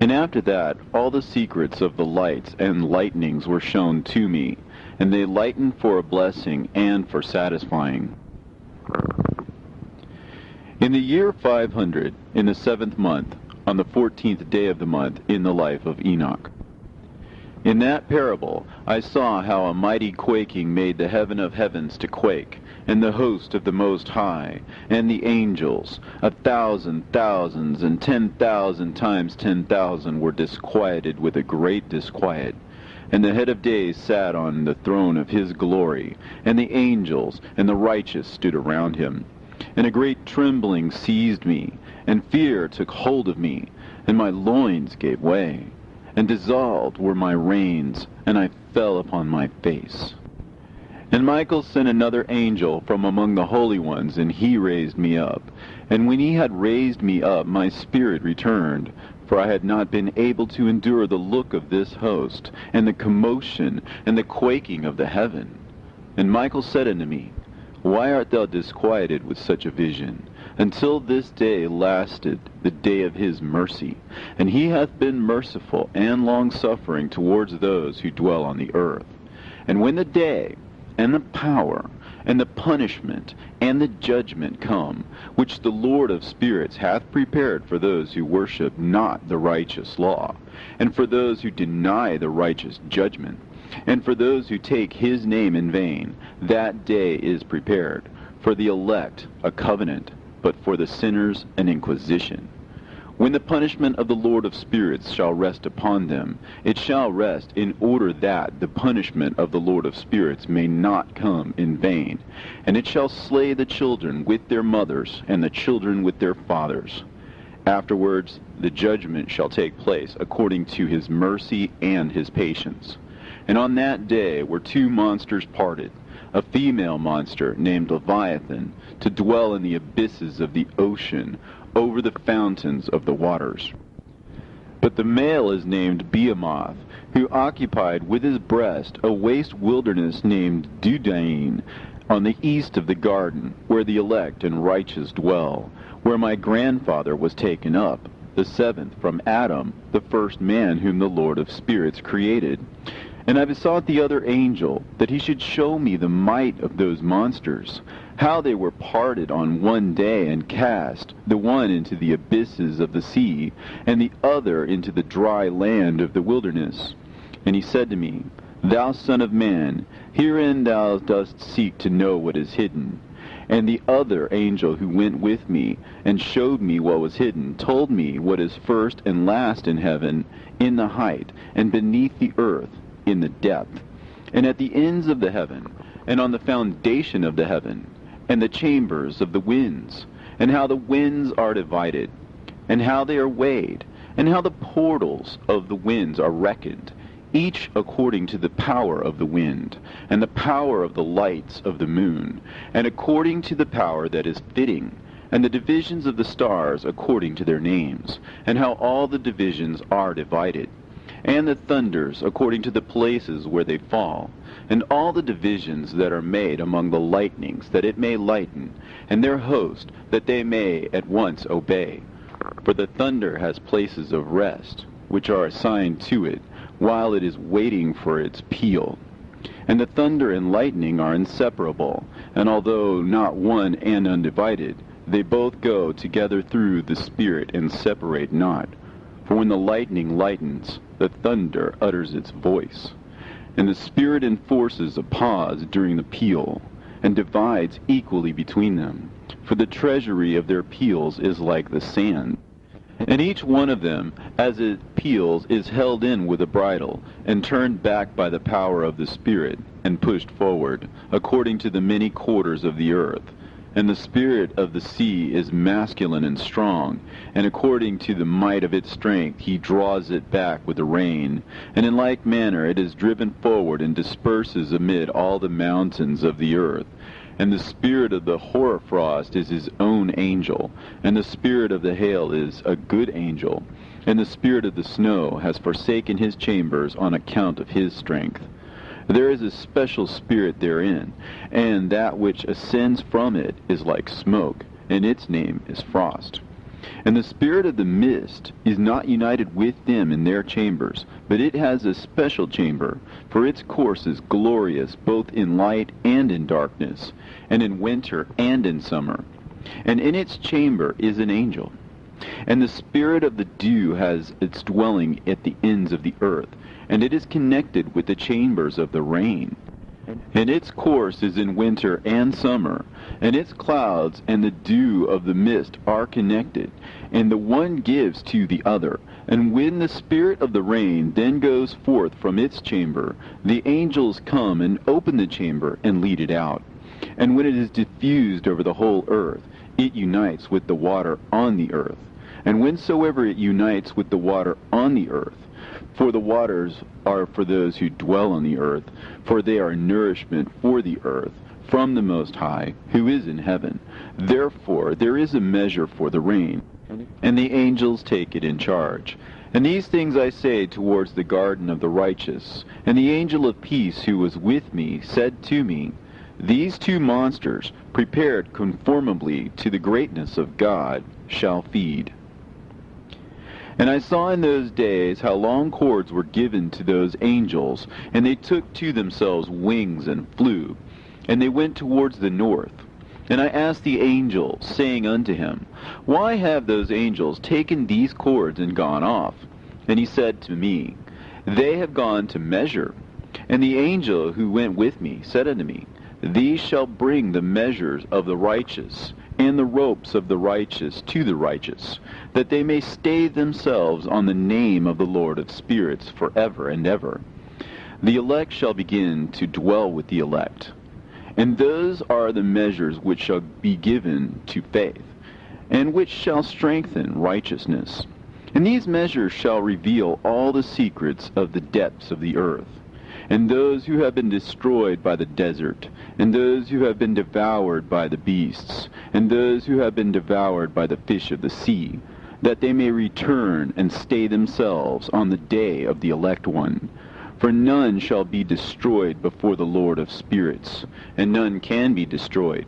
A: And after that, all the secrets of the lights and lightnings were shown to me, and they lighten for a blessing and for satisfying. In In the year 500, in the 7th month, on the 14th day of the month, in the life of Enoch. In that parable I saw how a mighty quaking made the heaven of heavens to quake, and the host of the Most High, and the angels, 1,000 thousands, and 10,000 times 10,000 were disquieted with a great disquiet. And the head of days sat on the throne of his glory, and the angels and the righteous stood around him. And a great trembling seized me, and fear took hold of me, and my loins gave way, and dissolved were my reins, and I fell upon my face. And Michael sent another angel from among the holy ones, and he raised me up. And when he had raised me up, my spirit returned, for I had not been able to endure the look of this host, and the commotion, and the quaking of the heaven. And Michael said unto me, Why art thou disquieted with such a vision? Until this day lasted the day of his mercy, and he hath been merciful and long-suffering towards those who dwell on the earth. And when the day, and the power, and the punishment, and the judgment come, which the Lord of spirits hath prepared for those who worship not the righteous law, and for those who deny the righteous judgment, and for those who take his name in vain, that day is prepared, for the elect a covenant, but for the sinners an inquisition. When the punishment of the Lord of spirits shall rest upon them, it shall rest in order that the punishment of the Lord of spirits may not come in vain. And it shall slay the children with their mothers, and the children with their fathers. Afterwards the judgment shall take place according to his mercy and his patience. And on that day were two monsters parted, a female monster named Leviathan, to dwell in the abysses of the ocean, over the fountains of the waters. But the male is named Behemoth, who occupied with his breast a waste wilderness named Dudain, on the east of the garden, where the elect and righteous dwell, where my grandfather was taken up, the seventh from Adam, the first man whom the Lord of spirits created. And I besought the other angel that he should show me the might of those monsters, how they were parted on one day and cast, the one into the abysses of the sea, and the other into the dry land of the wilderness. And he said to me, Thou son of man, herein thou dost seek to know what is hidden. And the other angel who went with me, and showed me what was hidden, told me what is first and last in heaven, in the height, and beneath the earth, in the depth, and at the ends of the heaven, and on the foundation of the heaven, and the chambers of the winds, and how the winds are divided, and how they are weighed, and how the portals of the winds are reckoned, each according to the power of the wind, and the power of the lights of the moon, and according to the power that is fitting, and the divisions of the stars according to their names, and how all the divisions are divided, and the thunders according to the places where they fall, and all the divisions that are made among the lightnings, that it may lighten, and their host, that they may at once obey. For the thunder has places of rest, which are assigned to it, while it is waiting for its peal. And the thunder and lightning are inseparable, and although not one and undivided, they both go together through the Spirit and separate not. For when the lightning lightens, the thunder utters its voice, and the Spirit enforces a pause during the peal, and divides equally between them. For the treasury of their peals is like the sand. And each one of them, as it peals, is held in with a bridle, and turned back by the power of the Spirit, and pushed forward, according to the many quarters of the earth. And the spirit of the sea is masculine and strong, and according to the might of its strength he draws it back with the rain. And in like manner it is driven forward and disperses amid all the mountains of the earth. And the spirit of the hoarfrost is his own angel, and the spirit of the hail is a good angel, and the spirit of the snow has forsaken his chambers on account of his strength. There is a special spirit therein, and that which ascends from it is like smoke, and its name is frost. And the spirit of the mist is not united with them in their chambers, but it has a special chamber, for its course is glorious both in light and in darkness, and in winter and in summer. and in its chamber is an angel. And the spirit of the dew has its dwelling at the ends of the earth, and it is connected with the chambers of the rain. And its course is in winter and summer, and its clouds and the dew of the mist are connected, and the one gives to the other. And when the spirit of the rain then goes forth from its chamber, the angels come and open the chamber and lead it out. And when it is diffused over the whole earth, it unites with the water on the earth. And whensoever it unites with the water on the earth, for the waters are for those who dwell on the earth, for they are nourishment for the earth, from the Most High, who is in heaven. Therefore there is a measure for the rain, and the angels take it in charge. And these things I say towards the garden of the righteous. And the angel of peace who was with me said to me, These two monsters, prepared conformably to the greatness of God, shall feed. And I saw in those days how long cords were given to those angels, and they took to themselves wings and flew, and they went towards the north. And I asked the angel, saying unto him, Why have those angels taken these cords and gone off? And he said to me, They have gone to measure. And the angel who went with me said unto me, These shall bring the measures of the righteous, and the ropes of the righteous to the righteous, that they may stay themselves on the name of the Lord of spirits forever and ever. The elect shall begin to dwell with the elect. And those are the measures which shall be given to faith, and which shall strengthen righteousness. And these measures shall reveal all the secrets of the depths of the earth, and those who have been destroyed by the desert, and those who have been devoured by the beasts, and those who have been devoured by the fish of the sea, that they may return and stay themselves on the day of the elect one. For none shall be destroyed before the Lord of spirits, and none can be destroyed.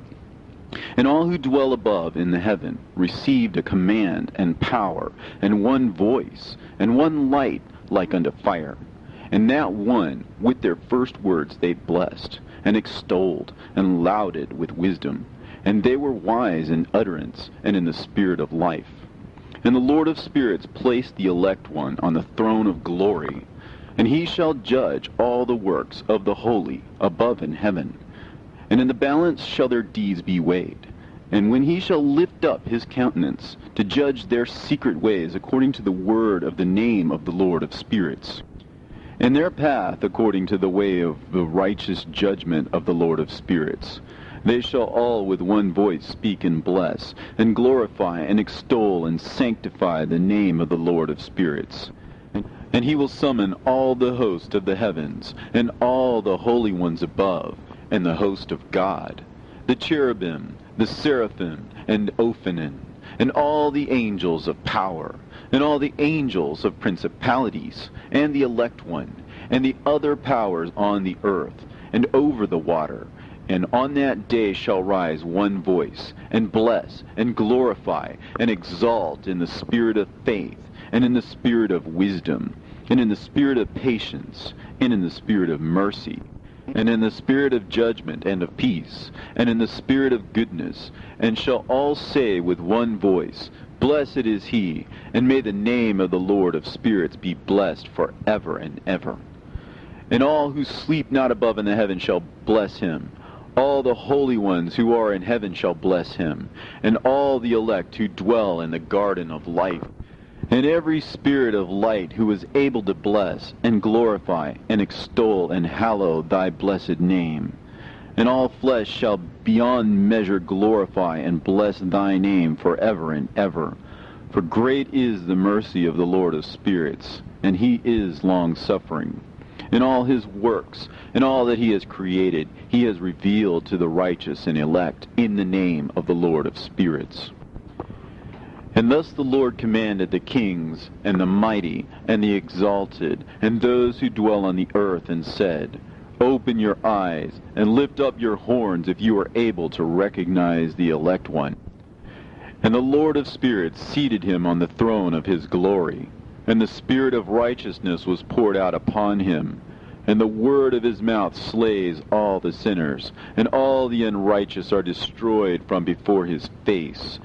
A: And all who dwell above in the heaven received a command and power, and one voice, and one light like unto fire. And that one, with their first words they blessed, and extolled, and lauded with wisdom. And they were wise in utterance, and in the spirit of life. And the Lord of spirits placed the elect one on the throne of glory, and he shall judge all the works of the holy above in heaven. And in the balance shall their deeds be weighed. And when he shall lift up his countenance to judge their secret ways according to the word of the name of the Lord of spirits, and their path according to the way of the righteous judgment of the Lord of spirits, they shall all with one voice speak and bless, and glorify and extol and sanctify the name of the Lord of spirits. And he will summon all the host of the heavens, and all the holy ones above, and the host of God, the cherubim, the seraphim, and Ophanim, and all the angels of power, and all the angels of principalities, and the elect one, and the other powers on the earth, and over the water. And on that day shall rise one voice, and bless, and glorify, and exalt in the spirit of faith, and in the spirit of wisdom, and in the spirit of patience, and in the spirit of mercy, and in the spirit of judgment and of peace, and in the spirit of goodness, and shall all say with one voice, Blessed is he, and may the name of the Lord of spirits be blessed forever and ever. And all who sleep not above in the heaven shall bless him. All the holy ones who are in heaven shall bless him, and all the elect who dwell in the garden of life. And every spirit of light who is able to bless, and glorify, and extol, and hallow thy blessed name. And all flesh shall beyond measure glorify and bless thy name forever and ever. For great is the mercy of the Lord of spirits, and he is long-suffering. In all his works, and all that he has created, he has revealed to the righteous and elect in the name of the Lord of spirits. And thus the Lord commanded the kings, and the mighty, and the exalted, and those who dwell on the earth, and said, Open your eyes, and lift up your horns if you are able to recognize the elect one. And the Lord of spirits seated him on the throne of his glory, and the spirit of righteousness was poured out upon him. And the word of his mouth slays all the sinners, and all the unrighteous are destroyed from before his face.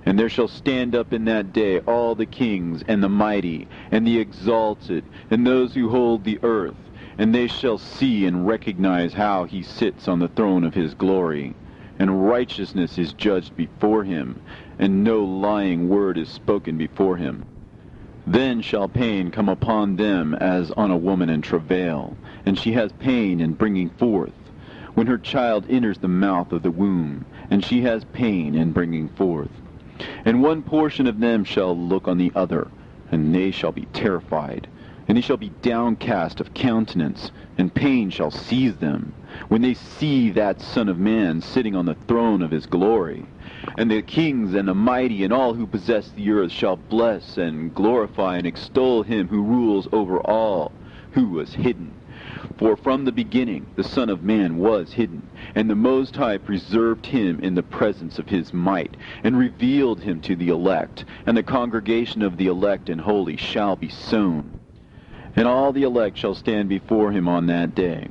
A: And there shall stand up in that day all the kings, and the mighty, and the exalted, and those who hold the earth, and they shall see and recognize how he sits on the throne of his glory. And righteousness is judged before him, and no lying word is spoken before him. Then shall pain come upon them as on a woman in travail, and she has pain in bringing forth, when her child enters the mouth of the womb, and she has pain in bringing forth. And one portion of them shall look on the other, and they shall be terrified, and they shall be downcast of countenance, and pain shall seize them, when they see that Son of Man sitting on the throne of his glory. And the kings and the mighty and all who possess the earth shall bless and glorify and extol him who rules over all, who was hidden. For from the beginning the Son of Man was hidden, and the Most High preserved him in the presence of his might, and revealed him to the elect, and the congregation of the elect and holy shall be sown. And all the elect shall stand before him on that day.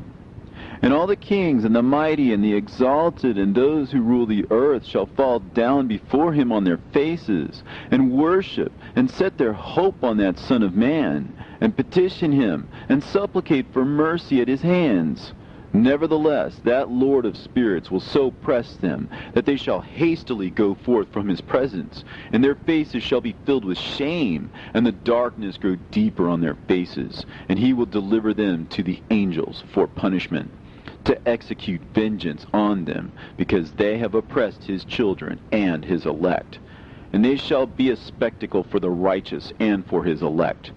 A: And all the kings and the mighty and the exalted and those who rule the earth shall fall down before him on their faces, and worship, and set their hope on that Son of Man, and petition him, and supplicate for mercy at his hands. Nevertheless, that Lord of spirits will so press them, that they shall hastily go forth from his presence, and their faces shall be filled with shame, and the darkness grow deeper on their faces, and he will deliver them to the angels for punishment, to execute vengeance on them, because they have oppressed his children and his elect. And they shall be a spectacle for the righteous and for his elect.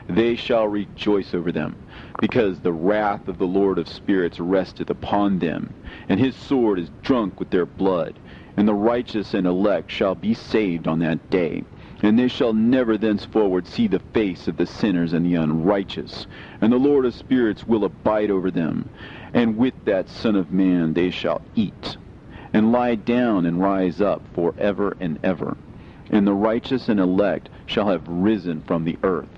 A: They shall rejoice over them, because the wrath of the Lord of spirits resteth upon them, and his sword is drunk with their blood. And the righteous and elect shall be saved on that day, and they shall never thenceforward see the face of the sinners and the unrighteous. And the Lord of spirits will abide over them, and with that Son of Man they shall eat, and lie down and rise up for ever and ever. And the righteous and elect shall have risen from the earth,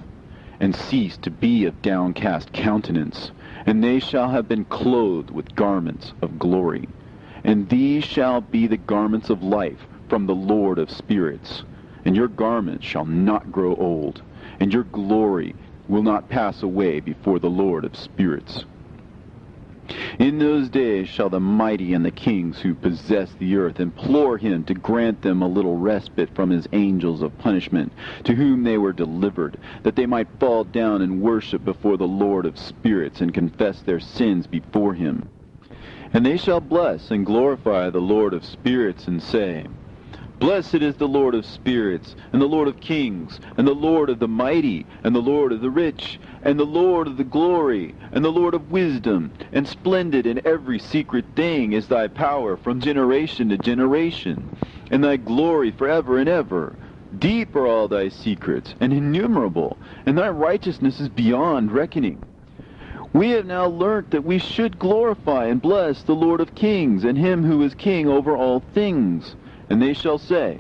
A: and cease to be of downcast countenance, and they shall have been clothed with garments of glory. And these shall be the garments of life from the Lord of spirits. And your garments shall not grow old, and your glory will not pass away before the Lord of spirits. In those days shall the mighty and the kings who possess the earth implore him to grant them a little respite from his angels of punishment, to whom they were delivered, that they might fall down and worship before the Lord of spirits, and confess their sins before him. And they shall bless and glorify the Lord of spirits, and say, Blessed is the Lord of spirits, and the Lord of kings, and the Lord of the mighty, and the Lord of the rich, and the Lord of the glory, and the Lord of wisdom. And splendid in every secret thing is thy power from generation to generation, and thy glory forever and ever. Deep are all thy secrets, and innumerable, and thy righteousness is beyond reckoning. We have now learnt that we should glorify and bless the Lord of kings, and him who is king over all things. And they shall say,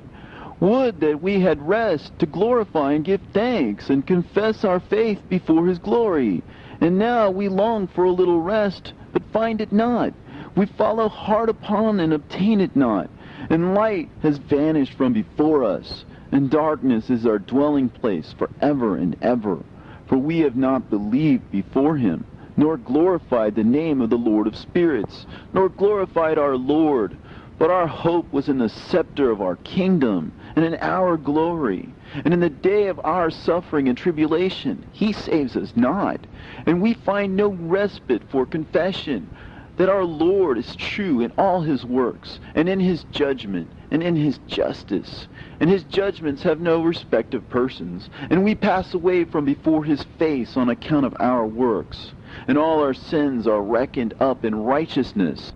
A: Would that we had rest to glorify and give thanks, and confess our faith before his glory. And now we long for a little rest, but find it not. We follow hard upon and obtain it not. And light has vanished from before us, and darkness is our dwelling place forever and ever. For we have not believed before him, nor glorified the name of the Lord of spirits, nor glorified our Lord. But our hope was in the scepter of our kingdom, and in our glory. And in the day of our suffering and tribulation, he saves us not. And we find no respite for confession, that our Lord is true in all his works, and in his judgment, and in his justice. And his judgments have no respect of persons, and we pass away from before his face on account of our works. And all our sins are reckoned up in righteousness.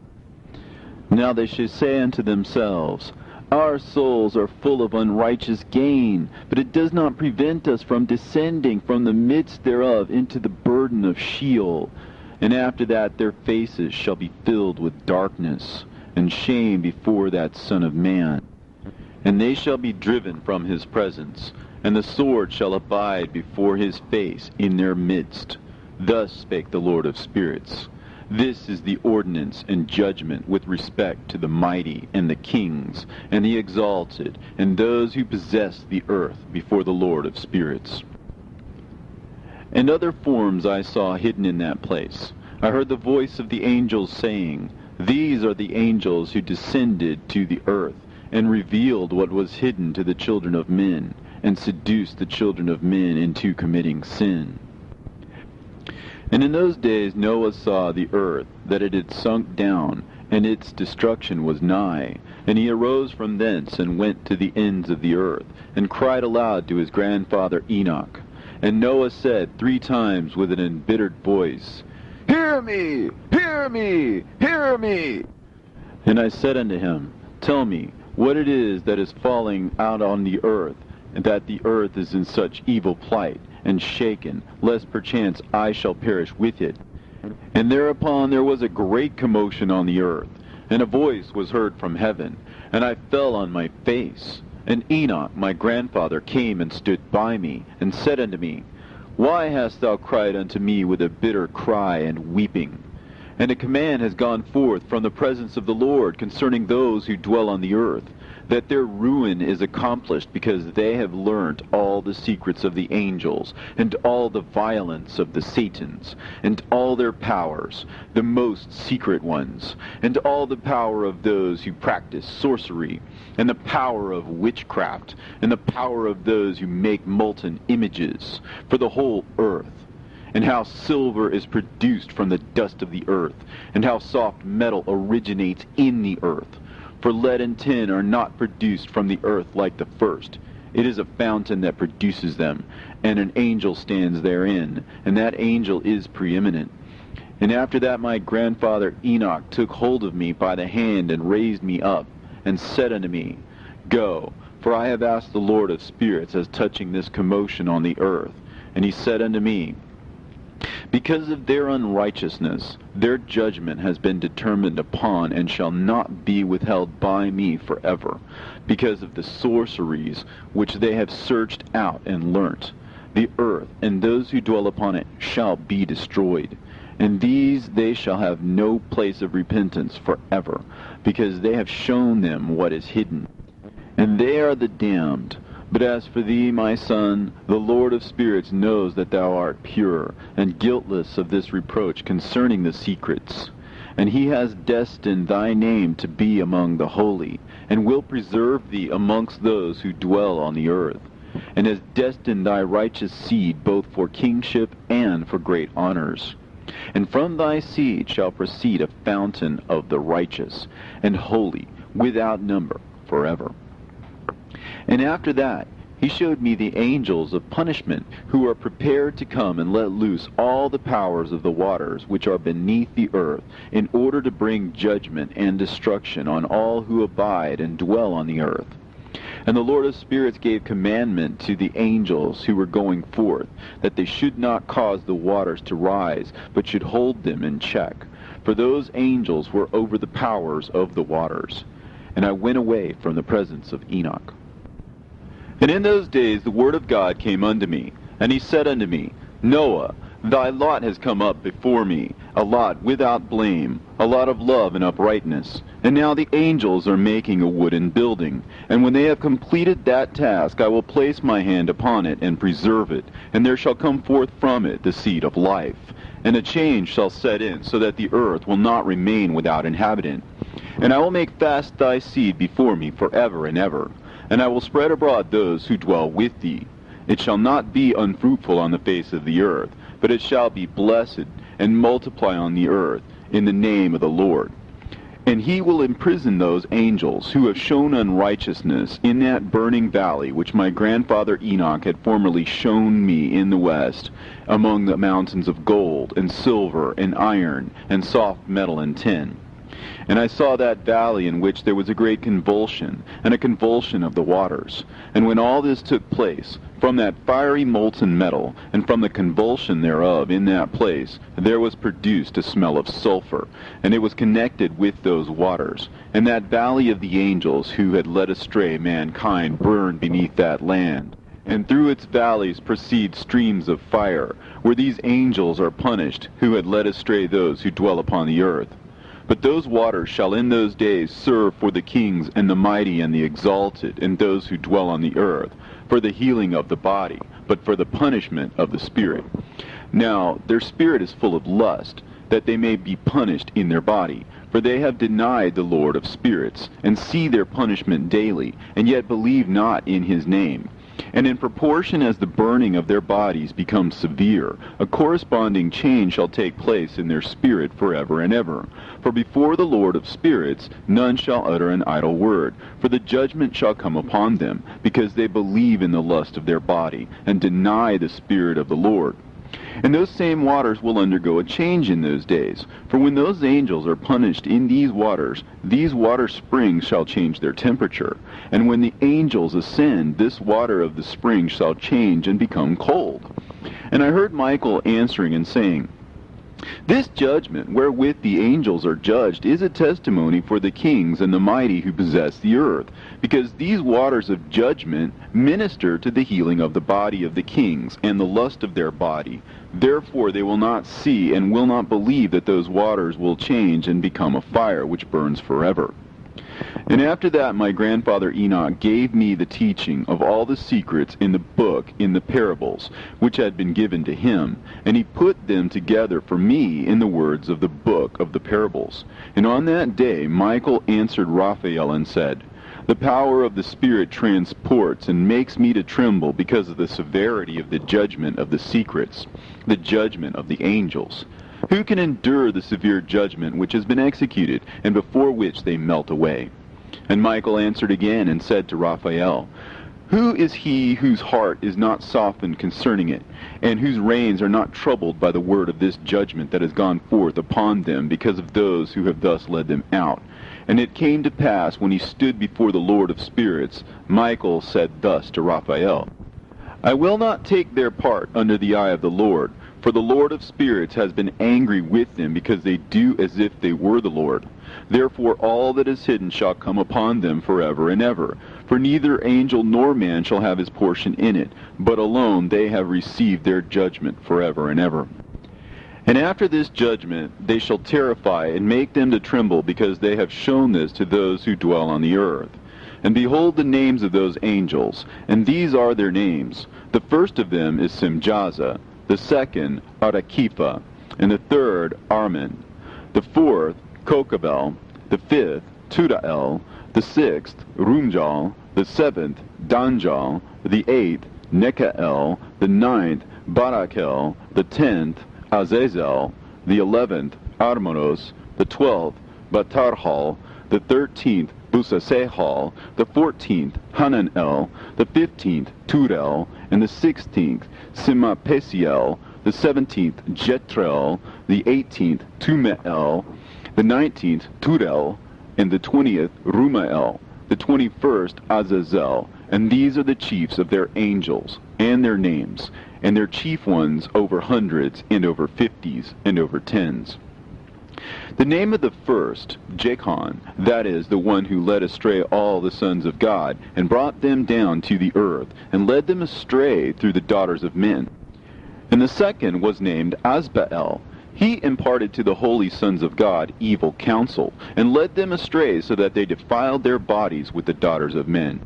A: Now they shall say unto themselves, Our souls are full of unrighteous gain, but it does not prevent us from descending from the midst thereof into the burden of Sheol. And after that their faces shall be filled with darkness, and shame before that Son of Man. And they shall be driven from his presence, and the sword shall abide before his face in their midst. Thus spake the Lord of spirits. This is the ordinance and judgment with respect to the mighty and the kings and the exalted and those who possess the earth before the Lord of spirits. And other forms I saw hidden in that place. I heard the voice of the angels saying, These are the angels who descended to the earth, and revealed what was hidden to the children of men, and seduced the children of men into committing sin. And in those days Noah saw the earth, that it had sunk down, and its destruction was nigh. And he arose from thence, and went to the ends of the earth, and cried aloud to his grandfather Enoch. And Noah said 3 times with an embittered voice, Hear me! Hear me! Hear me! And I said unto him, Tell me, what it is that is falling out on the earth, and that the earth is in such evil plight, and shaken, lest perchance I shall perish with it. And thereupon there was a great commotion on the earth, and a voice was heard from heaven, and I fell on my face. And Enoch my grandfather came and stood by me, and said unto me, Why hast thou cried unto me with a bitter cry and weeping? And a command has gone forth from the presence of the Lord concerning those who dwell on the earth, that their ruin is accomplished, because they have learnt all the secrets of the angels, and all the violence of the Satans, and all their powers, the most secret ones, and all the power of those who practice sorcery, and the power of witchcraft, and the power of those who make molten images, for the whole earth. And how silver is produced from the dust of the earth, and how soft metal originates in the earth. For lead and tin are not produced from the earth like the first. It is a fountain that produces them, and an angel stands therein, and that angel is preeminent. And after that my grandfather Enoch took hold of me by the hand, and raised me up, and said unto me, Go, for I have asked the Lord of spirits as touching this commotion on the earth. And he said unto me, Because of their unrighteousness, their judgment has been determined upon, and shall not be withheld by me forever, because of the sorceries which they have searched out and learnt. The earth and those who dwell upon it shall be destroyed, and these they shall have no place of repentance forever, because they have shown them what is hidden. And they are the damned. But as for thee, my son, the Lord of spirits knows that thou art pure, and guiltless of this reproach concerning the secrets. And he has destined thy name to be among the holy, and will preserve thee amongst those who dwell on the earth, and has destined thy righteous seed both for kingship and for great honors. And from thy seed shall proceed a fountain of the righteous, and holy, without number, forever. And after that he showed me the angels of punishment, who are prepared to come and let loose all the powers of the waters which are beneath the earth, in order to bring judgment and destruction on all who abide and dwell on the earth. And the Lord of spirits gave commandment to the angels who were going forth, that they should not cause the waters to rise, but should hold them in check. For those angels were over the powers of the waters. And I went away from the presence of Enoch. And in those days the word of God came unto me, and he said unto me, Noah, thy lot has come up before me, a lot without blame, a lot of love and uprightness. And now the angels are making a wooden building, and when they have completed that task, I will place my hand upon it and preserve it, and there shall come forth from it the seed of life. And a change shall set in, so that the earth will not remain without inhabitant. And I will make fast thy seed before me forever and ever. And I will spread abroad those who dwell with thee. It shall not be unfruitful on the face of the earth, but it shall be blessed, and multiply on the earth, in the name of the Lord. And he will imprison those angels who have shown unrighteousness in that burning valley which my grandfather Enoch had formerly shown me in the west, among the mountains of gold, and silver, and iron, and soft metal and tin. And I saw that valley in which there was a great convulsion, and a convulsion of the waters. And when all this took place, from that fiery molten metal, and from the convulsion thereof in that place, there was produced a smell of sulfur, and it was connected with those waters. And that valley of the angels who had led astray mankind burned beneath that land. And through its valleys proceed streams of fire, where these angels are punished, who had led astray those who dwell upon the earth. But those waters shall in those days serve for the kings and the mighty and the exalted, and those who dwell on the earth, for the healing of the body, but for the punishment of the spirit. Now their spirit is full of lust, that they may be punished in their body. For they have denied the Lord of spirits, and see their punishment daily, and yet believe not in his name. And in proportion as the burning of their bodies becomes severe, a corresponding change shall take place in their spirit forever and ever. For before the Lord of spirits none shall utter an idle word, for the judgment shall come upon them, because they believe in the lust of their body, and deny the Spirit of the Lord. And those same waters will undergo a change in those days. For when those angels are punished in these water springs shall change their temperature. And when the angels ascend, this water of the spring shall change and become cold. And I heard Michael answering and saying, This judgment wherewith the angels are judged is a testimony for the kings and the mighty who possess the earth, because these waters of judgment minister to the healing of the body of the kings and the lust of their body. Therefore they will not see and will not believe that those waters will change and become a fire which burns forever. And after that my grandfather Enoch gave me the teaching of all the secrets in the book, in the parables, which had been given to him, and he put them together for me in the words of the book of the parables. And on that day Michael answered Raphael and said, The power of the Spirit transports and makes me to tremble because of the severity of the judgment of the secrets, the judgment of the angels. Who can endure the severe judgment which has been executed, and before which they melt away? And Michael answered again and said to Raphael, Who is he whose heart is not softened concerning it, and whose reins are not troubled by the word of this judgment that has gone forth upon them because of those who have thus led them out? And it came to pass, when he stood before the Lord of spirits, Michael said thus to Raphael, I will not take their part under the eye of the Lord, for the Lord of spirits has been angry with them, because they do as if they were the Lord. Therefore all that is hidden shall come upon them forever and ever. For neither angel nor man shall have his portion in it, but alone they have received their judgment forever and ever. And after this judgment they shall terrify and make them to tremble, because they have shown this to those who dwell on the earth. And behold the names of those angels, and these are their names. The first of them is Simjaza, the second Arakipha, and the third Armin, the fourth Kokabel, the fifth Tudael, the sixth Rumjal, the seventh Danjal, the eighth Nekael, the ninth Barakel, the 10th Azazel, the 11th Armonos, the 12th Batarhal, the 13th Busasehal, the 14th Hananel, the 15th Turel, and the 16th Simapesiel, the 17th Jetrel, the 18th Tumeel, the 19th Turel, and the 20th Rumael, the 21st Azazel. And these are the chiefs of their angels, and their names, and their chief ones over hundreds, and over 50s, and over 10s. The name of the first, Jachan, that is, the one who led astray all the sons of God, and brought them down to the earth, and led them astray through the daughters of men. And the second was named Asbael. He imparted to the holy sons of God evil counsel, and led them astray so that they defiled their bodies with the daughters of men.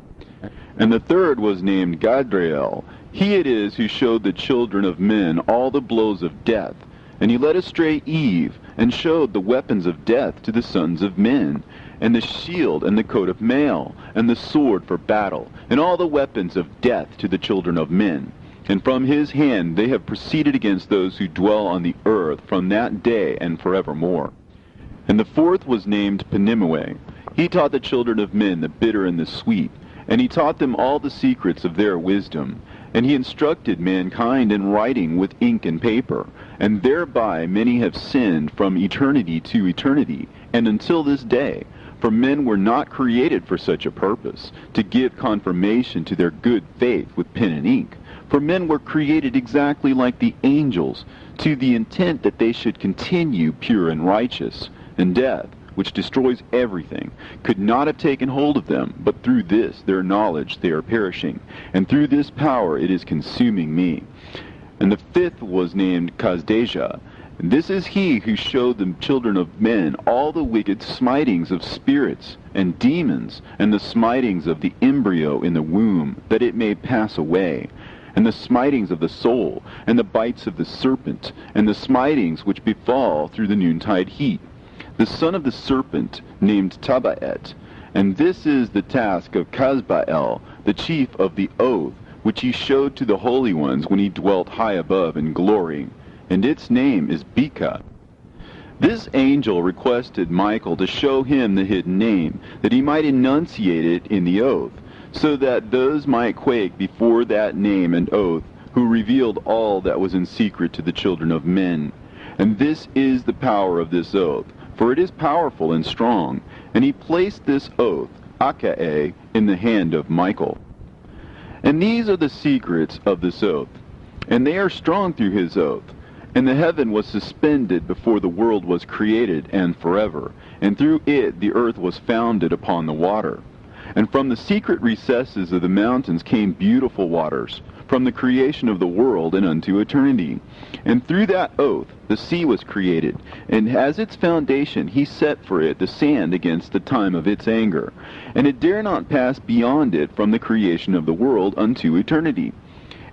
A: And the third was named Gadriel. He it is who showed the children of men all the blows of death. And he led astray Eve, and showed the weapons of death to the sons of men, and the shield and the coat of mail, and the sword for battle, and all the weapons of death to the children of men. And from his hand they have proceeded against those who dwell on the earth from that day and forevermore. And the fourth was named Penimue. He taught the children of men the bitter and the sweet, and he taught them all the secrets of their wisdom. And he instructed mankind in writing with ink and paper, and thereby many have sinned from eternity to eternity, and until this day. For men were not created for such a purpose, to give confirmation to their good faith with pen and ink. For men were created exactly like the angels, to the intent that they should continue pure and righteous, and death, which destroys everything, could not have taken hold of them, but through this their knowledge they are perishing, and through this power it is consuming me. And the fifth was named Kazdejah. And this is he who showed the children of men all the wicked smitings of spirits and demons, and the smitings of the embryo in the womb, that it may pass away, and the smitings of the soul, and the bites of the serpent, and the smitings which befall through the noontide heat. The son of the serpent named Tabaet. And this is the task of Kazbael, the chief of the oath, which he showed to the holy ones when he dwelt high above in glory. And its name is Beka. This angel requested Michael to show him the hidden name, that he might enunciate it in the oath, so that those might quake before that name and oath, who revealed all that was in secret to the children of men. And this is the power of this oath, for it is powerful and strong. And he placed this oath, Akae, in the hand of Michael. And these are the secrets of this oath, and they are strong through his oath. And the heaven was suspended before the world was created, and forever, and through it the earth was founded upon the water. And from the secret recesses of the mountains came beautiful waters, from the creation of the world and unto eternity. And through that oath the sea was created, and as its foundation he set for it the sand against the time of its anger. And it dare not pass beyond it from the creation of the world unto eternity.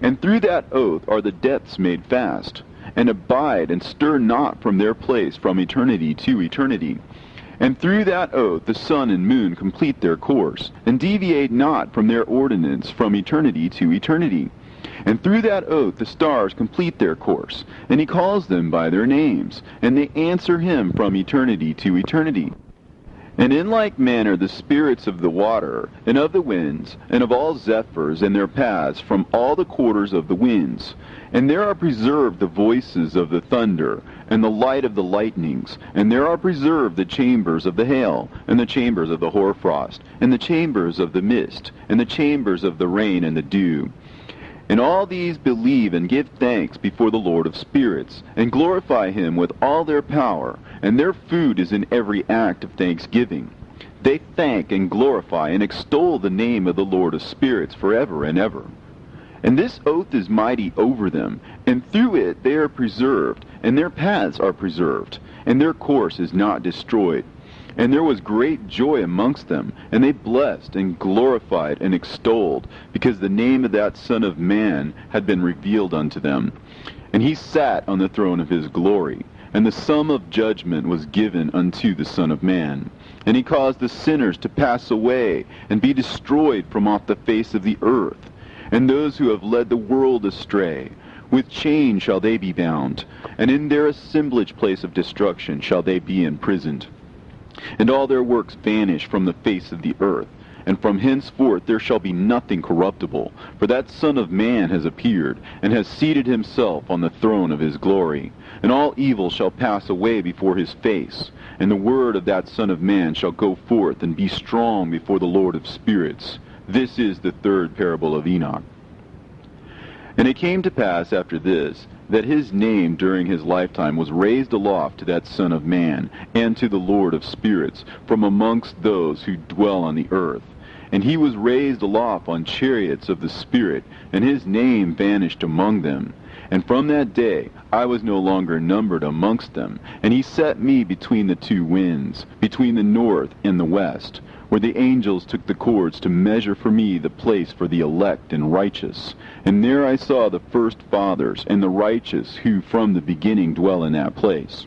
A: And through that oath are the depths made fast, and abide and stir not from their place from eternity to eternity. And through that oath the sun and moon complete their course, and deviate not from their ordinance from eternity to eternity. And through that oath the stars complete their course, and he calls them by their names, and they answer him from eternity to eternity. And in like manner the spirits of the water, and of the winds, and of all zephyrs and their paths from all the quarters of the winds. And there are preserved the voices of the thunder, and the light of the lightnings, and there are preserved the chambers of the hail, and the chambers of the hoarfrost, and the chambers of the mist, and the chambers of the rain and the dew. And all these believe and give thanks before the Lord of spirits, and glorify him with all their power, and their food is in every act of thanksgiving. They thank and glorify and extol the name of the Lord of spirits forever and ever. And this oath is mighty over them, and through it they are preserved, and their paths are preserved, and their course is not destroyed. And there was great joy amongst them, and they blessed and glorified and extolled, because the name of that Son of Man had been revealed unto them. And he sat on the throne of his glory, and the sum of judgment was given unto the Son of Man. And he caused the sinners to pass away, and be destroyed from off the face of the earth. And those who have led the world astray, with chains shall they be bound, and in their assemblage place of destruction shall they be imprisoned. And all their works vanish from the face of the earth, and from henceforth there shall be nothing corruptible, for that Son of Man has appeared, and has seated himself on the throne of his glory. And all evil shall pass away before his face, and the word of that Son of Man shall go forth and be strong before the Lord of spirits. This is the third parable of Enoch. And it came to pass after this, that his name during his lifetime was raised aloft to that Son of Man, and to the Lord of spirits, from amongst those who dwell on the earth. And he was raised aloft on chariots of the Spirit, and his name vanished among them. And from that day I was no longer numbered amongst them, and he set me between the two winds, between the north and the west, where the angels took the cords to measure for me the place for the elect and righteous. And there I saw the first fathers and the righteous who from the beginning dwell in that place.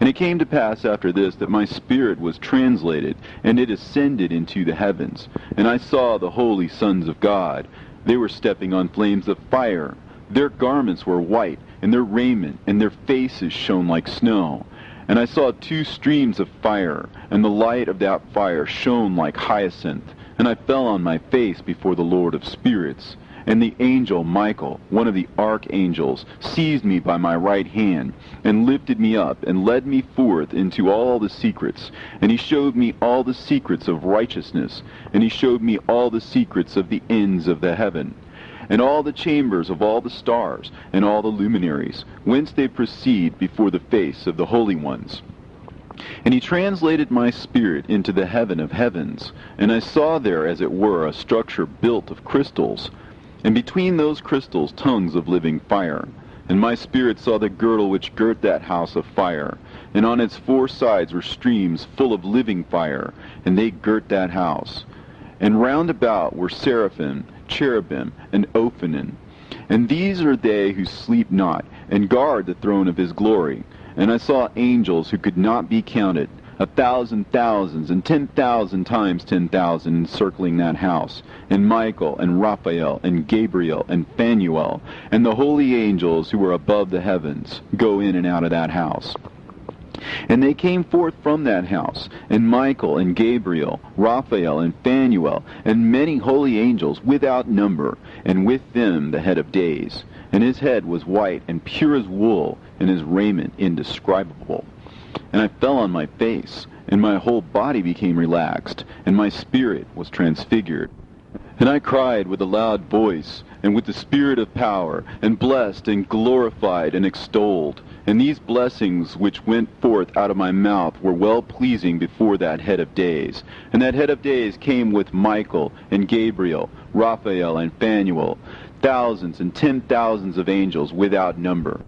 A: And it came to pass after this that my spirit was translated, and it ascended into the heavens. And I saw the holy sons of God. They were stepping on flames of fire. Their garments were white, and their raiment and their faces shone like snow. And I saw two streams of fire, and the light of that fire shone like hyacinth. And I fell on my face before the Lord of spirits. And the angel Michael, one of the archangels, seized me by my right hand, and lifted me up, and led me forth into all the secrets. And he showed me all the secrets of righteousness, and he showed me all the secrets of the ends of the heaven, and all the chambers of all the stars, and all the luminaries, whence they proceed before the face of the holy ones. And he translated my spirit into the heaven of heavens, and I saw there as it were a structure built of crystals. and between those crystals tongues of living fire. And my spirit saw the girdle which girt that house of fire, and on its 4 sides were streams full of living fire, and they girt that house. And round about were seraphim, cherubim, and ophanim. And these are they who sleep not, and guard the throne of his glory. And I saw angels who could not be counted, 1,000 thousands, and 10,000 times 10,000 encircling that house, and Michael, and Raphael, and Gabriel, and Phanuel, and the holy angels who were above the heavens, go in and out of that house. And they came forth from that house, and Michael, and Gabriel, Raphael, and Phanuel, and many holy angels without number, and with them the head of days. And his head was white and pure as wool, and his raiment indescribable. And I fell on my face, and my whole body became relaxed, and my spirit was transfigured. And I cried with a loud voice, and with the spirit of power, and blessed and glorified and extolled. And these blessings which went forth out of my mouth were well-pleasing before that head of days. And that head of days came with Michael, and Gabriel, Raphael, and Phanuel, thousands and 10,000s of angels without number.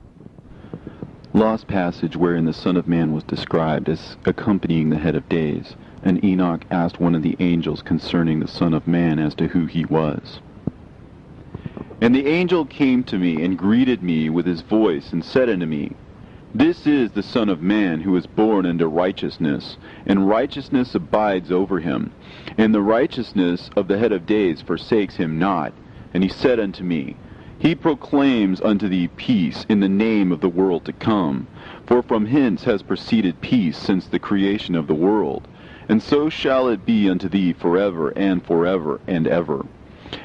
A: Lost passage wherein the Son of Man was described as accompanying the head of days, and Enoch asked one of the angels concerning the Son of Man as to who he was. And the angel came to me and greeted me with his voice and said unto me, This is the Son of Man who is born unto righteousness, and righteousness abides over him, and the righteousness of the head of days forsakes him not. And he said unto me, He proclaims unto thee peace in the name of the world to come. For from hence has proceeded peace since the creation of the world. And so shall it be unto thee forever and ever.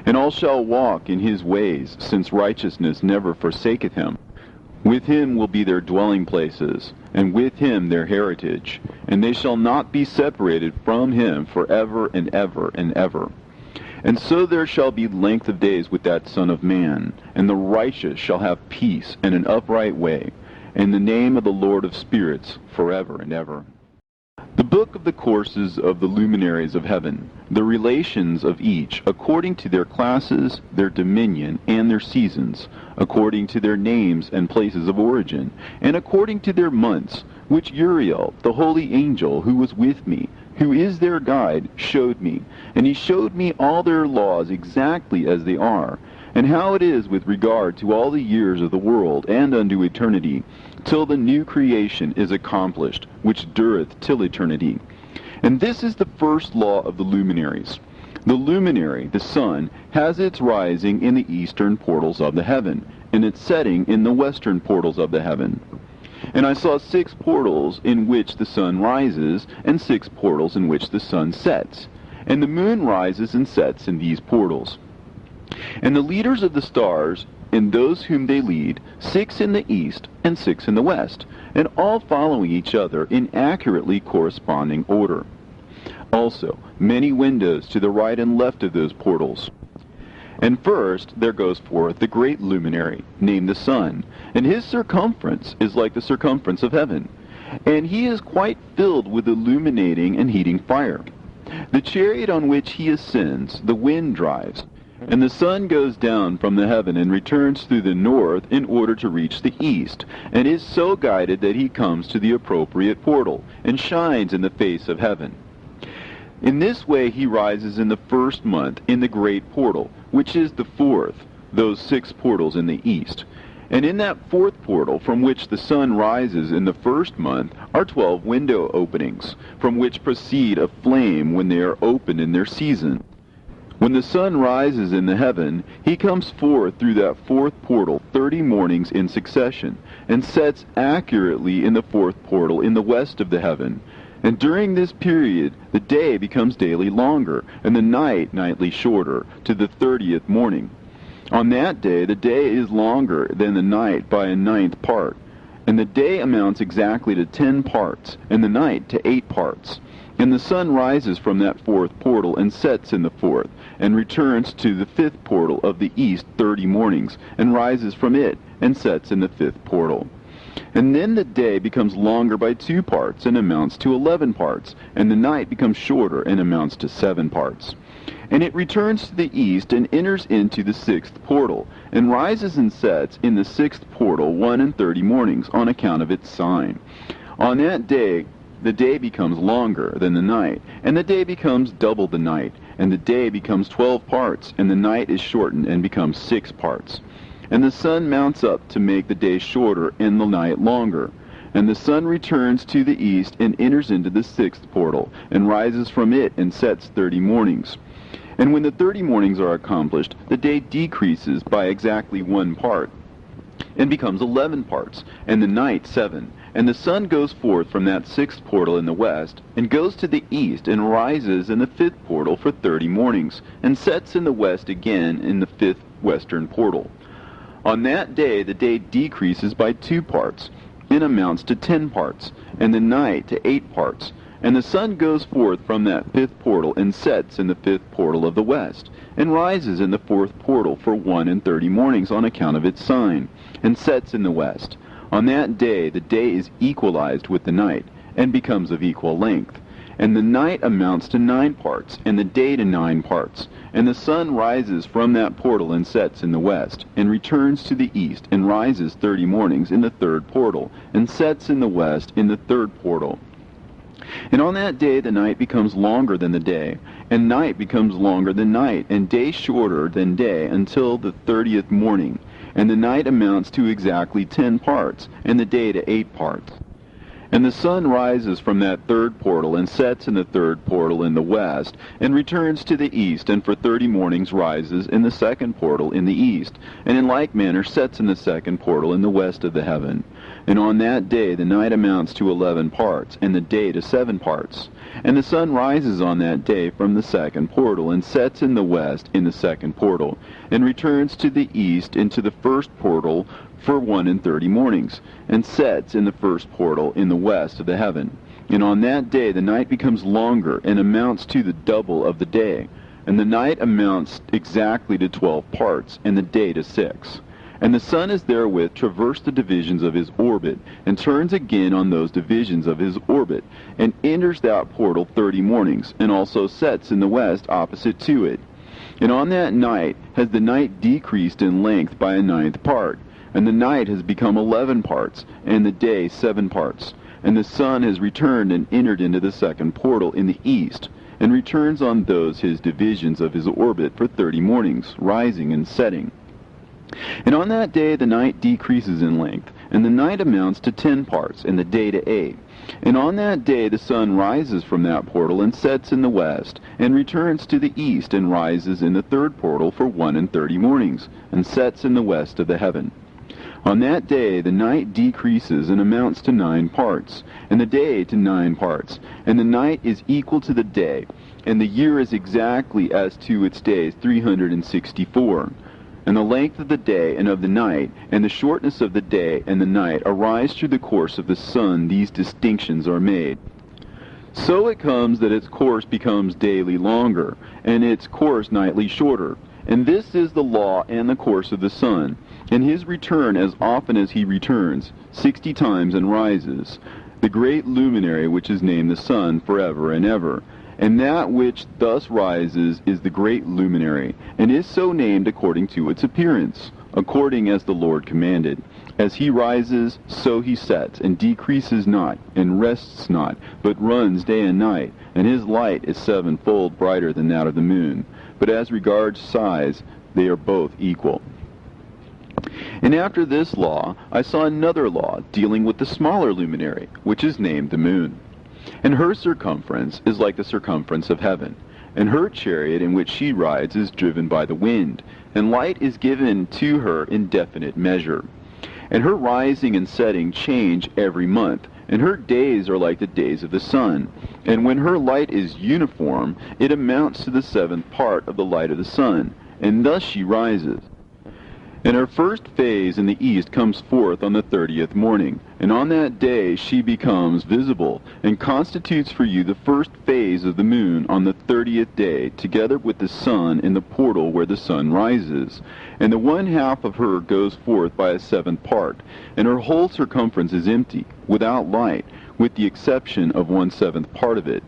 A: And all shall walk in his ways, since righteousness never forsaketh him. With him will be their dwelling places, and with him their heritage. And they shall not be separated from him forever and ever. And so there shall be length of days with that Son of Man, and the righteous shall have peace and an upright way, and the name of the Lord of spirits forever and ever. The book of the courses of the luminaries of heaven, the relations of each, according to their classes, their dominion, and their seasons, according to their names and places of origin, and according to their months, which Uriel, the holy angel who was with me, who is their guide, showed me. And he showed me all their laws exactly as they are, and how it is with regard to all the years of the world and unto eternity, till the new creation is accomplished, which dureth till eternity. And this is the first law of the luminaries. The luminary, the sun, has its rising in the eastern portals of the heaven, and its setting in the western portals of the heaven. And I saw 6 portals in which the sun rises, and 6 portals in which the sun sets. And the moon rises and sets in these portals. And the leaders of the stars, and those whom they lead, 6 in the east and 6 in the west, and all following each other in accurately corresponding order. Also, many windows to the right and left of those portals. And first there goes forth the great luminary, named the sun, and his circumference is like the circumference of heaven, and he is quite filled with illuminating and heating fire. The chariot on which he ascends, the wind drives, and the sun goes down from the heaven and returns through the north in order to reach the east, and is so guided that he comes to the appropriate portal, and shines in the face of heaven. In this way he rises in the first month in the great portal, which is the 4th, those 6 portals in the east. And in that 4th portal from which the sun rises in the first month are 12 window openings, from which proceed a flame when they are opened in their season. When the sun rises in the heaven, he comes forth through that 4th portal 30 mornings in succession, and sets accurately in the 4th portal in the west of the heaven. And during this period, the day becomes daily longer, and the night nightly shorter, to the 30th morning. On that day, the day is longer than the night by a 9th part, and the day amounts exactly to 10 parts, and the night to 8 parts. And the sun rises from that 4th portal, and sets in the 4th, and returns to the 5th portal of the east 30 mornings, and rises from it, and sets in the 5th portal. And then the day becomes longer by 2 parts, and amounts to 11 parts, and the night becomes shorter, and amounts to 7 parts. And it returns to the east, and enters into the 6th portal, and rises and sets in the 6th portal 31 mornings, on account of its sign. On that day the day becomes longer than the night, and the day becomes double the night, and the day becomes 12 parts, and the night is shortened, and becomes 6 parts. And the sun mounts up to make the day shorter and the night longer. And the sun returns to the east, and enters into the 6th portal, and rises from it, and sets 30 mornings. And when the 30 mornings are accomplished, the day decreases by exactly 1 part, and becomes 11 parts, and the night 7. And the sun goes forth from that 6th portal in the west, and goes to the east, and rises in the 5th portal for 30 mornings, and sets in the west again in the 5th western portal. On that day the day decreases by 2 parts, and amounts to 10 parts, and the night to 8 parts. And the sun goes forth from that 5th portal, and sets in the 5th portal of the west, and rises in the 4th portal for 31 mornings, on account of its sign, and sets in the west. On that day the day is equalized with the night, and becomes of equal length. And the night amounts to 9 parts, and the day to 9 parts. And the sun rises from that portal, and sets in the west, and returns to the east, and rises 30 mornings in the 3rd portal, and sets in the west in the 3rd portal. And on that day the night becomes longer than the day, and night becomes longer than night, and day shorter than day, until the 30th morning. And the night amounts to exactly 10 parts, and the day to 8 parts. And the sun rises from that 3rd portal, and sets in the 3rd portal in the west, and returns to the east, and for 30 mornings rises in the 2nd portal in the east, and in like manner sets in the 2nd portal in the west of the heaven. And on that day the night amounts to 11 parts, and the day to 7 parts. And the sun rises on that day from the 2nd portal, and sets in the west in the 2nd portal, and returns to the east into the 1st portal for 31 mornings, and sets in the 1st portal in the west of the heaven. And on that day the night becomes longer, and amounts to the double of the day. And the night amounts exactly to 12 parts, and the day to 6. And the sun is therewith traversed the divisions of his orbit, and turns again on those divisions of his orbit, and enters that portal 30 mornings, and also sets in the west opposite to it. And on that night has the night decreased in length by a 9th part, and the night has become 11 parts, and the day 7 parts. And the sun has returned, and entered into the 2nd portal in the east, and returns on those his divisions of his orbit for 30 mornings, rising and setting. And on that day the night decreases in length, and the night amounts to 10 parts, and the day to 8. And on that day the sun rises from that portal, and sets in the west, and returns to the east, and rises in the 3rd portal for 31 mornings, and sets in the west of the heaven. On that day the night decreases, and amounts to 9 parts, and the day to 9 parts. And the night is equal to the day, and the year is exactly as to its days 364. And the length of the day and of the night, and the shortness of the day and the night, arise through the course of the sun. These distinctions are made. So it comes that its course becomes daily longer, and its course nightly shorter. And this is the law and the course of the sun. And his return, as often as he returns, 60 times and rises, the great luminary which is named the sun forever and ever. And that which thus rises is the great luminary, and is so named according to its appearance, according as the Lord commanded. As he rises, so he sets, and decreases not, and rests not, but runs day and night, and his light is 7-fold brighter than that of the moon. But as regards size, they are both equal. And after this law I saw another law dealing with the smaller luminary, which is named the moon. And her circumference is like the circumference of heaven, and her chariot in which she rides is driven by the wind, and light is given to her in definite measure. And her rising and setting change every month, and her days are like the days of the sun. And when her light is uniform, it amounts to the 7th part of the light of the sun, and thus she rises. And her first phase in the east comes forth on the 30th morning, and on that day she becomes visible, and constitutes for you the first phase of the moon on the 30th day, together with the sun in the portal where the sun rises. And the one half of her goes forth by a seventh part, and her whole circumference is empty, without light, with the exception of 1/7 part of it,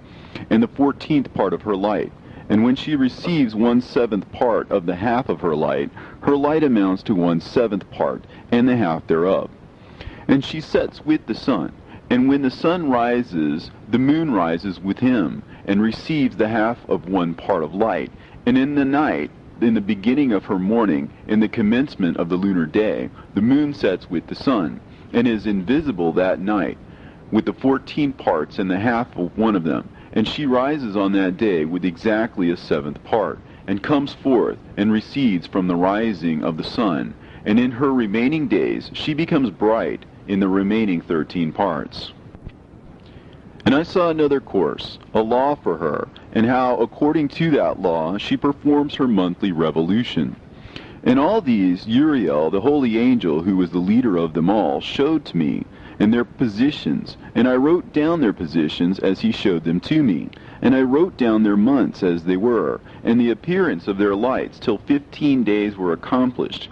A: and the 14th part of her light. And when she receives 1/7 part of the half of her light amounts to 1/7 part, and the half thereof. And she sets with the sun, and when the sun rises, the moon rises with him, and receives the half of 1 part of light. And in the night, in the beginning of her morning, in the commencement of the lunar day, the moon sets with the sun, and is invisible that night, with the 14 parts and the half of one of them. And she rises on that day with exactly a 7th part, and comes forth, and recedes from the rising of the sun. And in her remaining days she becomes bright in the remaining 13 parts. And I saw another course, a law for her, and how, according to that law, she performs her monthly revolution. And all these Uriel, the holy angel, who was the leader of them all, showed to me, and their positions, and I wrote down their positions as he showed them to me. And I wrote down their months as they were, and the appearance of their lights, till 15 days were accomplished.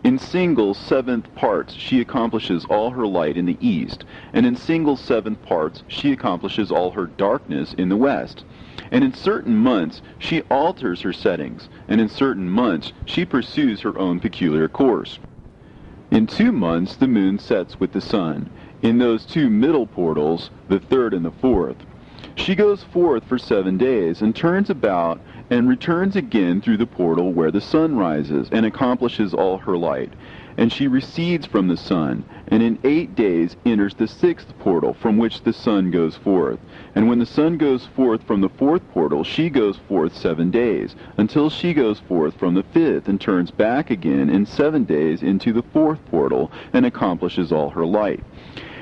A: In single 7th parts she accomplishes all her light in the east, and in single 7th parts she accomplishes all her darkness in the west. And in certain months she alters her settings, and in certain months she pursues her own peculiar course. In 2 months the moon sets with the sun, in those 2 middle portals, the 3rd and the 4th. She goes forth for 7 days, and turns about, and returns again through the portal where the sun rises, and accomplishes all her light. And she recedes from the sun, and in 8 days enters the 6th portal, from which the sun goes forth. And when the sun goes forth from the 4th portal, she goes forth 7 days, until she goes forth from the 5th, and turns back again in 7 days into the 4th portal, and accomplishes all her light.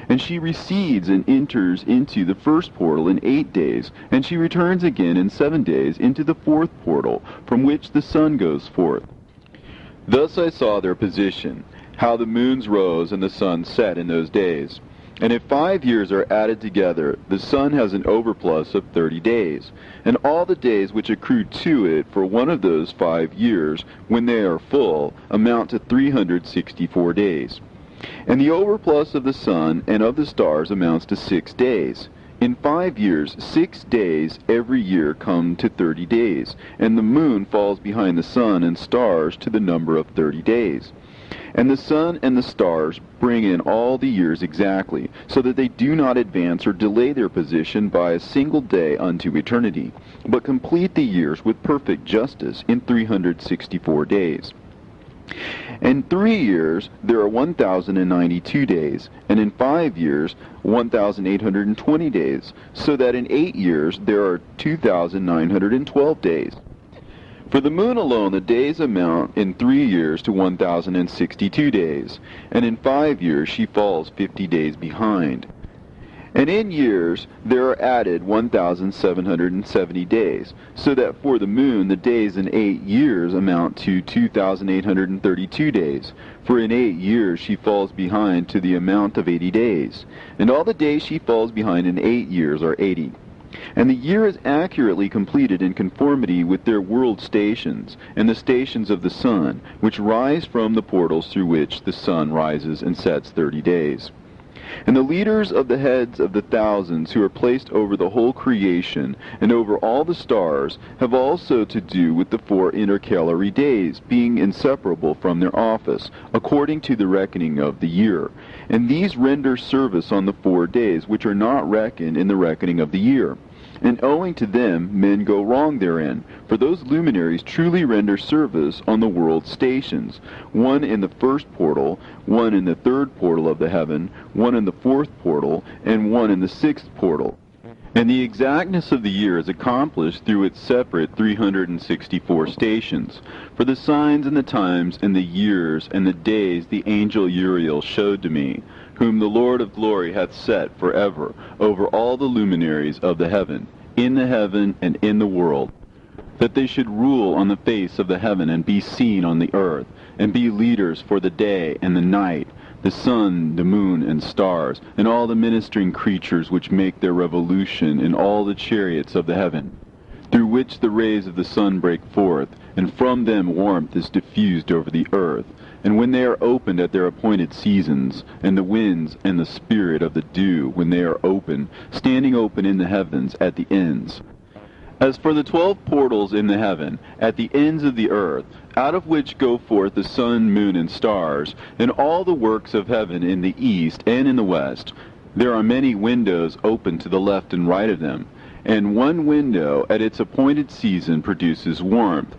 A: And she recedes and enters into the 1st portal in 8 days, and she returns again in 7 days into the 4th portal, from which the sun goes forth. Thus I saw their position, how the moons rose and the sun set in those days. And if 5 years are added together, the sun has an overplus of 30 days, and all the days which accrue to it for one of those 5 years, when they are full, amount to 364 days. And the overplus of the sun and of the stars amounts to 6 days. In 5 years, 6 days every year come to 30 days, and the moon falls behind the sun and stars to the number of 30 days. And the sun and the stars bring in all the years exactly, so that they do not advance or delay their position by a single day unto eternity, but complete the years with perfect justice in 364 days. In 3 years there are 1,092 days, and in 5 years 1,820 days, so that in 8 years there are 2,912 days. For the moon alone the days amount in 3 years to 1,062 days, and in 5 years she falls 50 days behind. And in years there are added 1,770 days, so that for the moon the days in 8 years amount to 2,832 days. For in 8 years she falls behind to the amount of 80 days, and all the days she falls behind in 8 years are 80. And the year is accurately completed in conformity with their world stations, and the stations of the sun, which rise from the portals through which the sun rises and sets 30 days. And the leaders of the heads of the thousands who are placed over the whole creation and over all the stars have also to do with the 4 intercalary days, being inseparable from their office, according to the reckoning of the year. And these render service on the 4 days, which are not reckoned in the reckoning of the year. And owing to them men go wrong therein, for those luminaries truly render service on the world stations, one in the 1st portal, one in the 3rd portal of the heaven, one in the 4th portal, and one in the 6th portal. And the exactness of the year is accomplished through its separate 364 stations. For the signs and the times and the years and the days the angel Uriel showed to me, whom the Lord of glory hath set forever over all the luminaries of the heaven, in the heaven and in the world. that they should rule on the face of the heaven, and be seen on the earth, and be leaders for the day and the night, the sun, the moon, and stars, and all the ministering creatures which make their revolution in all the chariots of the heaven, through which the rays of the sun break forth, and from them warmth is diffused over the earth. And when they are opened at their appointed seasons, and the winds and the spirit of the dew, when they are open, standing open in the heavens at the ends. As for the 12 portals in the heaven, at the ends of the earth, out of which go forth the sun, moon, and stars, and all the works of heaven in the east and in the west, there are many windows open to the left and right of them, and one window at its appointed season produces warmth,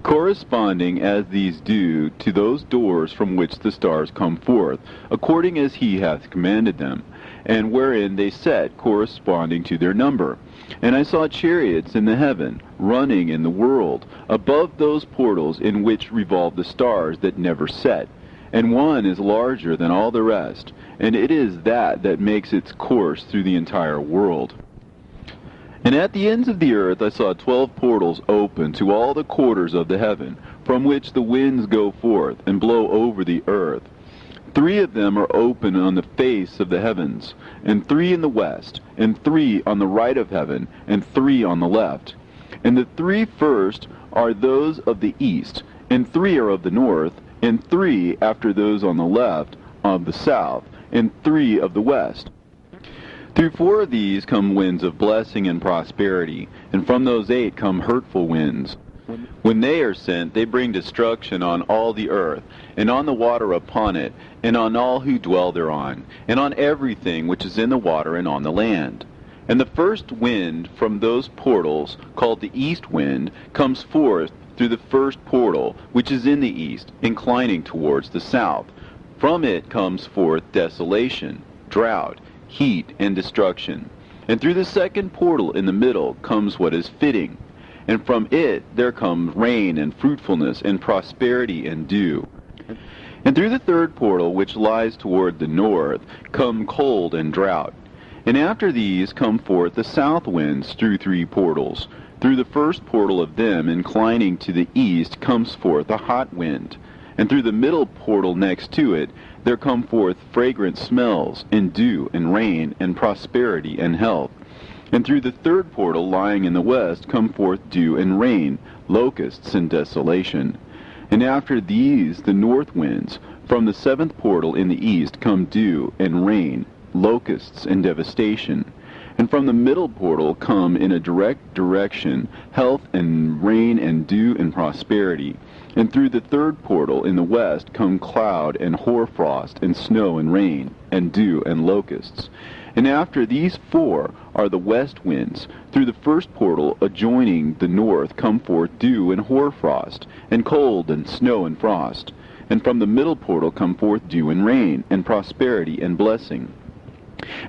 A: corresponding as these do to those doors from which the stars come forth, according as he hath commanded them, and wherein they set corresponding to their number. And I saw chariots in the heaven, running in the world, above those portals in which revolve the stars that never set. And one is larger than all the rest, and it is that makes its course through the entire world. And at the ends of the earth I saw 12 portals open to all the quarters of the heaven, from which the winds go forth, and blow over the earth. 3 of them are open on the face of the heavens, and 3 in the west, and 3 on the right of heaven, and 3 on the left. And the 3 first are those of the east, and 3 are of the north, and 3 after those on the left of the south, and 3 of the west. Through 4 of these come winds of blessing and prosperity, and from those 8 come hurtful winds. When they are sent, they bring destruction on all the earth, and on the water upon it, and on all who dwell thereon, and on everything which is in the water and on the land. And the first wind from those portals, called the east wind, comes forth through the first portal, which is in the east, inclining towards the south. From it comes forth desolation, drought, heat, and destruction. And through the second portal in the middle comes what is fitting. And from it there comes rain and fruitfulness and prosperity and dew. And through the third portal, which lies toward the north, come cold and drought. And after these come forth the south winds through 3 portals. Through the first portal of them, inclining to the east, comes forth a hot wind. And through the middle portal next to it, there come forth fragrant smells, and dew, and rain, and prosperity, and health. And through the third portal lying in the west come forth dew and rain, locusts and desolation. And after these the north winds, from the 7th portal in the east come dew and rain, locusts and devastation. And from the middle portal come in a direct direction health and rain and dew and prosperity. And through the third portal in the west come cloud and hoarfrost and snow and rain and dew and locusts. And after these 4 are the west winds. Through the first portal adjoining the north come forth dew and hoarfrost, and cold and snow and frost. And from the middle portal come forth dew and rain, and prosperity and blessing.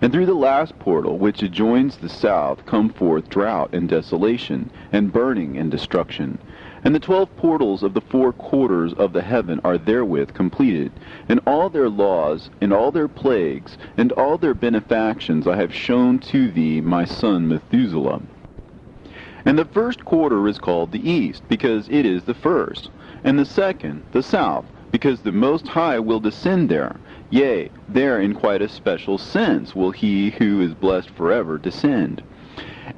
A: And through the last portal, which adjoins the south, come forth drought and desolation, and burning and destruction. And the 12 portals of the 4 quarters of the heaven are therewith completed. And all their laws, and all their plagues, and all their benefactions I have shown to thee, my son Methuselah. And the first quarter is called the east, because it is the first. And the second, the south, because the Most High will descend there. Yea, there in quite a special sense will he who is blessed forever descend.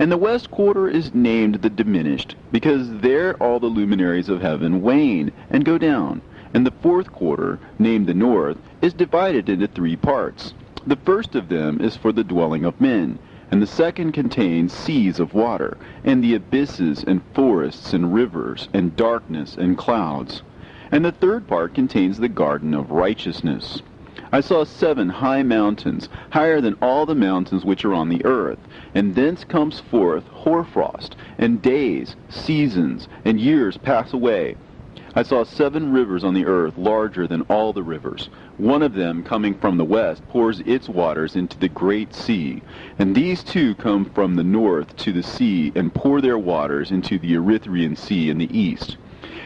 A: And the west quarter is named the diminished, because there all the luminaries of heaven wane and go down. And the 4th quarter, named the north, is divided into 3 parts. The first of them is for the dwelling of men, and the second contains seas of water, and the abysses and forests and rivers, and darkness and clouds. And the third part contains the garden of righteousness. I saw 7 high mountains, higher than all the mountains which are on the earth, and thence comes forth hoarfrost, and days, seasons, and years pass away. I saw 7 rivers on the earth, larger than all the rivers. One of them, coming from the west, pours its waters into the great sea. And these 2 come from the north to the sea, and pour their waters into the Erythraean Sea in the east.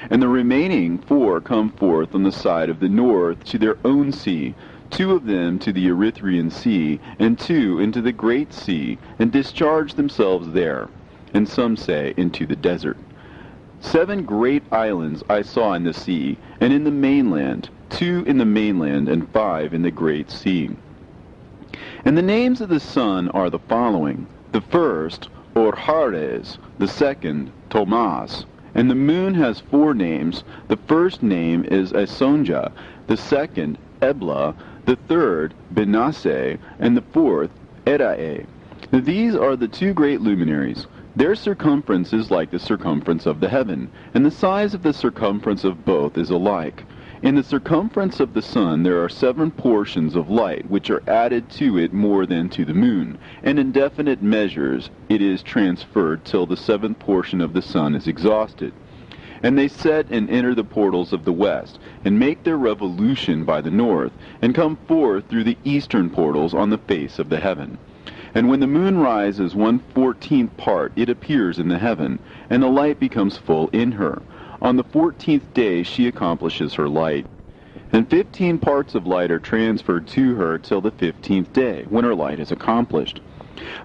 A: And the remaining 4 come forth on the side of the north to their own sea, 2 of them to the Erythraean Sea, and 2 into the great sea, and discharge themselves there, and some say into the desert. 7 great islands I saw in the sea, and in the mainland, 2 in the mainland, and 5 in the great sea. And the names of the sun are the following: the first, Orhares; the second, Tomas. And the moon has 4 names. The first name is Esonja, the second, Ebla, the third, Benasse, and the fourth, Erae. These are the 2 great luminaries. Their circumference is like the circumference of the heaven, and the size of the circumference of both is alike. In the circumference of the sun there are 7 portions of light, which are added to it more than to the moon, and in definite measures it is transferred till the 7th portion of the sun is exhausted. And they set and enter the portals of the west, and make their revolution by the north, and come forth through the eastern portals on the face of the heaven. And when the moon rises 1/14th part, it appears in the heaven, and the light becomes full in her. On the 14th day she accomplishes her light. And 15 parts of light are transferred to her till the 15th day, when her light is accomplished,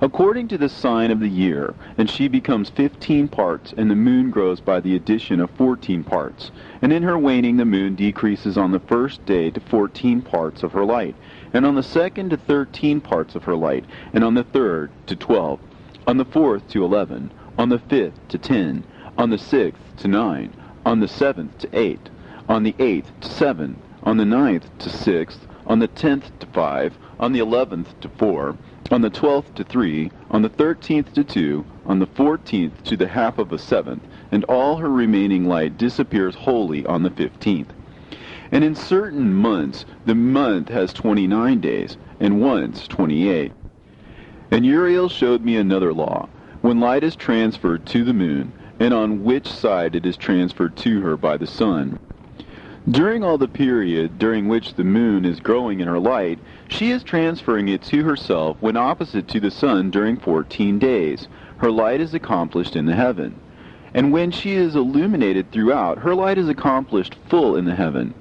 A: according to the sign of the year, and she becomes 15 parts, and the moon grows by the addition of 14 parts. And in her waning the moon decreases on the first day to 14 parts of her light, and on the second to 13 parts of her light, and on the third to 12, on the fourth to 11, on the 5th to 10, on the 6th to 9, on the 7th to 8, on the 8th to 7, on the 9th to 6, on the 10th to 5, on the 11th to 4, on the 12th to 3, on the 13th to 2, on the 14th to the half of a 7th, and all her remaining light disappears wholly on the 15th. And in certain months the month has 29 days, and once 28. And Uriel showed me another law, when light is transferred to the moon, and on which side it is transferred to her by the sun. During all the period during which the moon is growing in her light, she is transferring it to herself when opposite to the sun during 14 days. Her light is accomplished in the heaven. And when she is illuminated throughout, her light is accomplished full in the heaven.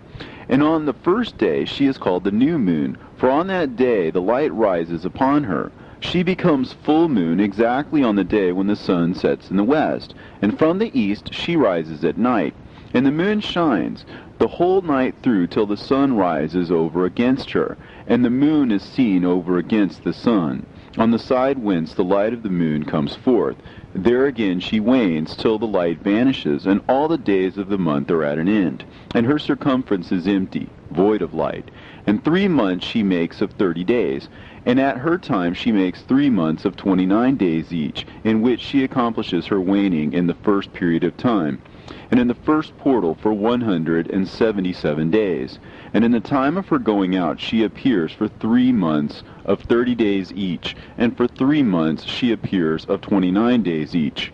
A: And on the first day she is called the new moon, for on that day the light rises upon her. She becomes full moon exactly on the day when the sun sets in the west, and from the east she rises at night. And the moon shines the whole night through till the sun rises over against her, and the moon is seen over against the sun, on the side whence the light of the moon comes forth. There again she wanes till the light vanishes, and all the days of the month are at an end, and her circumference is empty, void of light. And 3 months she makes of 30 days, and at her time she makes 3 months of 29 days each, in which she accomplishes her waning in the first period of time, and in the first portal for 177 days. And in the time of her going out she appears for 3 months of 30 days each, and for 3 months she appears of 29 days each.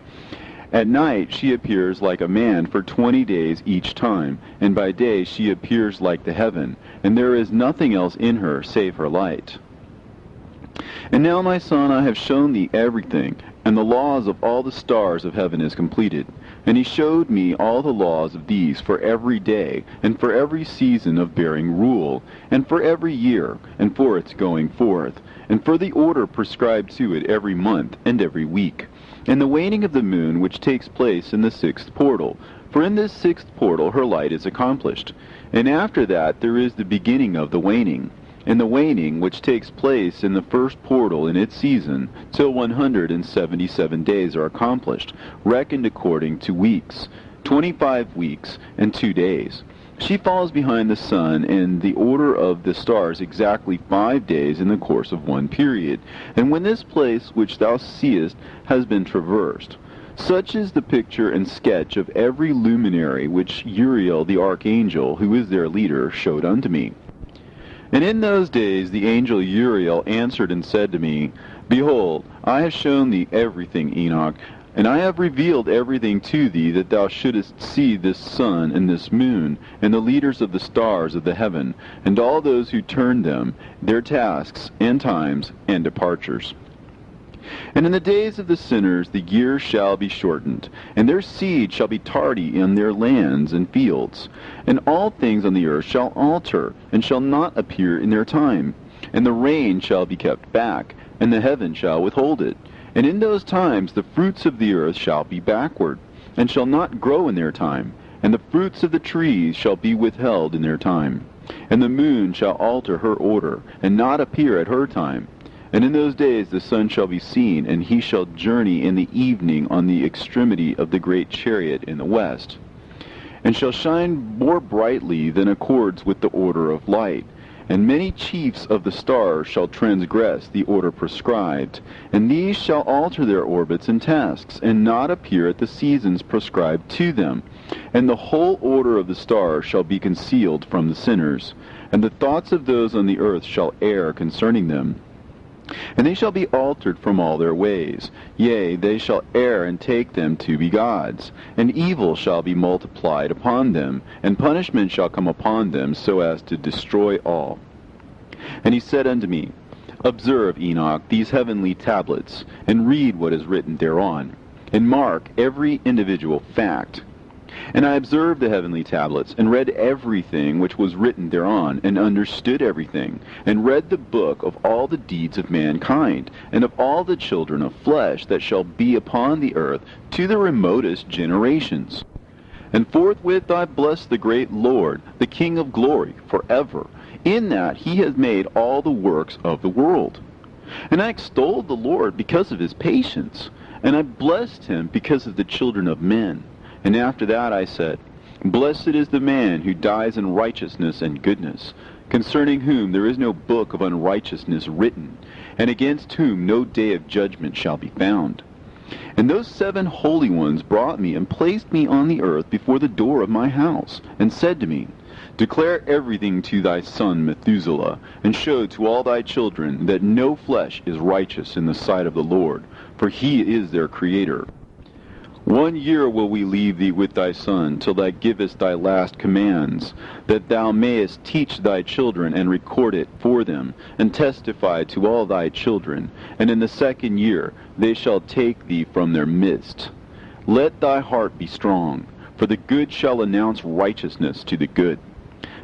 A: At night she appears like a man for 20 days each time, and by day she appears like the heaven, and there is nothing else in her save her light. And now, my son, I have shown thee everything, and the laws of all the stars of heaven is completed. And he showed me all the laws of these for every day, and for every season of bearing rule, and for every year, and for its going forth, and for the order prescribed to it every month and every week, and the waning of the moon which takes place in the 6th portal. For in this 6th portal her light is accomplished. And after that there is the beginning of the waning, and the waning which takes place in the 1st portal in its season, till 177 days are accomplished, reckoned according to weeks, 25 weeks and 2 days. She falls behind the sun in the order of the stars exactly 5 days in the course of one period. And when this place which thou seest has been traversed, such is the picture and sketch of every luminary which Uriel the archangel, who is their leader, showed unto me. And in those days the angel Uriel answered and said to me, Behold, I have shown thee everything, Enoch, and I have revealed everything to thee, that thou shouldest see this sun and this moon, and the leaders of the stars of the heaven, and all those who turn them, their tasks, and times, and departures. And in the days of the sinners the years shall be shortened, and their seed shall be tardy in their lands and fields. And all things on the earth shall alter, and shall not appear in their time. And the rain shall be kept back, and the heaven shall withhold it. And in those times the fruits of the earth shall be backward. and shall not grow in their time, and the fruits of the trees shall be withheld in their time. And the moon shall alter her order, and not appear at her time. And in those days the sun shall be seen, and he shall journey in the evening on the extremity of the great chariot in the west, and shall shine more brightly than accords with the order of light. And many chiefs of the stars shall transgress the order prescribed, and these shall alter their orbits and tasks, and not appear at the seasons prescribed to them. And the whole order of the stars shall be concealed from the sinners, and the thoughts of those on the earth shall err concerning them. And they shall be altered from all their ways. Yea, they shall err and take them to be gods. And evil shall be multiplied upon them, and punishment shall come upon them, so as to destroy all. And he said unto me, Observe, Enoch, these heavenly tablets, and read what is written thereon, and mark every individual fact. And I observed the heavenly tablets, and read everything which was written thereon, and understood everything, and read the book of all the deeds of mankind, and of all the children of flesh that shall be upon the earth, to the remotest generations. And forthwith I blessed the great Lord, the King of glory, forever, in that he has made all the works of the world. And I extolled the Lord because of his patience, and I blessed him because of the children of men. And after that I said, Blessed is the man who dies in righteousness and goodness, concerning whom there is no book of unrighteousness written, and against whom no day of judgment shall be found. And those 7 holy ones brought me and placed me on the earth before the door of my house, and said to me, Declare everything to thy son Methuselah, and show to all thy children that no flesh is righteous in the sight of the Lord, for he is their Creator. 1 year will we leave thee with thy son, till thou givest thy last commands, that thou mayest teach thy children, and record it for them, and testify to all thy children. And in the 2nd year they shall take thee from their midst. Let thy heart be strong, for the good shall announce righteousness to the good.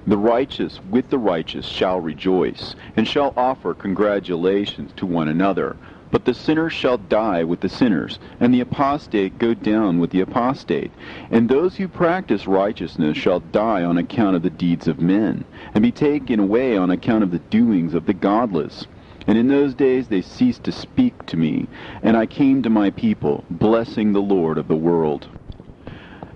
A: The righteous with the righteous shall rejoice, and shall offer congratulations to one another. But the sinner shall die with the sinners, and the apostate go down with the apostate. And those who practice righteousness shall die on account of the deeds of men, and be taken away on account of the doings of the godless. And in those days they ceased to speak to me, and I came to my people, blessing the Lord of the world.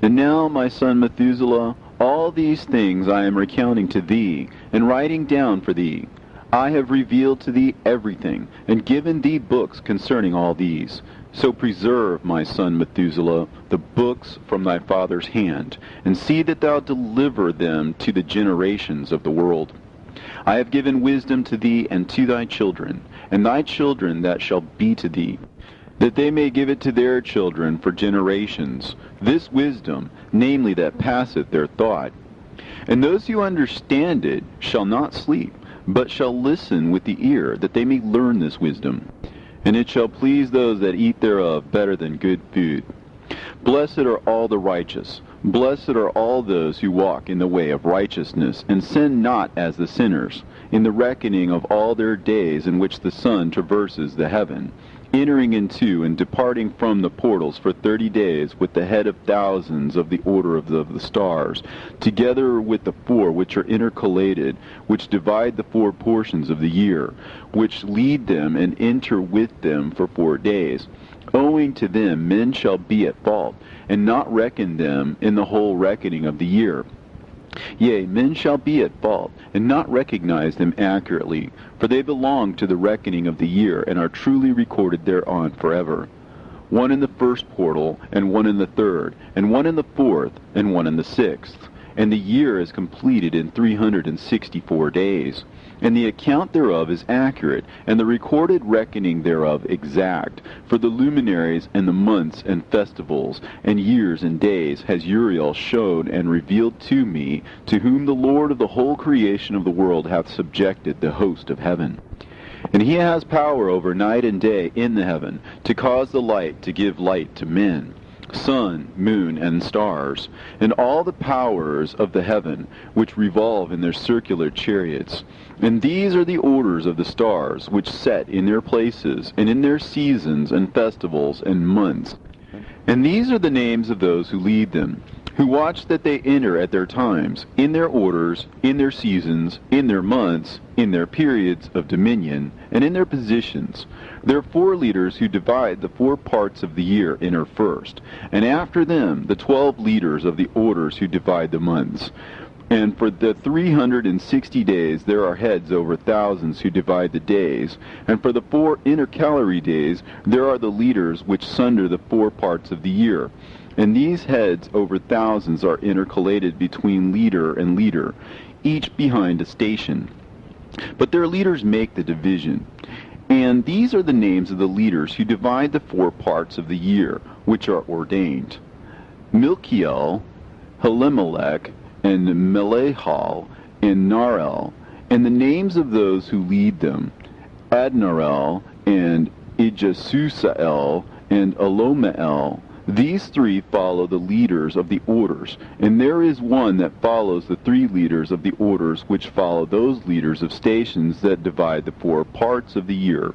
A: And now, my son Methuselah, all these things I am recounting to thee, and writing down for thee. I have revealed to thee everything, and given thee books concerning all these. So preserve, my son Methuselah, the books from thy father's hand, and see that thou deliver them to the generations of the world. I have given wisdom to thee and to thy children, and thy children that shall be to thee, that they may give it to their children for generations, this wisdom, namely that passeth their thought. And those who understand it shall not sleep, but shall listen with the ear, that they may learn this wisdom. And it shall please those that eat thereof better than good food. Blessed are all the righteous. Blessed are all those who walk in the way of righteousness, and sin not as the sinners, in the reckoning of all their days in which the sun traverses the heaven, entering into and departing from the portals for 30 days with the head of thousands of the order of the stars, together with the 4 which are intercalated, which divide the 4 portions of the year, which lead them and enter with them for 4 days. Owing to them men shall be at fault, and not reckon them in the whole reckoning of the year. Yea, men shall be at fault, and not recognize them accurately, for they belong to the reckoning of the year, and are truly recorded thereon forever. 1 in the 1st portal, and 1 in the 3rd, and 1 in the 4th, and 1 in the 6th. And the year is completed in 364 days. And the account thereof is accurate, and the recorded reckoning thereof exact. For the luminaries and the months and festivals and years and days has Uriel showed and revealed to me, to whom the Lord of the whole creation of the world hath subjected the host of heaven. And he has power over night and day in the heaven, to cause the light to give light to men, sun, moon, and stars, and all the powers of the heaven, which revolve in their circular chariots. And these are the orders of the stars, which set in their places, and in their seasons, and festivals, and months. And these are the names of those who lead them, who watch that they enter at their times, in their orders, in their seasons, in their months, in their periods of dominion, and in their positions. Their 4 leaders who divide the 4 parts of the year enter first, and after them the 12 leaders of the orders who divide the months. And for the 360 days there are heads over thousands who divide the days, and for the 4 intercalary days there are the leaders which sunder the 4 parts of the year. And these heads over thousands are intercalated between leader and leader, each behind a station. But their leaders make the division. And these are the names of the leaders who divide the 4 parts of the year, which are ordained: Milkiel, Helimelech, and Melehal, and Narel, and the names of those who lead them: Adnarel, and Ijasusael, and Elomeel. These 3 follow the leaders of the orders, and there is one that follows the 3 leaders of the orders which follow those leaders of stations that divide the 4 parts of the year.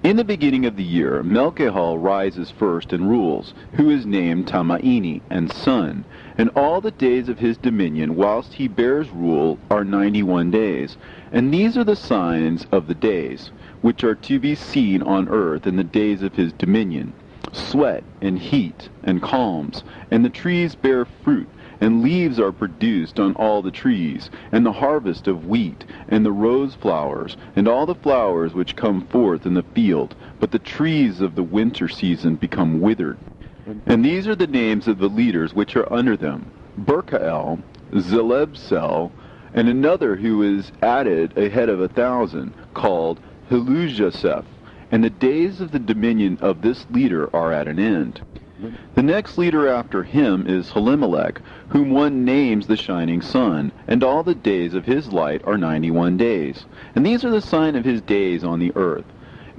A: In the beginning of the year, Melchihal rises first and rules, who is named Tamaini, and son, and all the days of his dominion whilst he bears rule are 91 days. And these are the signs of the days, which are to be seen on earth in the days of his dominion: sweat, and heat, and calms, and the trees bear fruit, and leaves are produced on all the trees, and the harvest of wheat, and the rose flowers, and all the flowers which come forth in the field, but the trees of the winter season become withered. And these are the names of the leaders which are under them: Berkael, Zelebsel, and another who is added a head of 1,000, called Helujaseph. And the days of the dominion of this leader are at an end. The next leader after him is Helimelech, whom one names the shining sun, and all the days of his light are 91 days. And these are the sign of his days on the earth: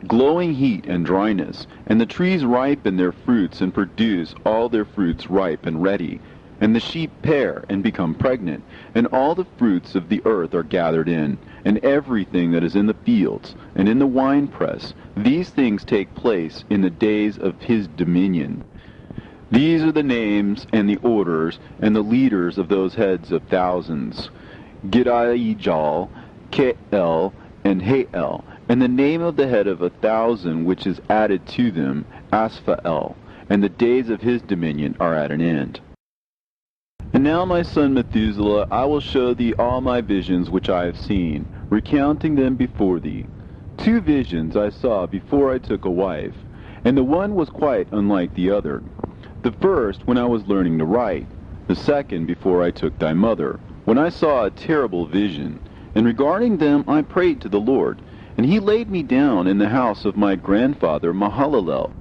A: glowing heat and dryness, and the trees ripen their fruits and produce all their fruits ripe and ready. And the sheep pair and become pregnant, and all the fruits of the earth are gathered in, and everything that is in the fields, and in the winepress. These things take place in the days of his dominion. These are the names and the orders and the leaders of those heads of thousands: Gidaijal, Keel, and Hael, and the name of the head of 1,000 which is added to them, Asphael, and the days of his dominion are at an end. And now, my son Methuselah, I will show thee all my visions which I have seen, recounting them before thee. 2 visions I saw before I took a wife, and the one was quite unlike the other. The first when I was learning to write, the second before I took thy mother, when I saw a terrible vision. And regarding them I prayed to the Lord, and he laid me down in the house of my grandfather Mahalalel.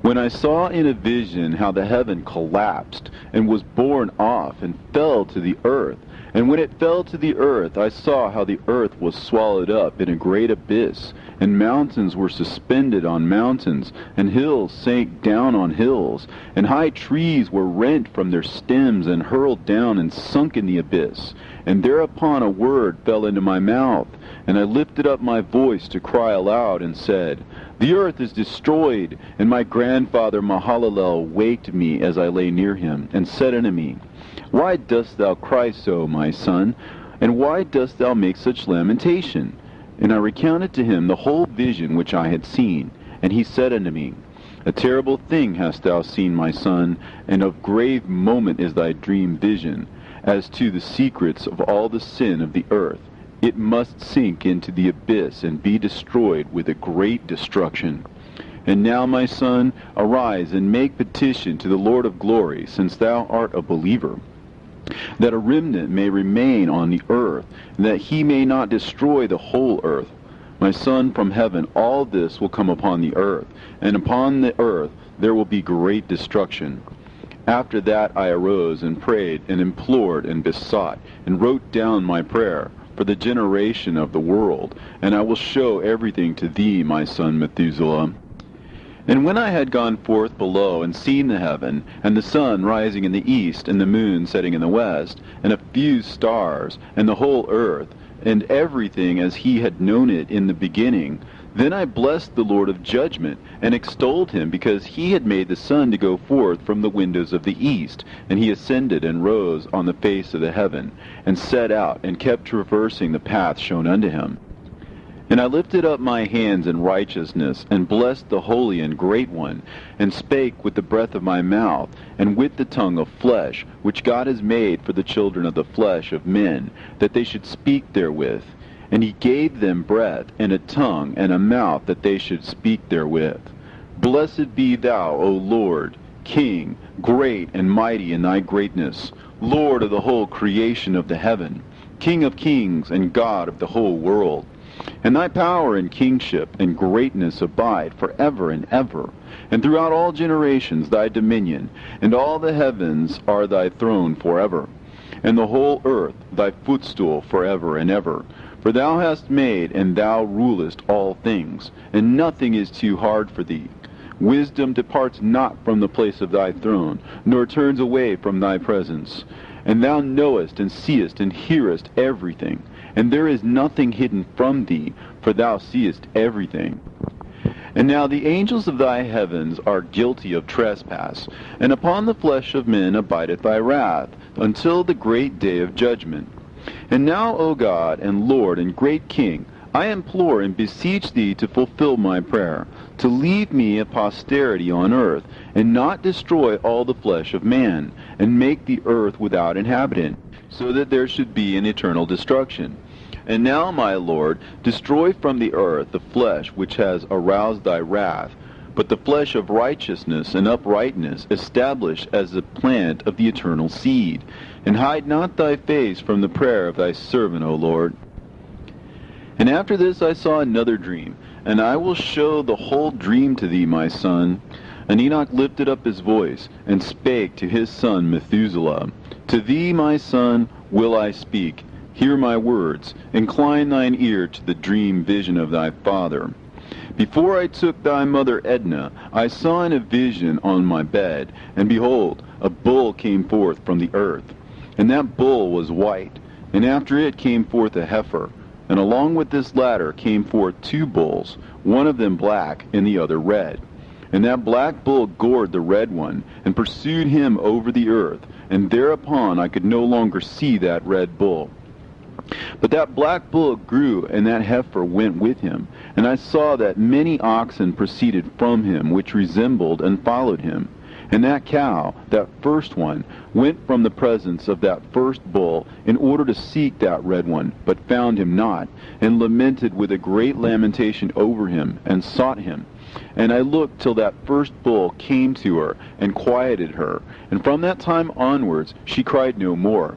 A: When I saw in a vision how the heaven collapsed, and was borne off, and fell to the earth, and when it fell to the earth, I saw how the earth was swallowed up in a great abyss, and mountains were suspended on mountains, and hills sank down on hills, and high trees were rent from their stems, and hurled down and sunk in the abyss. And thereupon a word fell into my mouth, and I lifted up my voice to cry aloud, and said, The earth is destroyed. And my grandfather Mahalalel waked me as I lay near him, and said unto me, Why dost thou cry so, my son? And why dost thou make such lamentation? And I recounted to him the whole vision which I had seen. And he said unto me, A terrible thing hast thou seen, my son, and of grave moment is thy dream vision. As to the secrets of all the sin of the earth, it must sink into the abyss and be destroyed with a great destruction. And now, my son, arise and make petition to the Lord of glory, since thou art a believer, that a remnant may remain on the earth, and that he may not destroy the whole earth. My son, from heaven all this will come upon the earth, and upon the earth there will be great destruction. After that I arose and prayed and implored and besought, and wrote down my prayer for the generation of the world, and I will show everything to thee, my son Methuselah. And when I had gone forth below and seen the heaven, and the sun rising in the east, and the moon setting in the west, and a few stars, and the whole earth, and everything as he had known it in the beginning. Then I blessed the Lord of judgment, and extolled him, because he had made the sun to go forth from the windows of the east. And he ascended and rose on the face of the heaven, and set out, and kept traversing the path shown unto him. And I lifted up my hands in righteousness, and blessed the Holy and Great One, and spake with the breath of my mouth, and with the tongue of flesh, which God has made for the children of the flesh of men, that they should speak therewith. And he gave them breath, and a tongue, and a mouth, that they should speak therewith. Blessed be thou, O Lord, King, great and mighty in thy greatness, Lord of the whole creation of the heaven, King of kings, and God of the whole world. And thy power and kingship and greatness abide forever and ever. And throughout all generations thy dominion, and all the heavens are thy throne forever, and the whole earth thy footstool forever and ever. For thou hast made, and thou rulest all things, and nothing is too hard for thee. Wisdom departs not from the place of thy throne, nor turns away from thy presence. And thou knowest and seest and hearest everything, and there is nothing hidden from thee, for thou seest everything. And now the angels of thy heavens are guilty of trespass, and upon the flesh of men abideth thy wrath, until the great day of judgment. And now, O God, and Lord, and great King, I implore and beseech thee to fulfill my prayer, to leave me a posterity on earth, and not destroy all the flesh of man, and make the earth without inhabitant, so that there should be an eternal destruction. And now, my Lord, destroy from the earth the flesh which has aroused thy wrath, but the flesh of righteousness and uprightness establish as the plant of the eternal seed. And hide not thy face from the prayer of thy servant, O Lord. And after this I saw another dream, and I will show the whole dream to thee, my son. And Enoch lifted up his voice, and spake to his son Methuselah, To thee, my son, will I speak. Hear my words. Incline thine ear to the dream vision of thy father. Before I took thy mother Edna, I saw in a vision on my bed, and behold, a bull came forth from the earth. And that bull was white, and after it came forth a heifer. And along with this latter came forth two bulls, one of them black, and the other red. And that black bull gored the red one, and pursued him over the earth, and thereupon I could no longer see that red bull. But that black bull grew, and that heifer went with him. And I saw that many oxen proceeded from him, which resembled and followed him. And that cow, that first one, went from the presence of that first bull, in order to seek that red one, but found him not, and lamented with a great lamentation over him, and sought him. And I looked till that first bull came to her, and quieted her. And from that time onwards she cried no more.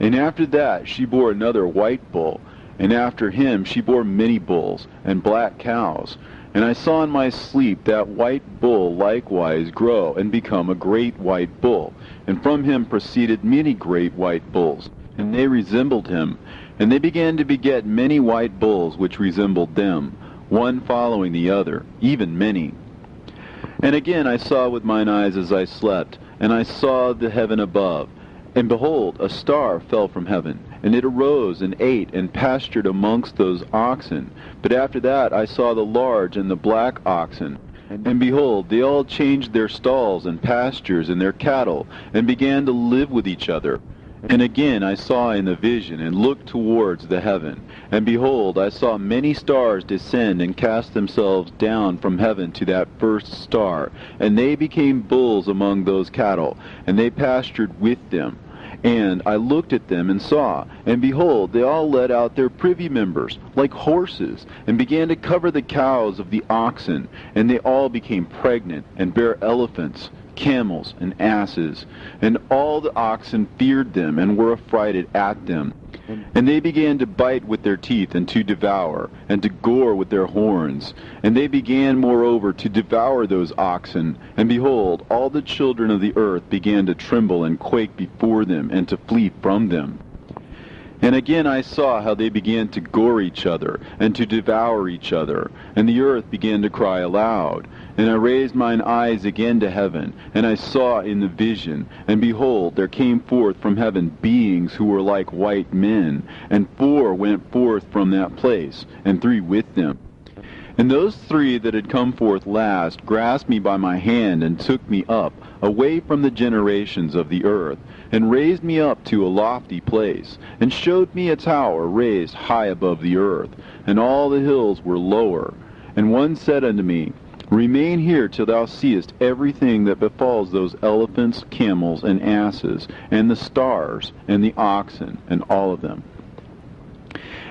A: And after that she bore another white bull, and after him she bore many bulls, and black cows. And I saw in my sleep that white bull likewise grow, and become a great white bull. And from him proceeded many great white bulls, and they resembled him. And they began to beget many white bulls, which resembled them, one following the other, even many. And again I saw with mine eyes as I slept, and I saw the heaven above. And behold, a star fell from heaven, and it arose and ate and pastured amongst those oxen. But after that I saw the large and the black oxen. And behold, they all changed their stalls and pastures and their cattle, and began to live with each other. And again I saw in the vision, and looked towards the heaven. And behold, I saw many stars descend and cast themselves down from heaven to that first star. And they became bulls among those cattle, and they pastured with them. And I looked at them and saw, and behold, they all let out their privy members, like horses, and began to cover the cows of the oxen. And they all became pregnant, and bare elephants, camels, and asses. And all the oxen feared them, and were affrighted at them. And they began to bite with their teeth, and to devour, and to gore with their horns. And they began moreover to devour those oxen. And behold, all the children of the earth began to tremble and quake before them, and to flee from them. And again I saw how they began to gore each other, and to devour each other, and the earth began to cry aloud. And I raised mine eyes again to heaven, and I saw in the vision, and behold, there came forth from heaven beings who were like white men, and 4 went forth from that place, and 3 with them. And those 3 that had come forth last grasped me by my hand, and took me up, away from the generations of the earth, and raised me up to a lofty place, and showed me a tower raised high above the earth, and all the hills were lower. And one said unto me, Remain here till thou seest everything that befalls those elephants, camels, and asses, and the stars, and the oxen, and all of them.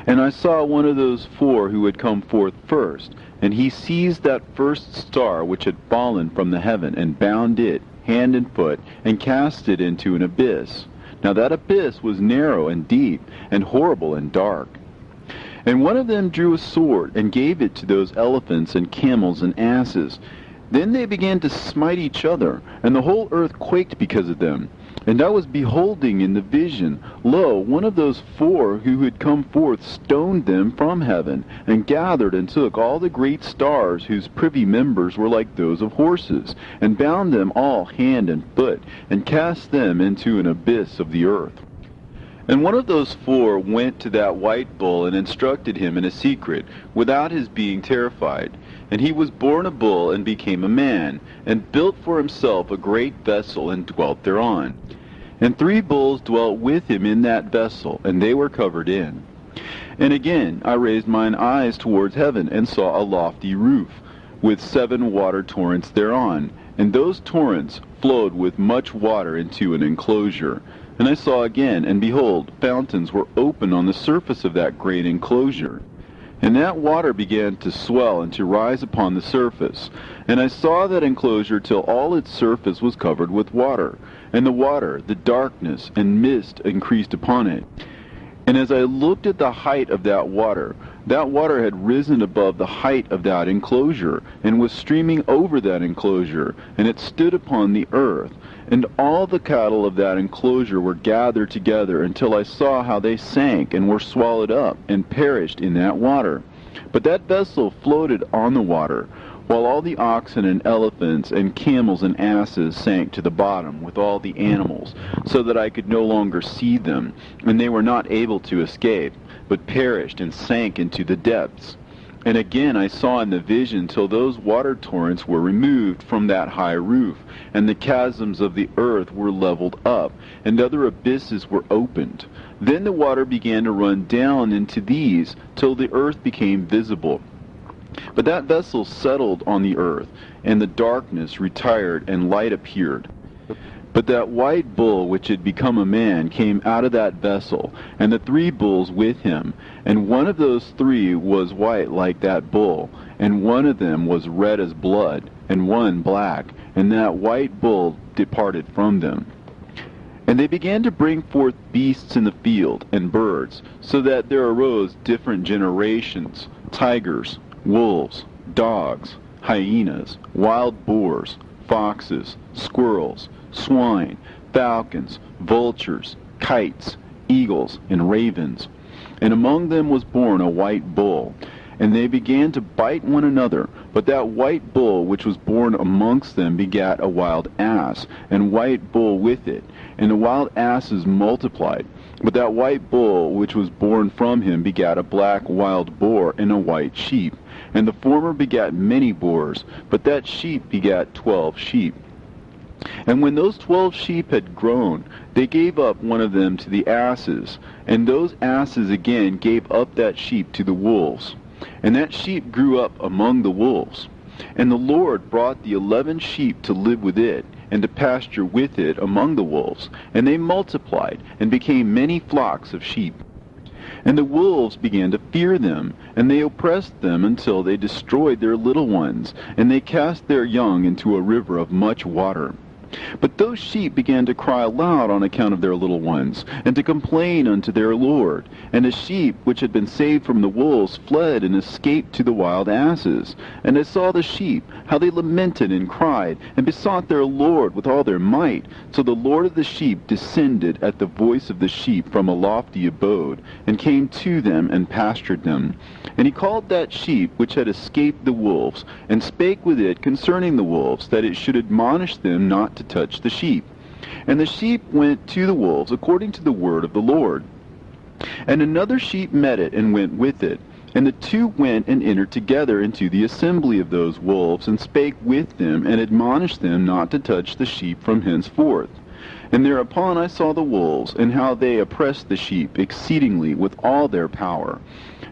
A: And I saw one of those 4 who had come forth first, and he seized that first star which had fallen from the heaven, and bound it, hand and foot, and cast it into an abyss. Now that abyss was narrow and deep, and horrible and dark. And one of them drew a sword, and gave it to those elephants and camels and asses. Then they began to smite each other, and the whole earth quaked because of them. And I was beholding in the vision, lo, one of those 4 who had come forth stoned them from heaven, and gathered and took all the great stars whose privy members were like those of horses, and bound them all hand and foot, and cast them into an abyss of the earth. And one of those 4 went to that white bull, and instructed him in a secret, without his being terrified. And he was born a bull, and became a man, and built for himself a great vessel, and dwelt thereon. And 3 bulls dwelt with him in that vessel, and they were covered in. And again I raised mine eyes towards heaven, and saw a lofty roof, with 7 water torrents thereon, and those torrents flowed with much water into an enclosure. And I saw again, and behold, fountains were open on the surface of that great enclosure. And that water began to swell and to rise upon the surface. And I saw that enclosure till all its surface was covered with water. And the water, the darkness, and mist increased upon it. And as I looked at the height of that water had risen above the height of that enclosure, and was streaming over that enclosure, and it stood upon the earth. And all the cattle of that enclosure were gathered together, until I saw how they sank, and were swallowed up, and perished in that water. But that vessel floated on the water, while all the oxen and elephants and camels and asses sank to the bottom with all the animals, so that I could no longer see them, and they were not able to escape, but perished and sank into the depths. And again I saw in the vision till those water torrents were removed from that high roof, and the chasms of the earth were leveled up, and other abysses were opened. Then the water began to run down into these, till the earth became visible. But that vessel settled on the earth, and the darkness retired, and light appeared. But that white bull which had become a man came out of that vessel, and the 3 bulls with him. And one of those 3 was white like that bull, and one of them was red as blood, and one black. And that white bull departed from them. And they began to bring forth beasts in the field, and birds, so that there arose different generations, tigers, wolves, dogs, hyenas, wild boars, foxes, squirrels, swine, falcons, vultures, kites, eagles, and ravens. And among them was born a white bull. And they began to bite one another. But that white bull which was born amongst them begat a wild ass, and white bull with it. And the wild asses multiplied. But that white bull which was born from him begat a black wild boar and a white sheep. And the former begat many boars, but that sheep begat 12 sheep. And when those 12 sheep had grown, they gave up one of them to the asses, and those asses again gave up that sheep to the wolves. And that sheep grew up among the wolves. And the Lord brought the 11 sheep to live with it, and to pasture with it among the wolves. And they multiplied, and became many flocks of sheep. And the wolves began to fear them, and they oppressed them until they destroyed their little ones, and they cast their young into a river of much water. But those sheep began to cry aloud on account of their little ones, and to complain unto their Lord. And the sheep which had been saved from the wolves fled and escaped to the wild asses. And I saw the sheep, how they lamented and cried, and besought their Lord with all their might. So the Lord of the sheep descended at the voice of the sheep from a lofty abode, and came to them and pastured them. And he called that sheep which had escaped the wolves, and spake with it concerning the wolves, that it should admonish them not to touch the sheep. And the sheep went to the wolves according to the word of the Lord. And another sheep met it, and went with it. And the two went and entered together into the assembly of those wolves, and spake with them, and admonished them not to touch the sheep from henceforth. And thereupon I saw the wolves, and how they oppressed the sheep exceedingly with all their power.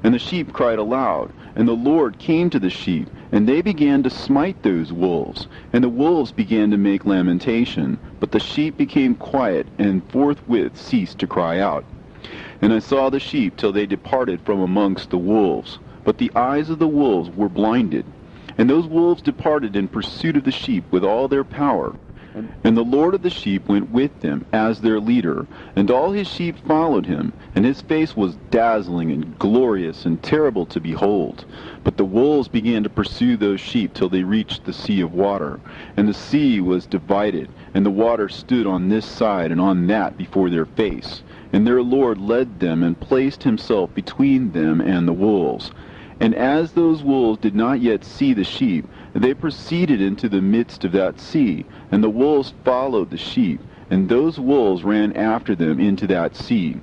A: And the sheep cried aloud, and the Lord came to the sheep, and they began to smite those wolves. And the wolves began to make lamentation, but the sheep became quiet, and forthwith ceased to cry out. And I saw the sheep till they departed from amongst the wolves. But the eyes of the wolves were blinded. And those wolves departed in pursuit of the sheep with all their power. And the Lord of the sheep went with them as their leader, and all his sheep followed him, and his face was dazzling and glorious and terrible to behold. But the wolves began to pursue those sheep till they reached the sea of water. And the sea was divided, and the water stood on this side and on that before their face. And their Lord led them, and placed himself between them and the wolves. And as those wolves did not yet see the sheep, they proceeded into the midst of that sea, and the wolves followed the sheep, and those wolves ran after them into that sea.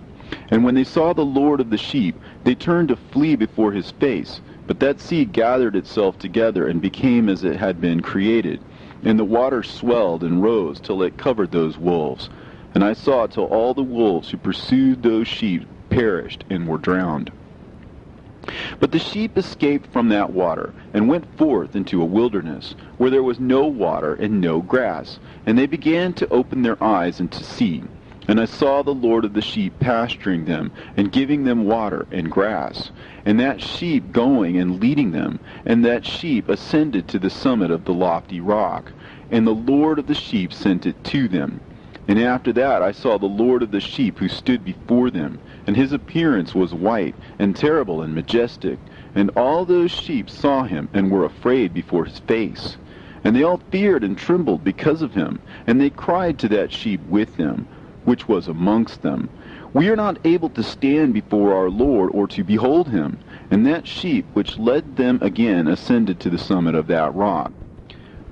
A: And when they saw the Lord of the sheep, they turned to flee before his face. But that sea gathered itself together, and became as it had been created. And the water swelled and rose till it covered those wolves. And I saw till all the wolves who pursued those sheep perished and were drowned. But the sheep escaped from that water, and went forth into a wilderness, where there was no water and no grass. And they began to open their eyes and to see. And I saw the Lord of the sheep pasturing them, and giving them water and grass. And that sheep going and leading them, and that sheep ascended to the summit of the lofty rock. And the Lord of the sheep sent it to them. And after that I saw the Lord of the sheep, who stood before them, and his appearance was white, and terrible, and majestic. And all those sheep saw him, and were afraid before his face. And they all feared and trembled because of him. And they cried to that sheep with them, which was amongst them, We are not able to stand before our Lord, or to behold him. And that sheep which led them again ascended to the summit of that rock.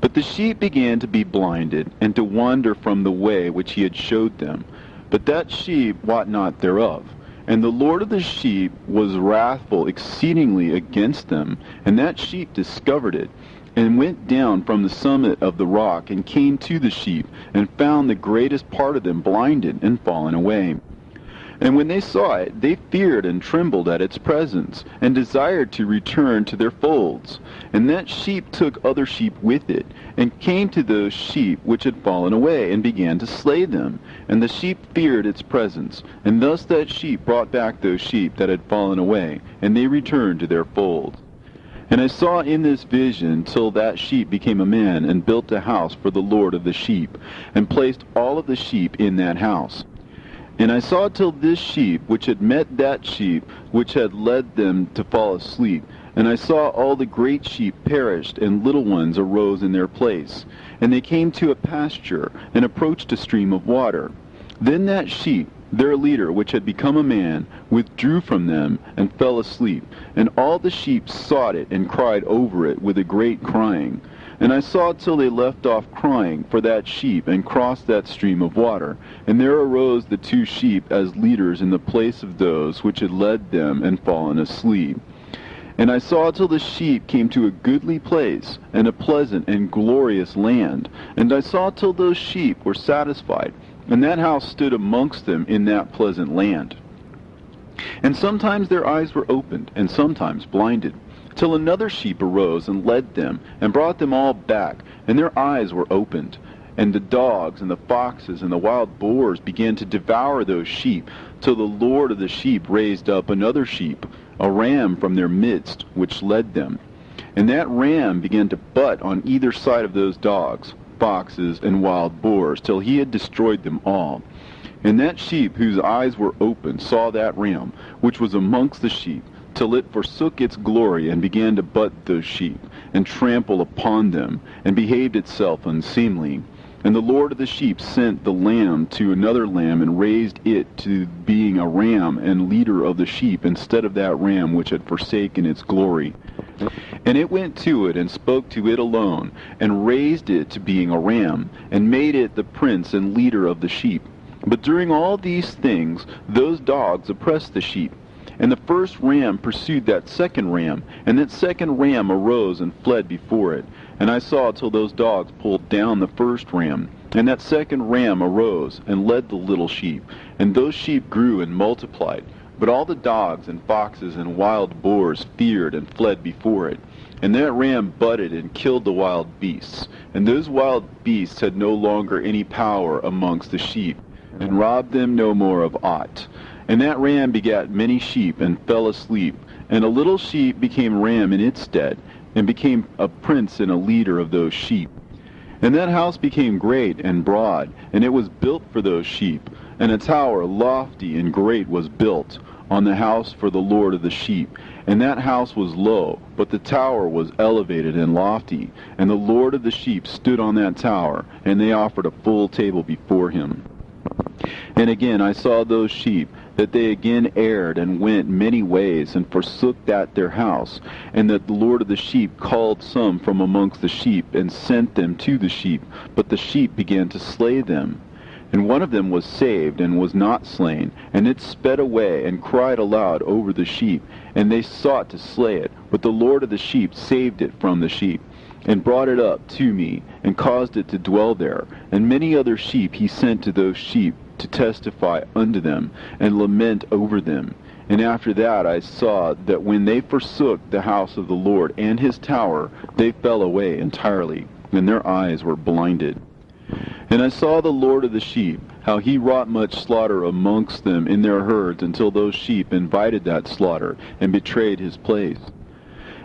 A: But the sheep began to be blinded, and to wander from the way which he had showed them. But that sheep wot not thereof. And the Lord of the sheep was wrathful exceedingly against them. And that sheep discovered it, and went down from the summit of the rock, and came to the sheep, and found the greatest part of them blinded and fallen away. And when they saw it, they feared and trembled at its presence, and desired to return to their folds. And that sheep took other sheep with it, and came to those sheep which had fallen away, and began to slay them. And the sheep feared its presence. And thus that sheep brought back those sheep that had fallen away, and they returned to their folds. And I saw in this vision till that sheep became a man, and built a house for the Lord of the sheep, and placed all of the sheep in that house. And I saw till this sheep, which had met that sheep, which had led them to fall asleep. And I saw all the great sheep perished, and little ones arose in their place. And they came to a pasture, and approached a stream of water. Then that sheep, their leader, which had become a man, withdrew from them, and fell asleep. And all the sheep sought it, and cried over it with a great crying. And I saw till they left off crying for that sheep, and crossed that stream of water. And there arose the two sheep as leaders in the place of those which had led them and fallen asleep. And I saw till the sheep came to a goodly place, and a pleasant and glorious land. And I saw till those sheep were satisfied, and that house stood amongst them in that pleasant land. And sometimes their eyes were opened, and sometimes blinded, till another sheep arose and led them, and brought them all back, and their eyes were opened. And the dogs and the foxes and the wild boars began to devour those sheep, till the Lord of the sheep raised up another sheep, a ram from their midst, which led them. And that ram began to butt on either side of those dogs. foxes, and wild boars, till he had destroyed them all. And that sheep whose eyes were open saw that ram, which was amongst the sheep, till it forsook its glory, and began to butt those sheep, and trample upon them, and behaved itself unseemly. And the Lord of the sheep sent the lamb to another lamb, and raised it to being a ram and leader of the sheep, instead of that ram which had forsaken its glory. And it went to it, and spoke to it alone, and raised it to being a ram, and made it the prince and leader of the sheep. But during all these things, those dogs oppressed the sheep. And the first ram pursued that second ram, and that second ram arose and fled before it. And I saw till those dogs pulled down the first ram. And that second ram arose and led the little sheep, and those sheep grew and multiplied. But all the dogs and foxes and wild boars feared and fled before it. And that ram butted and killed the wild beasts. And those wild beasts had no longer any power amongst the sheep, and robbed them no more of aught. And that ram begat many sheep, and fell asleep. And a little sheep became ram in its stead, and became a prince and a leader of those sheep. And that house became great and broad, and it was built for those sheep. And a tower lofty and great was built on the house for the Lord of the sheep. And that house was low, but the tower was elevated and lofty. And the Lord of the sheep stood on that tower, and they offered a full table before him. And again I saw those sheep, that they again erred and went many ways, and forsook that their house, and that the Lord of the sheep called some from amongst the sheep, and sent them to the sheep, but the sheep began to slay them. And one of them was saved, and was not slain, and it sped away, and cried aloud over the sheep, and they sought to slay it, but the Lord of the sheep saved it from the sheep, and brought it up to me, and caused it to dwell there. And many other sheep he sent to those sheep, to testify unto them, and lament over them. And after that I saw that when they forsook the house of the Lord and his tower, they fell away entirely, and their eyes were blinded. And I saw the Lord of the sheep, how he wrought much slaughter amongst them in their herds, until those sheep invited that slaughter, and betrayed his place.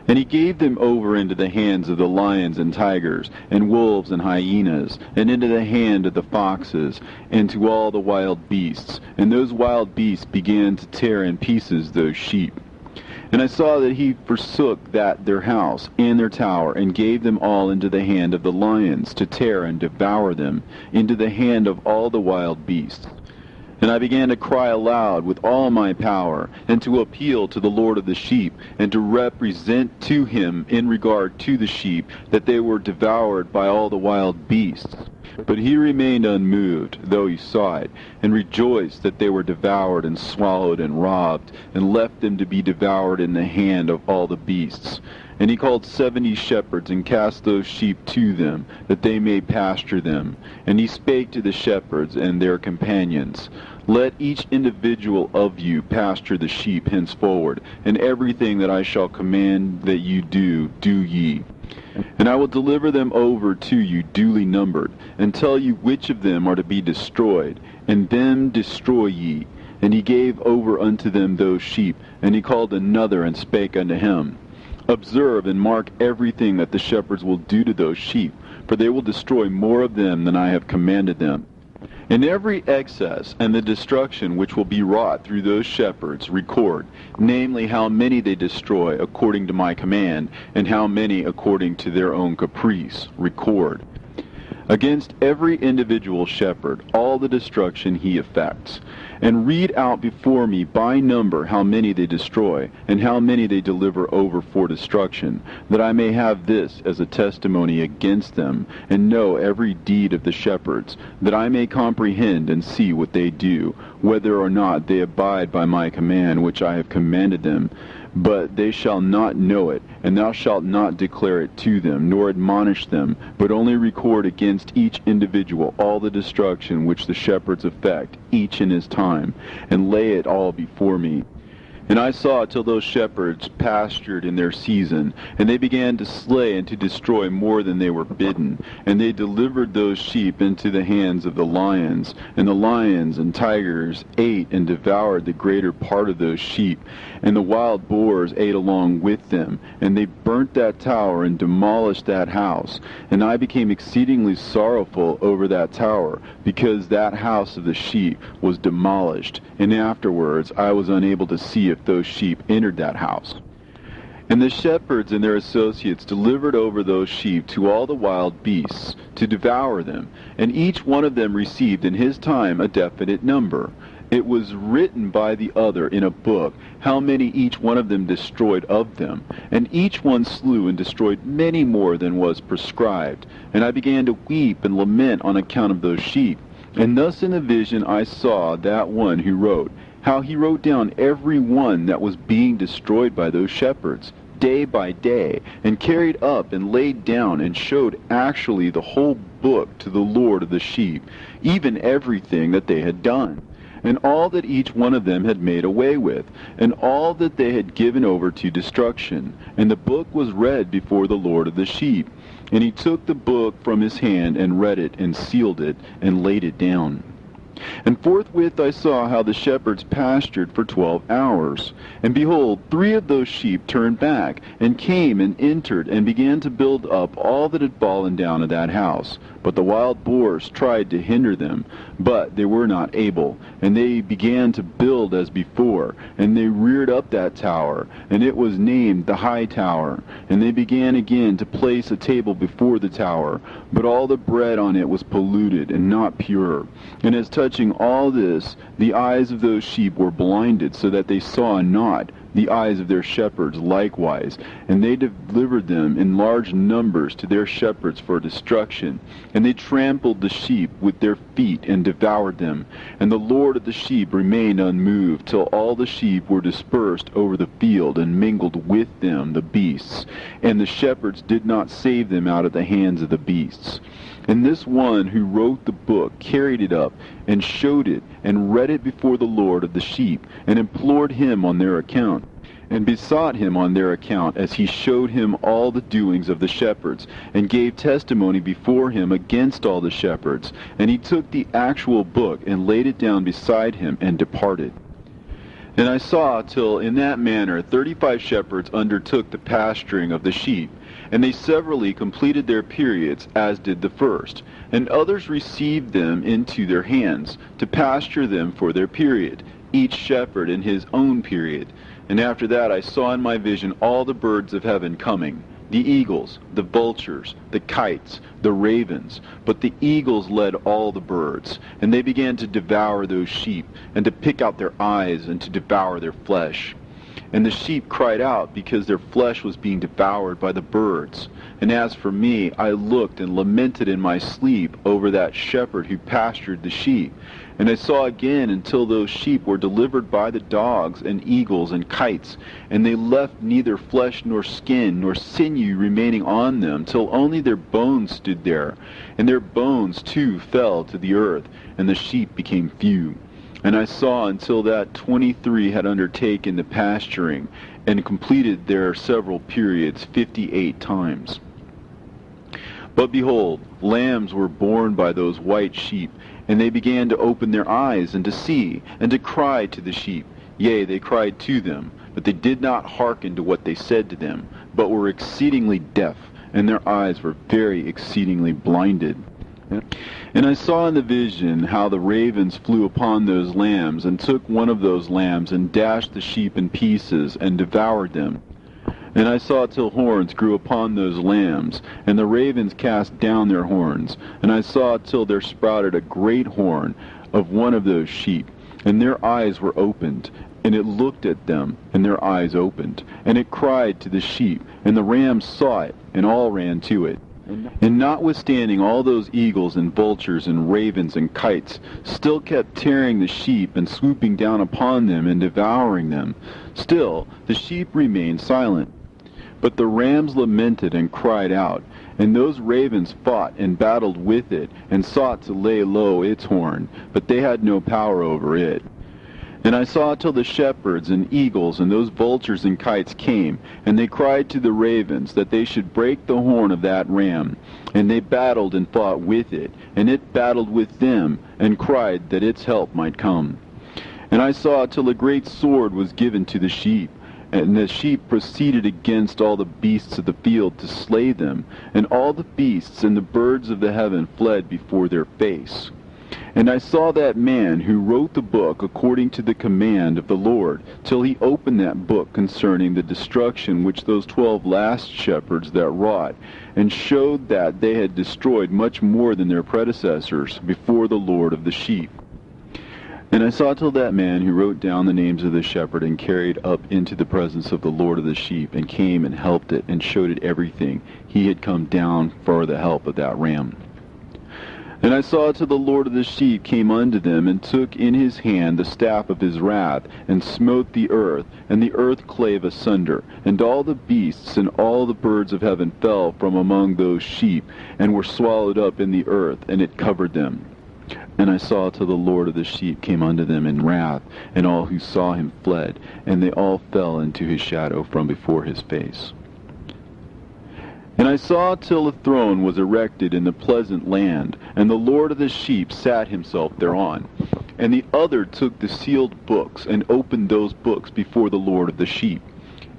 A: And he gave them over into the hands of the lions and tigers, and wolves and hyenas, and into the hand of the foxes, and to all the wild beasts. And those wild beasts began to tear in pieces those sheep. And I saw that he forsook that their house and their tower, and gave them all into the hand of the lions, to tear and devour them, into the hand of all the wild beasts. And I began to cry aloud with all my power, and to appeal to the Lord of the sheep, and to represent to him in regard to the sheep, that they were devoured by all the wild beasts. But he remained unmoved, though he saw it, and rejoiced that they were devoured and swallowed and robbed, and left them to be devoured in the hand of all the beasts. And he called 70 shepherds, and cast those sheep to them, that they may pasture them. And he spake to the shepherds and their companions, Let each individual of you pasture the sheep henceforward, and everything that I shall command that you do, do ye. And I will deliver them over to you duly numbered, and tell you which of them are to be destroyed, and them destroy ye. And he gave over unto them those sheep, and he called another, and spake unto him, Observe and mark everything that the shepherds will do to those sheep, for they will destroy more of them than I have commanded them. And every excess and the destruction which will be wrought through those shepherds record, namely how many they destroy according to my command, and how many according to their own caprice record. Against every individual shepherd all the destruction he effects. And read out before me by number how many they destroy, and how many they deliver over for destruction, that I may have this as a testimony against them, and know every deed of the shepherds, that I may comprehend and see what they do, whether or not they abide by my command which I have commanded them. But they shall not know it, and thou shalt not declare it to them, nor admonish them, but only record against each individual all the destruction which the shepherds effect, each in his time, and lay it all before me. And I saw till those shepherds pastured in their season, and they began to slay and to destroy more than they were bidden. And they delivered those sheep into the hands of the lions, and the lions and tigers ate and devoured the greater part of those sheep, and the wild boars ate along with them. And they burnt that tower and demolished that house. And I became exceedingly sorrowful over that tower, because that house of the sheep was demolished. And afterwards I was unable to see if those sheep entered that house. And the shepherds and their associates delivered over those sheep to all the wild beasts to devour them, and each one of them received in his time a definite number. It was written by the other in a book how many each one of them destroyed of them, and each one slew and destroyed many more than was prescribed. And I began to weep and lament on account of those sheep. And thus in a vision I saw that one who wrote, how he wrote down every one that was being destroyed by those shepherds, day by day, and carried up and laid down and showed actually the whole book to the Lord of the sheep, even everything that they had done, and all that each one of them had made away with, and all that they had given over to destruction. And the book was read before the Lord of the sheep. And he took the book from his hand and read it and sealed it and laid it down. And forthwith I saw how the shepherds pastured for 12 hours. And behold, 3 of those sheep turned back, and came and entered, and began to build up all that had fallen down of that house. But the wild boars tried to hinder them, but they were not able. And they began to build as before, and they reared up that tower, and it was named the High Tower. And they began again to place a table before the tower, but all the bread on it was polluted and not pure. And as touching all this, the eyes of those sheep were blinded, so that they saw not, the eyes of their shepherds likewise. And they delivered them in large numbers to their shepherds for destruction. And they trampled the sheep with their feet and devoured them. And the Lord of the sheep remained unmoved, till all the sheep were dispersed over the field, and mingled with them the beasts. And the shepherds did not save them out of the hands of the beasts. And this one who wrote the book carried it up, and showed it, and read it before the Lord of the sheep, and implored him on their account, and besought him on their account, as he showed him all the doings of the shepherds, and gave testimony before him against all the shepherds. And he took the actual book, and laid it down beside him, and departed. And I saw till in that manner 35 shepherds undertook the pasturing of the sheep, and they severally completed their periods, as did the first. And others received them into their hands, to pasture them for their period, each shepherd in his own period. And after that I saw in my vision all the birds of heaven coming, the eagles, the vultures, the kites, the ravens. But the eagles led all the birds, and they began to devour those sheep, and to pick out their eyes, and to devour their flesh. And the sheep cried out, because their flesh was being devoured by the birds. And as for me, I looked and lamented in my sleep over that shepherd who pastured the sheep. And I saw again until those sheep were delivered by the dogs and eagles and kites, and they left neither flesh nor skin nor sinew remaining on them, till only their bones stood there. And their bones too fell to the earth, and the sheep became few. And I saw until that 23 had undertaken the pasturing, and completed their several periods 58 times. But behold, lambs were born by those white sheep, and they began to open their eyes, and to see, and to cry to the sheep. Yea, they cried to them, but they did not hearken to what they said to them, but were exceedingly deaf, and their eyes were very exceedingly blinded. And I saw in the vision how the ravens flew upon those lambs, and took one of those lambs, and dashed the sheep in pieces, and devoured them. And I saw till horns grew upon those lambs, and the ravens cast down their horns. And I saw till there sprouted a great horn of one of those sheep, and their eyes were opened. And it looked at them, and their eyes opened. And it cried to the sheep, and the rams saw it, and all ran to it. And notwithstanding all those eagles and vultures and ravens and kites still kept tearing the sheep, and swooping down upon them, and devouring them, still the sheep remained silent. But the rams lamented and cried out, and those ravens fought and battled with it, and sought to lay low its horn, but they had no power over it. And I saw till the shepherds and eagles and those vultures and kites came, and they cried to the ravens that they should break the horn of that ram. And they battled and fought with it, and it battled with them, and cried that its help might come. And I saw till a great sword was given to the sheep, and the sheep proceeded against all the beasts of the field to slay them, and all the beasts and the birds of the heaven fled before their face. And I saw that man who wrote the book according to the command of the Lord, till he opened that book concerning the destruction which those 12 last shepherds that wrought, and showed that they had destroyed much more than their predecessors before the Lord of the sheep. And I saw till that man who wrote down the names of the shepherd and carried up into the presence of the Lord of the sheep, and came and helped it, and showed it everything. He had come down for the help of that ram. And I saw till the Lord of the sheep came unto them, and took in his hand the staff of his wrath, and smote the earth, and the earth clave asunder, and all the beasts and all the birds of heaven fell from among those sheep, and were swallowed up in the earth, and it covered them. And I saw till the Lord of the sheep came unto them in wrath, and all who saw him fled, and they all fell into his shadow from before his face. And I saw till a throne was erected in the pleasant land, and the Lord of the sheep sat himself thereon. And the other took the sealed books, and opened those books before the Lord of the sheep.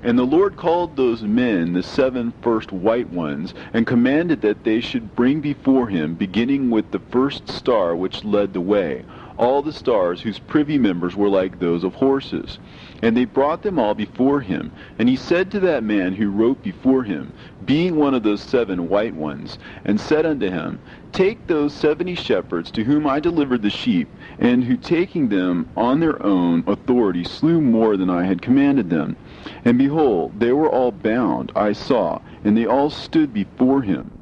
A: And the Lord called those men the 7 first white ones, and commanded that they should bring before him, beginning with the first star which led the way, all the stars whose privy members were like those of horses. And they brought them all before him. And he said to that man who wrote before him, being one of those 7 white ones, and said unto him, Take those 70 shepherds to whom I delivered the sheep, and who taking them on their own authority slew more than I had commanded them. And behold, they were all bound, I saw, and they all stood before him.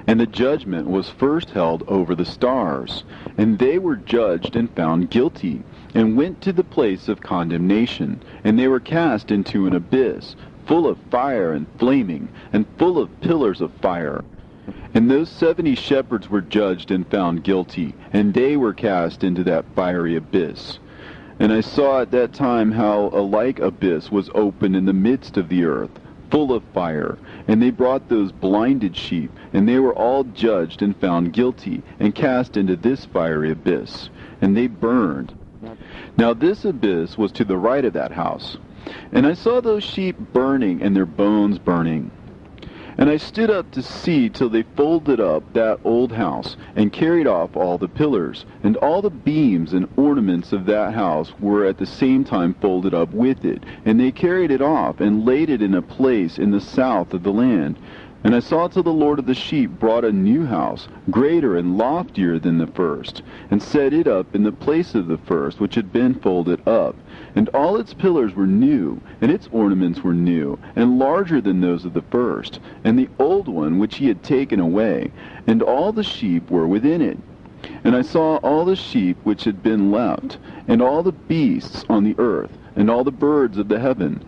A: And the judgment was first held over the stars, and they were judged and found guilty, and went to the place of condemnation, and they were cast into an abyss, full of fire and flaming, and full of pillars of fire. And those 70 shepherds were judged and found guilty, and they were cast into that fiery abyss. And I saw at that time how a like abyss was opened in the midst of the earth, full of fire. And they brought those blinded sheep, and they were all judged and found guilty, and cast into this fiery abyss. And they burned. Now this abyss was to the right of that house. And I saw those sheep burning, and their bones burning. And I stood up to see till they folded up that old house, and carried off all the pillars, and all the beams and ornaments of that house were at the same time folded up with it. And they carried it off, and laid it in a place in the south of the land. And I saw till the Lord of the sheep brought a new house, greater and loftier than the first, and set it up in the place of the first, which had been folded up. And all its pillars were new, and its ornaments were new, and larger than those of the first, and the old one which he had taken away, and all the sheep were within it. And I saw all the sheep which had been left, and all the beasts on the earth, and all the birds of the heaven,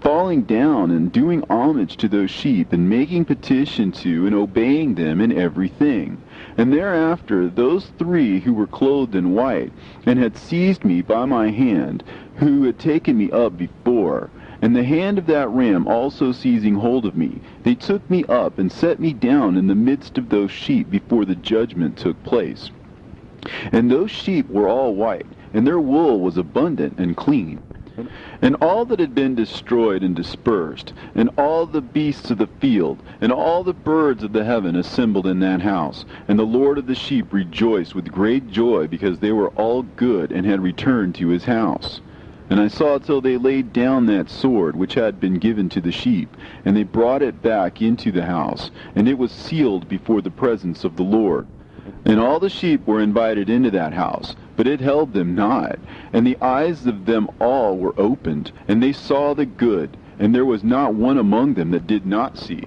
A: falling down and doing homage to those sheep, and making petition to and obeying them in everything. And thereafter those 3 who were clothed in white, and had seized me by my hand, who had taken me up before, and the hand of that ram also seizing hold of me, they took me up and set me down in the midst of those sheep before the judgment took place. And those sheep were all white, and their wool was abundant and clean. And all that had been destroyed and dispersed, and all the beasts of the field, and all the birds of the heaven assembled in that house. And the Lord of the sheep rejoiced with great joy, because they were all good, and had returned to his house. And I saw till they laid down that sword which had been given to the sheep, and they brought it back into the house, and it was sealed before the presence of the Lord. And all the sheep were invited into that house, but it held them not. And the eyes of them all were opened, and they saw the good, and there was not one among them that did not see.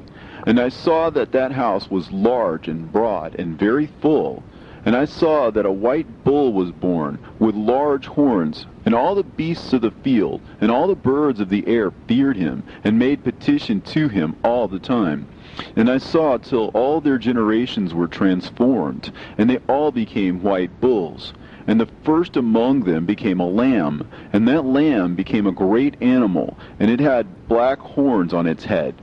A: And I saw that that house was large and broad and very full. And I saw that a white bull was born, with large horns, and all the beasts of the field, and all the birds of the air feared him, and made petition to him all the time. And I saw till all their generations were transformed, and they all became white bulls. and the first among them became a lamb, and that lamb became a great animal, and it had black horns on its head.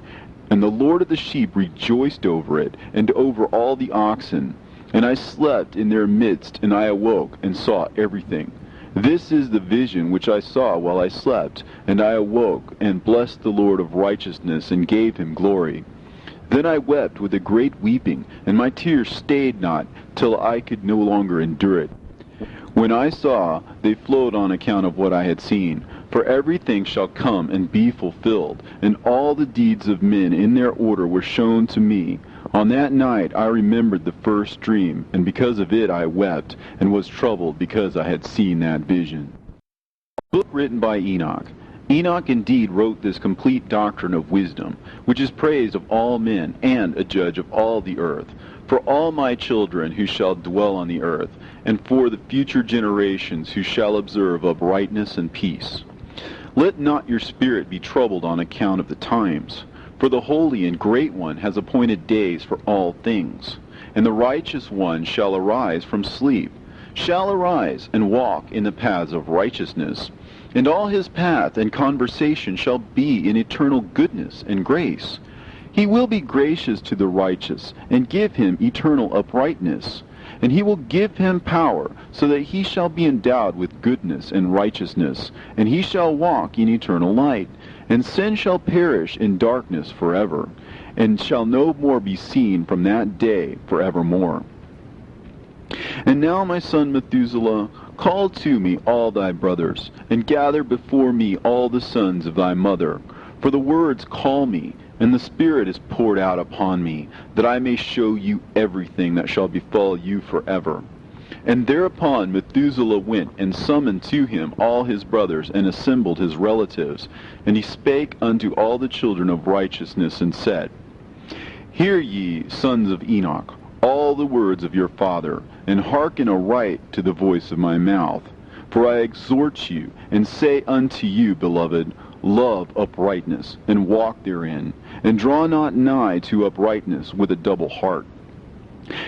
A: And the Lord of the sheep rejoiced over it, and over all the oxen. And I slept in their midst, and I awoke, and saw everything. This is the vision which I saw while I slept, and I awoke, and blessed the Lord of righteousness, and gave him glory. Then I wept with a great weeping, and my tears stayed not, till I could no longer endure it. When I saw, they flowed on account of what I had seen. For everything shall come and be fulfilled, and all the deeds of men in their order were shown to me. On that night I remembered the first dream, and because of it I wept, and was troubled because I had seen that vision. Book written by Enoch. Enoch indeed wrote this complete doctrine of wisdom, which is praised of all men, and a judge of all the earth, for all my children who shall dwell on the earth, and for the future generations who shall observe uprightness and peace. Let not your spirit be troubled on account of the times, for the Holy and Great One has appointed days for all things, and the righteous one shall arise from sleep, shall arise and walk in the paths of righteousness, and all his path and conversation shall be in eternal goodness and grace. He will be gracious to the righteous, and give him eternal uprightness. And he will give him power, so that he shall be endowed with goodness and righteousness, and he shall walk in eternal light. And sin shall perish in darkness forever, and shall no more be seen from that day forevermore. And now, my son Methuselah, call to me all thy brothers, and gather before me all the sons of thy mother. For the words call me, and the Spirit is poured out upon me, that I may show you everything that shall befall you forever. And thereupon Methuselah went and summoned to him all his brothers, and assembled his relatives. And he spake unto all the children of righteousness, and said, Hear ye, sons of Enoch, all the words of your father, and hearken aright to the voice of my mouth. For I exhort you, and say unto you, beloved, love uprightness, and walk therein, and draw not nigh to uprightness with a double heart.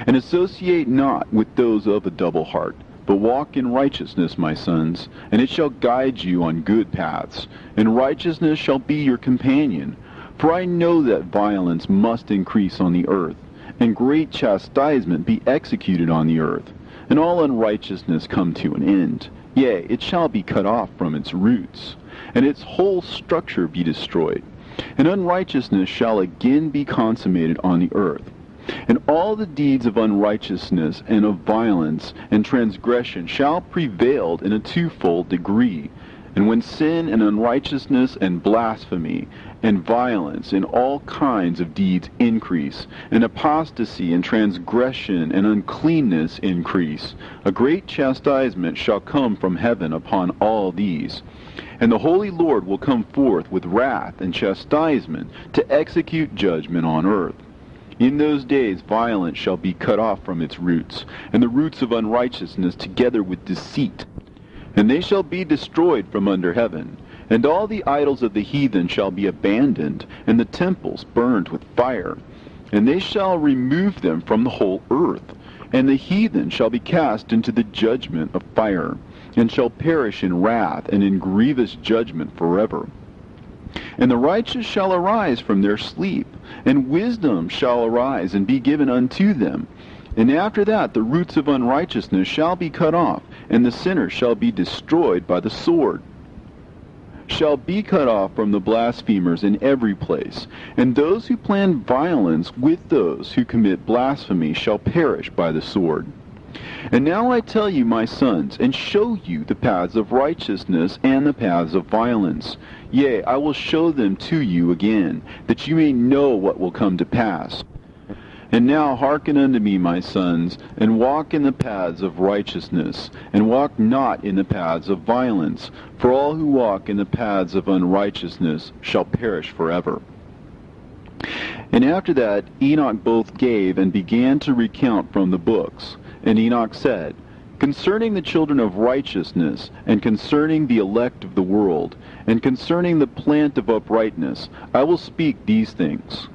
A: And associate not with those of a double heart, but walk in righteousness, my sons, and it shall guide you on good paths, and righteousness shall be your companion. For I know that violence must increase on the earth, and great chastisement be executed on the earth, and all unrighteousness come to an end. Yea, it shall be cut off from its roots, and its whole structure be destroyed. And unrighteousness shall again be consummated on the earth. And all the deeds of unrighteousness and of violence and transgression shall prevail in a twofold degree. And when sin and unrighteousness and blasphemy and violence and all kinds of deeds increase, and apostasy and transgression and uncleanness increase, a great chastisement shall come from heaven upon all these. And the Holy Lord will come forth with wrath and chastisement to execute judgment on earth. In those days violence shall be cut off from its roots, and the roots of unrighteousness together with deceit. And they shall be destroyed from under heaven. And all the idols of the heathen shall be abandoned, and the temples burned with fire. And they shall remove them from the whole earth. And the heathen shall be cast into the judgment of fire, and shall perish in wrath and in grievous judgment forever. And the righteous shall arise from their sleep, and wisdom shall arise and be given unto them. And after that the roots of unrighteousness shall be cut off, and the sinner shall be destroyed by the sword, shall be cut off from the blasphemers in every place. And those who plan violence with those who commit blasphemy shall perish by the sword. And now I tell you, my sons, and show you the paths of righteousness and the paths of violence. Yea, I will show them to you again, that you may know what will come to pass. And now hearken unto me, my sons, and walk in the paths of righteousness, and walk not in the paths of violence, for all who walk in the paths of unrighteousness shall perish forever. And after that Enoch both gave and began to recount from the books. And Enoch said, Concerning the children of righteousness, and concerning the elect of the world, and concerning the plant of uprightness, I will speak these things.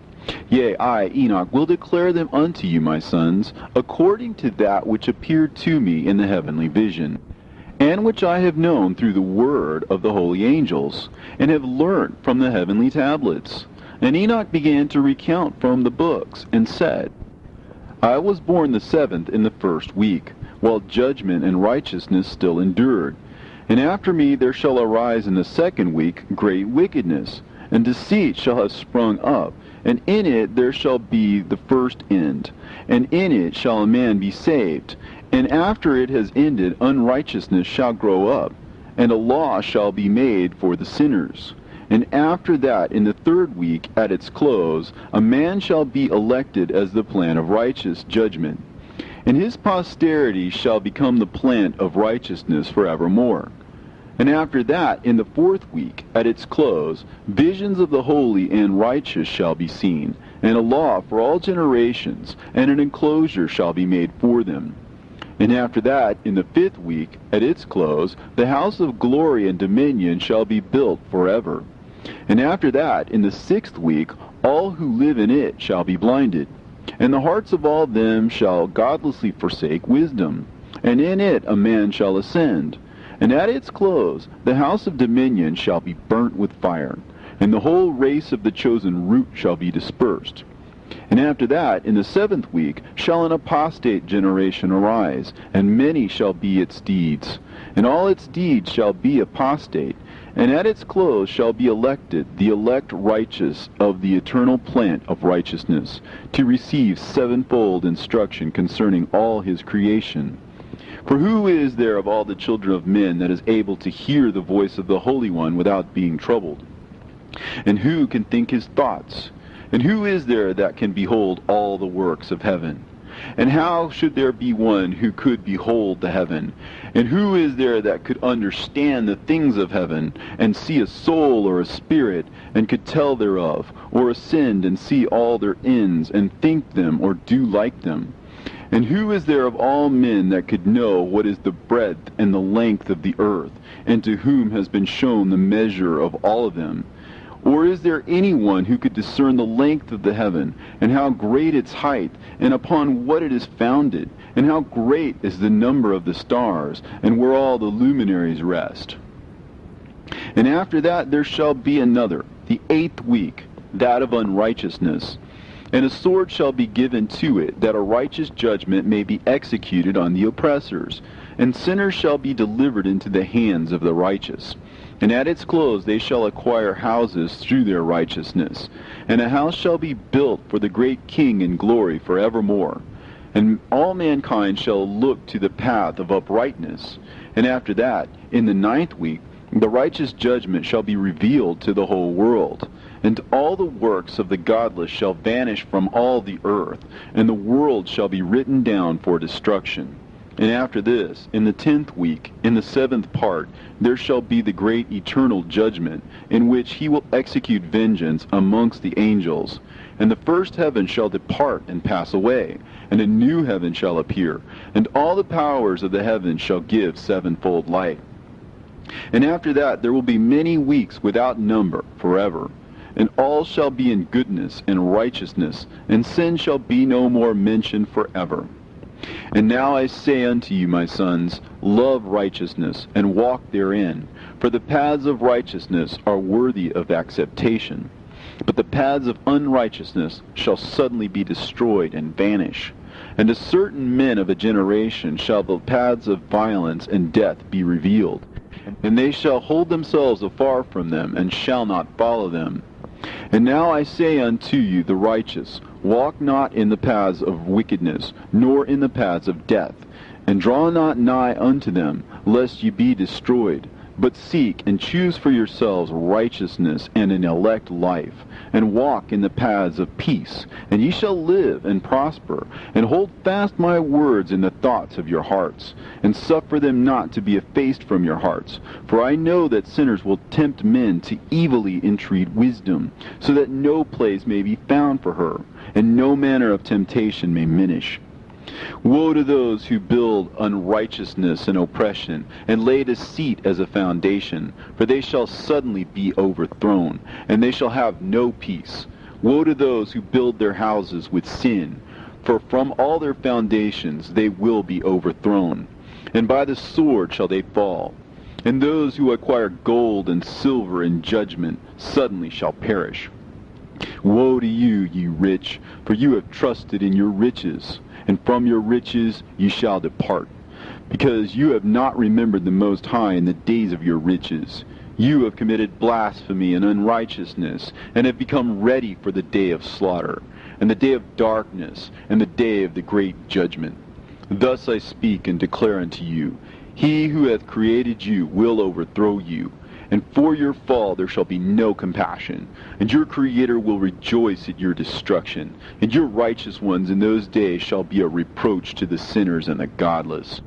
A: Yea, I, Enoch, will declare them unto you, my sons, according to that which appeared to me in the heavenly vision, and which I have known through the word of the holy angels, and have learnt from the heavenly tablets. And Enoch began to recount from the books, and said, I was born the 7th in the 1st week, while judgment and righteousness still endured. And after me there shall arise in the 2nd week great wickedness, and deceit shall have sprung up, and in it there shall be the first end, and in it shall a man be saved. And after it has ended, unrighteousness shall grow up, and a law shall be made for the sinners. And after that, in the 3rd week, at its close, a man shall be elected as the plant of righteous judgment, and his posterity shall become the plant of righteousness forevermore. And after that, in the 4th week, at its close, visions of the holy and righteous shall be seen, and a law for all generations, and an enclosure shall be made for them. And after that, in the 5th week, at its close, the house of glory and dominion shall be built forever. And after that, in the 6th week, all who live in it shall be blinded, and the hearts of all them shall godlessly forsake wisdom, and in it a man shall ascend. And at its close, the house of dominion shall be burnt with fire, and the whole race of the chosen root shall be dispersed. And after that, in the 7th week, shall an apostate generation arise, and many shall be its deeds. And all its deeds shall be apostate, and at its close shall be elected the elect righteous of the eternal plant of righteousness, to receive sevenfold instruction concerning all his creation. For who is there of all the children of men that is able to hear the voice of the Holy One without being troubled? And who can think his thoughts? And who is there that can behold all the works of heaven? And how should there be one who could behold the heaven? And who is there that could understand the things of heaven, and see a soul or a spirit, and could tell thereof, or ascend and see all their ends, and think them, or do like them? And who is there of all men that could know what is the breadth and the length of the earth, and to whom has been shown the measure of all of them? Or is there anyone who could discern the length of the heaven, and how great its height, and upon what it is founded, and how great is the number of the stars, and where all the luminaries rest? And after that there shall be another, the 8th week, that of unrighteousness. And a sword shall be given to it, that a righteous judgment may be executed on the oppressors, and sinners shall be delivered into the hands of the righteous. And at its close they shall acquire houses through their righteousness, and a house shall be built for the great King in glory forevermore. And all mankind shall look to the path of uprightness. And after that, in the 9th week, the righteous judgment shall be revealed to the whole world. And all the works of the godless shall vanish from all the earth, and the world shall be written down for destruction. And after this, in the 10th week, in the 7th part, there shall be the great eternal judgment, in which he will execute vengeance amongst the angels. And the first heaven shall depart and pass away, and a new heaven shall appear, and all the powers of the heavens shall give sevenfold light. And after that there will be many weeks without number forever. And all shall be in goodness and righteousness, and sin shall be no more mentioned forever. And now I say unto you, my sons, love righteousness, and walk therein. For the paths of righteousness are worthy of acceptation. But the paths of unrighteousness shall suddenly be destroyed and vanish. And to certain men of a generation shall the paths of violence and death be revealed. And they shall hold themselves afar from them, and shall not follow them. And now I say unto you, the righteous, walk not in the paths of wickedness, nor in the paths of death, and draw not nigh unto them, lest ye be destroyed. But seek and choose for yourselves righteousness and an elect life, and walk in the paths of peace, and ye shall live and prosper. And hold fast my words in the thoughts of your hearts, and suffer them not to be effaced from your hearts. For I know that sinners will tempt men to evilly entreat wisdom, so that no place may be found for her, and no manner of temptation may minish. Woe to those who build unrighteousness and oppression, and lay deceit as a foundation, for they shall suddenly be overthrown, and they shall have no peace. Woe to those who build their houses with sin, for from all their foundations they will be overthrown, and by the sword shall they fall. And those who acquire gold and silver in judgment suddenly shall perish. Woe to you, ye rich, for you have trusted in your riches, and from your riches ye shall depart, because you have not remembered the Most High in the days of your riches. You have committed blasphemy and unrighteousness, and have become ready for the day of slaughter, and the day of darkness, and the day of the great judgment. Thus I speak and declare unto you, He who hath created you will overthrow you, and for your fall there shall be no compassion, and your Creator will rejoice at your destruction, and your righteous ones in those days shall be a reproach to the sinners and the godless.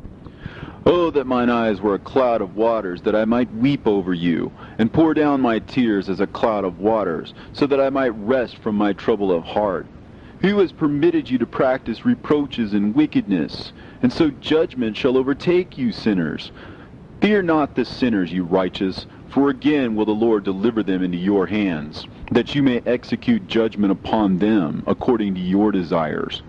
A: Oh, that mine eyes were a cloud of waters, that I might weep over you, and pour down my tears as a cloud of waters, so that I might rest from my trouble of heart. Who has permitted you to practice reproaches and wickedness? And so judgment shall overtake you, sinners. Fear not the sinners, you righteous, for again will the Lord deliver them into your hands, that you may execute judgment upon them according to your desires.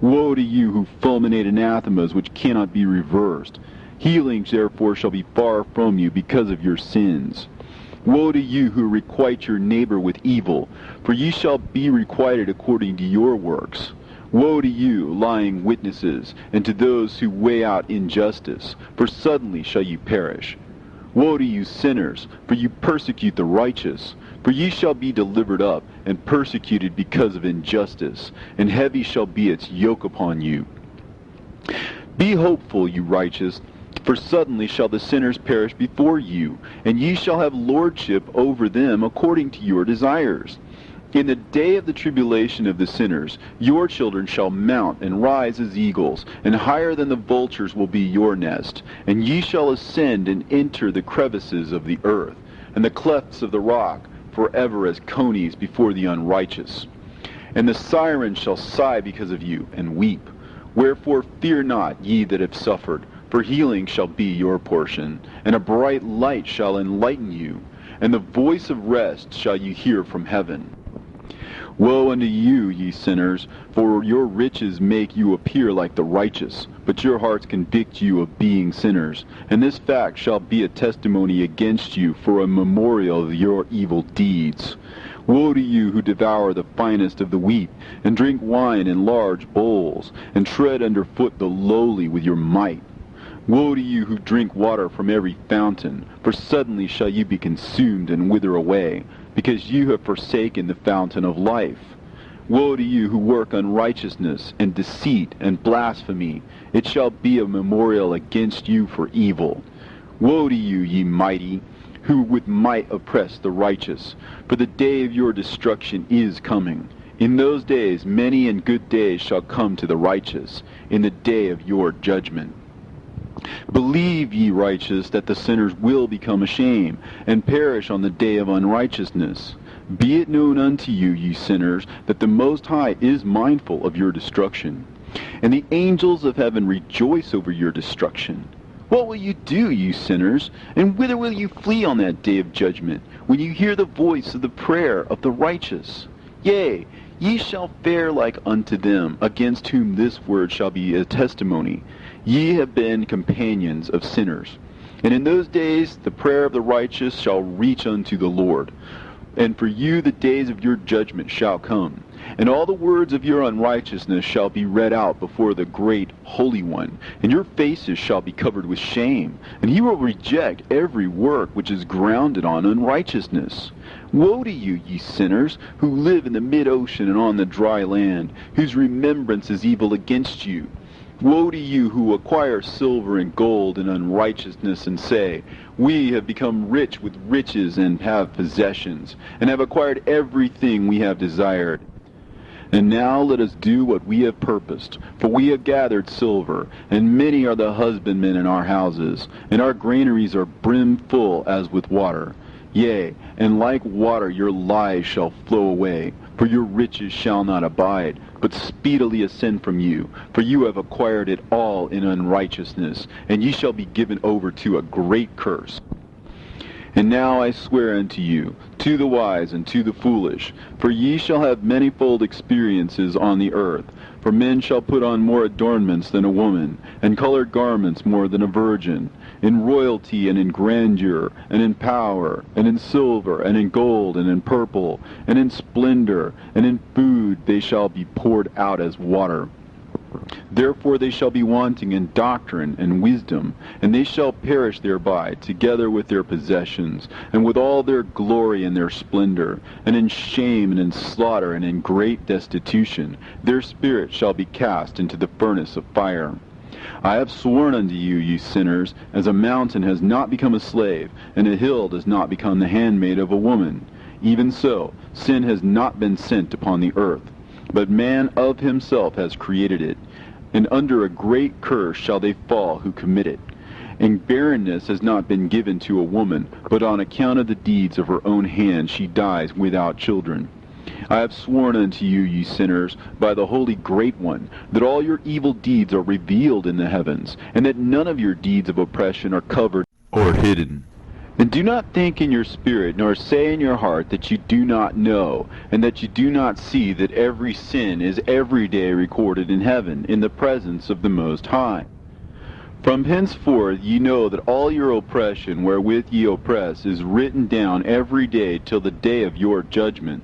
A: Woe to you who fulminate anathemas which cannot be reversed. Healings therefore shall be far from you because of your sins. Woe to you who requite your neighbor with evil, for ye shall be requited according to your works. Woe to you, lying witnesses, and to those who weigh out injustice, for suddenly shall ye perish. Woe to you, sinners, for you persecute the righteous, for ye shall be delivered up, and persecuted because of injustice, and heavy shall be its yoke upon you. Be hopeful, you righteous, for suddenly shall the sinners perish before you, and ye shall have lordship over them according to your desires. In the day of the tribulation of the sinners, your children shall mount and rise as eagles, and higher than the vultures will be your nest. And ye shall ascend and enter the crevices of the earth, and the clefts of the rock, forever as conies before the unrighteous. And the sirens shall sigh because of you, and weep. Wherefore fear not, ye that have suffered, for healing shall be your portion, and a bright light shall enlighten you, and the voice of rest shall you hear from heaven. Woe unto you, ye sinners, for your riches make you appear like the righteous, but your hearts convict you of being sinners, and this fact shall be a testimony against you for a memorial of your evil deeds. Woe to you who devour the finest of the wheat, and drink wine in large bowls, and tread under foot the lowly with your might. Woe to you who drink water from every fountain, for suddenly shall you be consumed and wither away, because you have forsaken the fountain of life. Woe to you who work unrighteousness and deceit and blasphemy. It shall be a memorial against you for evil. Woe to you, ye mighty, who with might oppress the righteous, for the day of your destruction is coming. In those days many and good days shall come to the righteous, in the day of your judgment. Believe, ye righteous, that the sinners will become ashamed, and perish on the day of unrighteousness. Be it known unto you, ye sinners, that the Most High is mindful of your destruction, and the angels of heaven rejoice over your destruction. What will you do, you sinners, and whither will you flee on that day of judgment, when you hear the voice of the prayer of the righteous? Yea, ye shall fare like unto them, against whom this word shall be a testimony. Ye have been companions of sinners. And in those days the prayer of the righteous shall reach unto the Lord. And for you the days of your judgment shall come, and all the words of your unrighteousness shall be read out before the great Holy One, and your faces shall be covered with shame, and he will reject every work which is grounded on unrighteousness. Woe to you, ye sinners, who live in the mid-ocean and on the dry land, whose remembrance is evil against you. Woe to you who acquire silver and gold in unrighteousness, and say, We have become rich with riches and have possessions, and have acquired everything we have desired. And now let us do what we have purposed, for we have gathered silver, and many are the husbandmen in our houses, and our granaries are brimful as with water. Yea, and like water your lies shall flow away, for your riches shall not abide, but speedily ascend from you, for you have acquired it all in unrighteousness, and ye shall be given over to a great curse. And now I swear unto you, to the wise and to the foolish, for ye shall have manifold experiences on the earth. For men shall put on more adornments than a woman, and colored garments more than a virgin. In royalty and in grandeur, and in power, and in silver, and in gold, and in purple, and in splendor, and in food they shall be poured out as water. Therefore they shall be wanting in doctrine and wisdom, and they shall perish thereby, together with their possessions, and with all their glory and their splendor, and in shame and in slaughter and in great destitution. Their spirit shall be cast into the furnace of fire. I have sworn unto you, ye sinners, as a mountain has not become a slave, and a hill does not become the handmaid of a woman. Even so, sin has not been sent upon the earth, but man of himself has created it. And under a great curse shall they fall who commit it. And barrenness has not been given to a woman, but on account of the deeds of her own hand she dies without children. I have sworn unto you, ye sinners, by the Holy Great One, that all your evil deeds are revealed in the heavens, and that none of your deeds of oppression are covered or hidden. And do not think in your spirit, nor say in your heart that you do not know, and that you do not see that every sin is every day recorded in heaven, in the presence of the Most High. From henceforth ye know that all your oppression wherewith ye oppress is written down every day till the day of your judgment.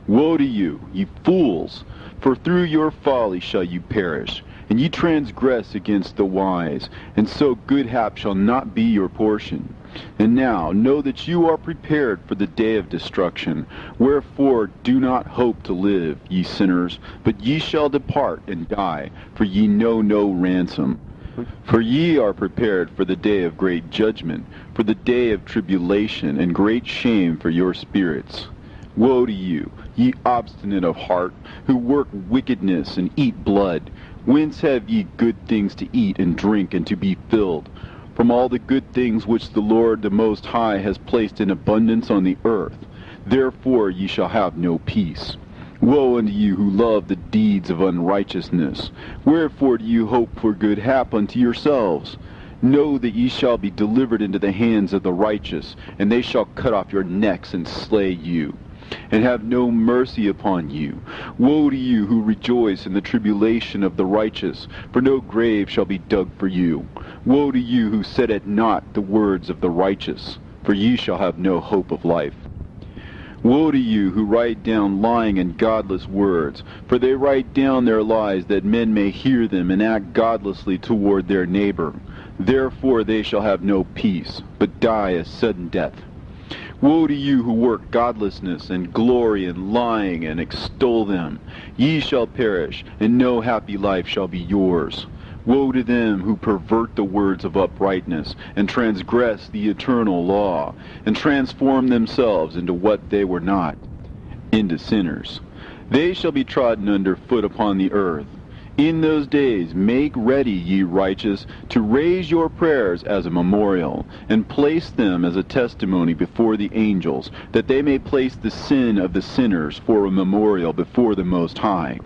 A: Woe to you, ye fools! For through your folly shall you perish, and ye transgress against the wise, and so good hap shall not be your portion. And now know that you are prepared for the day of destruction. Wherefore do not hope to live, ye sinners, but ye shall depart and die, for ye know no ransom. For ye are prepared for the day of great judgment, for the day of tribulation and great shame for your spirits. Woe to you, ye obstinate of heart, who work wickedness and eat blood. Whence have ye good things to eat and drink and to be filled? From all the good things which the Lord the Most High has placed in abundance on the earth. Therefore ye shall have no peace. Woe unto you who love the deeds of unrighteousness. Wherefore do you hope for good hap unto yourselves? Know that ye shall be delivered into the hands of the righteous, and they shall cut off your necks and slay you, and have no mercy upon you. Woe to you who rejoice in the tribulation of the righteous, for no grave shall be dug for you. Woe to you who set at naught the words of the righteous, for ye shall have no hope of life. Woe to you who write down lying and godless words, for they write down their lies that men may hear them and act godlessly toward their neighbor. Therefore they shall have no peace, but die a sudden death. Woe to you who work godlessness and glory in lying and extol them. Ye shall perish, and no happy life shall be yours. Woe to them who pervert the words of uprightness, and transgress the eternal law, and transform themselves into what they were not, into sinners. They shall be trodden under foot upon the earth. In those days make ready, ye righteous, to raise your prayers as a memorial, and place them as a testimony before the angels, that they may place the sin of the sinners for a memorial before the Most High.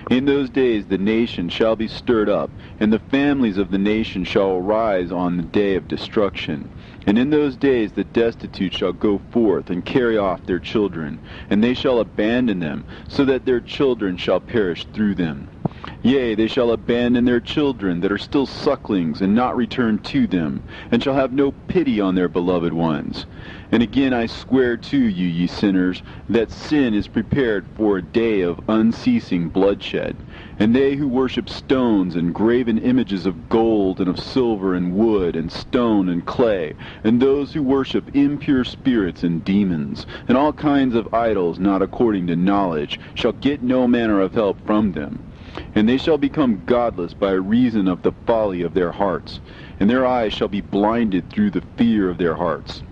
A: In those days the nation shall be stirred up, and the families of the nation shall arise on the day of destruction. And in those days the destitute shall go forth and carry off their children, and they shall abandon them, so that their children shall perish through them. Yea, they shall abandon their children that are still sucklings, and not return to them, and shall have no pity on their beloved ones. And again I swear to you, ye sinners, that sin is prepared for a day of unceasing bloodshed. And they who worship stones and graven images of gold and of silver and wood and stone and clay, and those who worship impure spirits and demons, and all kinds of idols not according to knowledge, shall get no manner of help from them. And they shall become godless by reason of the folly of their hearts, and their eyes shall be blinded through the fear of their hearts,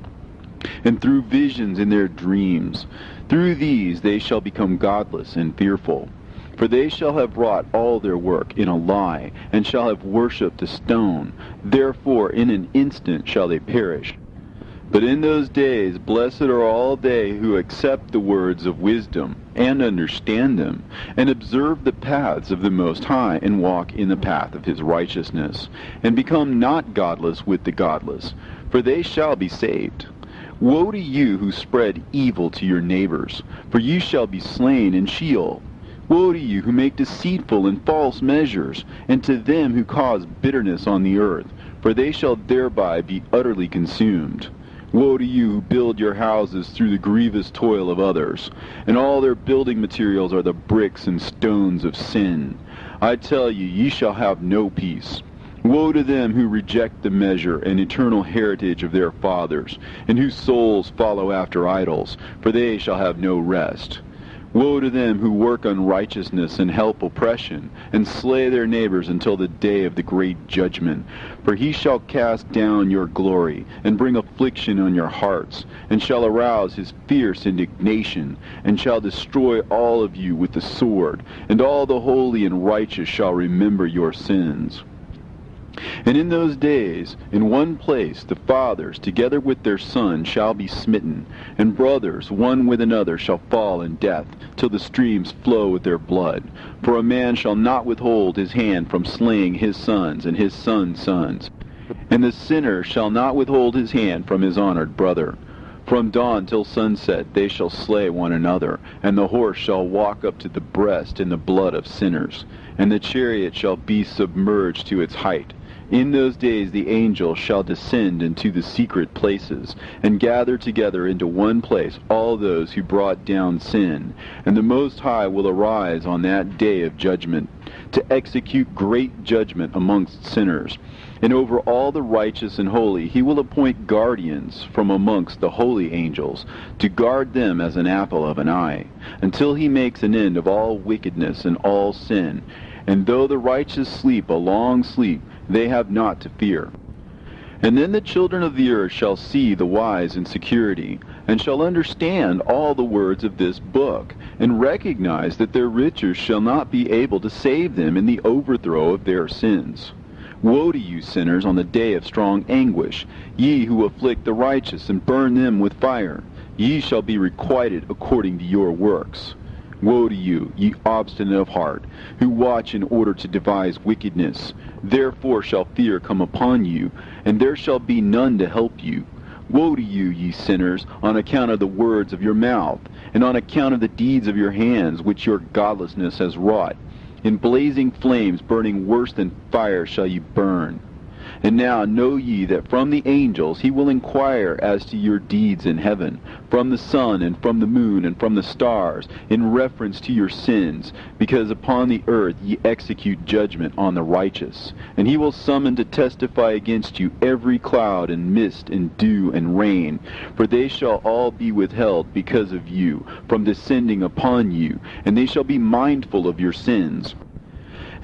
A: and through visions in their dreams. Through these they shall become godless and fearful. For they shall have wrought all their work in a lie, and shall have worshipped a stone. Therefore in an instant shall they perish. But in those days blessed are all they who accept the words of wisdom, and understand them, and observe the paths of the Most High, and walk in the path of his righteousness, and become not godless with the godless, for they shall be saved. Woe to you who spread evil to your neighbors, for you shall be slain in Sheol. Woe to you who make deceitful and false measures, and to them who cause bitterness on the earth, for they shall thereby be utterly consumed. Woe to you who build your houses through the grievous toil of others, and all their building materials are the bricks and stones of sin. I tell you, ye shall have no peace. Woe to them who reject the measure and eternal heritage of their fathers, and whose souls follow after idols, for they shall have no rest. Woe to them who work unrighteousness and help oppression, and slay their neighbors until the day of the great judgment. For he shall cast down your glory, and bring affliction on your hearts, and shall arouse his fierce indignation, and shall destroy all of you with the sword, and all the holy and righteous shall remember your sins. And in those days, in one place, the fathers, together with their sons, shall be smitten, and brothers, one with another, shall fall in death, till the streams flow with their blood. For a man shall not withhold his hand from slaying his sons and his sons' sons, and the sinner shall not withhold his hand from his honored brother. From dawn till sunset they shall slay one another, and the horse shall walk up to the breast in the blood of sinners, and the chariot shall be submerged to its height. In those days the angels shall descend into the secret places, and gather together into one place all those who brought down sin. And the Most High will arise on that day of judgment, to execute great judgment amongst sinners. And over all the righteous and holy he will appoint guardians from amongst the holy angels, to guard them as an apple of an eye, until he makes an end of all wickedness and all sin. And though the righteous sleep a long sleep, they have not to fear. And then the children of the earth shall see the wise in security, and shall understand all the words of this book, and recognize that their riches shall not be able to save them in the overthrow of their sins. Woe to you, sinners, on the day of strong anguish, ye who afflict the righteous and burn them with fire. Ye shall be requited according to your works. Woe to you, ye obstinate of heart, who watch in order to devise wickedness. Therefore shall fear come upon you, and there shall be none to help you. Woe to you, ye sinners, on account of the words of your mouth, and on account of the deeds of your hands, which your godlessness has wrought. In blazing flames, burning worse than fire, shall you burn. And now know ye that from the angels he will inquire as to your deeds in heaven, from the sun and from the moon and from the stars, in reference to your sins, because upon the earth ye execute judgment on the righteous. And he will summon to testify against you every cloud and mist and dew and rain, for they shall all be withheld because of you, from descending upon you, and they shall be mindful of your sins.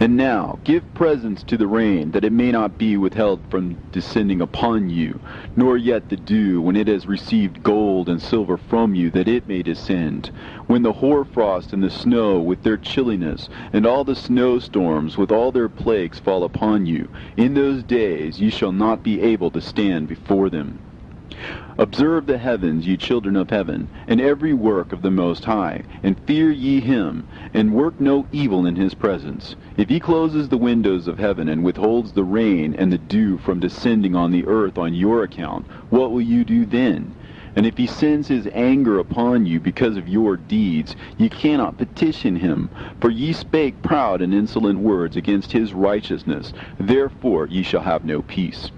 A: And now give presents to the rain, that it may not be withheld from descending upon you, nor yet the dew, when it has received gold and silver from you, that it may descend. When the hoarfrost and the snow with their chilliness, and all the snowstorms with all their plagues fall upon you, in those days ye shall not be able to stand before them. Observe the heavens, ye children of heaven, and every work of the Most High, and fear ye him, and work no evil in his presence. If he closes the windows of heaven, and withholds the rain and the dew from descending on the earth on your account, what will you do then? And if he sends his anger upon you because of your deeds, ye cannot petition him, for ye spake proud and insolent words against his righteousness. Therefore ye shall have no peace.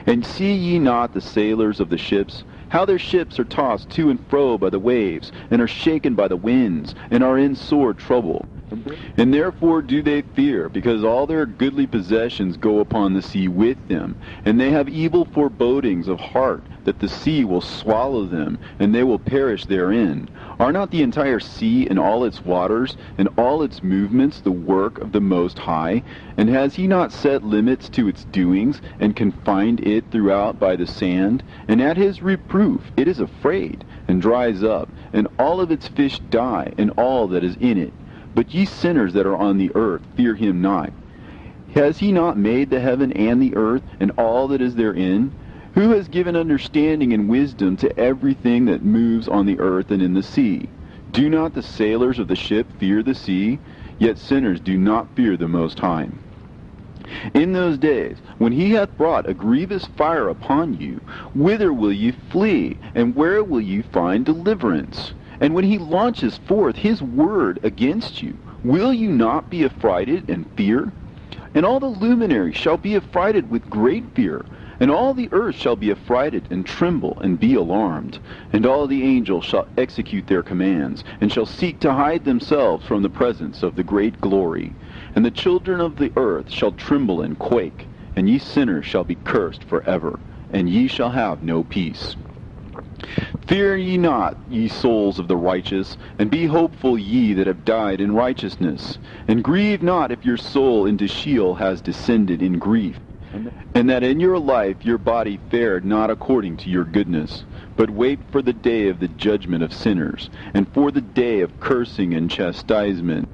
A: And see ye not the sailors of the ships, how their ships are tossed to and fro by the waves, and are shaken by the winds, and are in sore trouble? And therefore do they fear, because all their goodly possessions go upon the sea with them, and they have evil forebodings of heart, that the sea will swallow them, and they will perish therein. Are not the entire sea and all its waters, and all its movements, the work of the Most High? And has he not set limits to its doings, and confined it throughout by the sand? And at his reproof it is afraid, and dries up, and all of its fish die, and all that is in it. But ye sinners that are on the earth, fear him not. Has he not made the heaven and the earth, and all that is therein? Who has given understanding and wisdom to everything that moves on the earth and in the sea? Do not the sailors of the ship fear the sea? Yet sinners do not fear the Most High. In those days, when he hath brought a grievous fire upon you, whither will ye flee, and where will ye find deliverance? And when he launches forth his word against you, will you not be affrighted and fear? And all the luminaries shall be affrighted with great fear, and all the earth shall be affrighted and tremble and be alarmed. And all the angels shall execute their commands, and shall seek to hide themselves from the presence of the great glory. And the children of the earth shall tremble and quake, and ye sinners shall be cursed forever, and ye shall have no peace. Fear ye not, ye souls of the righteous, and be hopeful ye that have died in righteousness. And grieve not if your soul into Sheol has descended in grief, and that in your life your body fared not according to your goodness. But wait for the day of the judgment of sinners, and for the day of cursing and chastisement.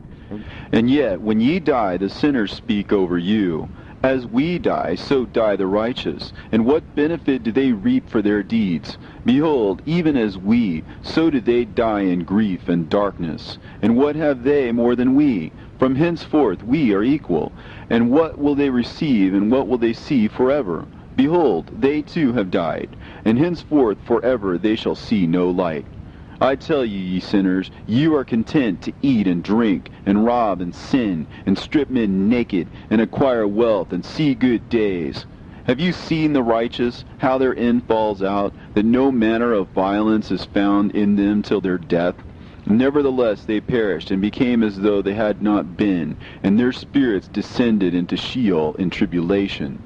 A: And yet, when ye die, the sinners speak over you. As we die, so die the righteous. And what benefit do they reap for their deeds? Behold, even as we, so do they die in grief and darkness. And what have they more than we? From henceforth we are equal. And what will they receive, and what will they see forever? Behold, they too have died, and henceforth forever they shall see no light. I tell you, ye sinners, you are content to eat and drink, and rob and sin, and strip men naked, and acquire wealth, and see good days. Have you seen the righteous, how their end falls out, that no manner of violence is found in them till their death? Nevertheless they perished, and became as though they had not been, and their spirits descended into Sheol in tribulation.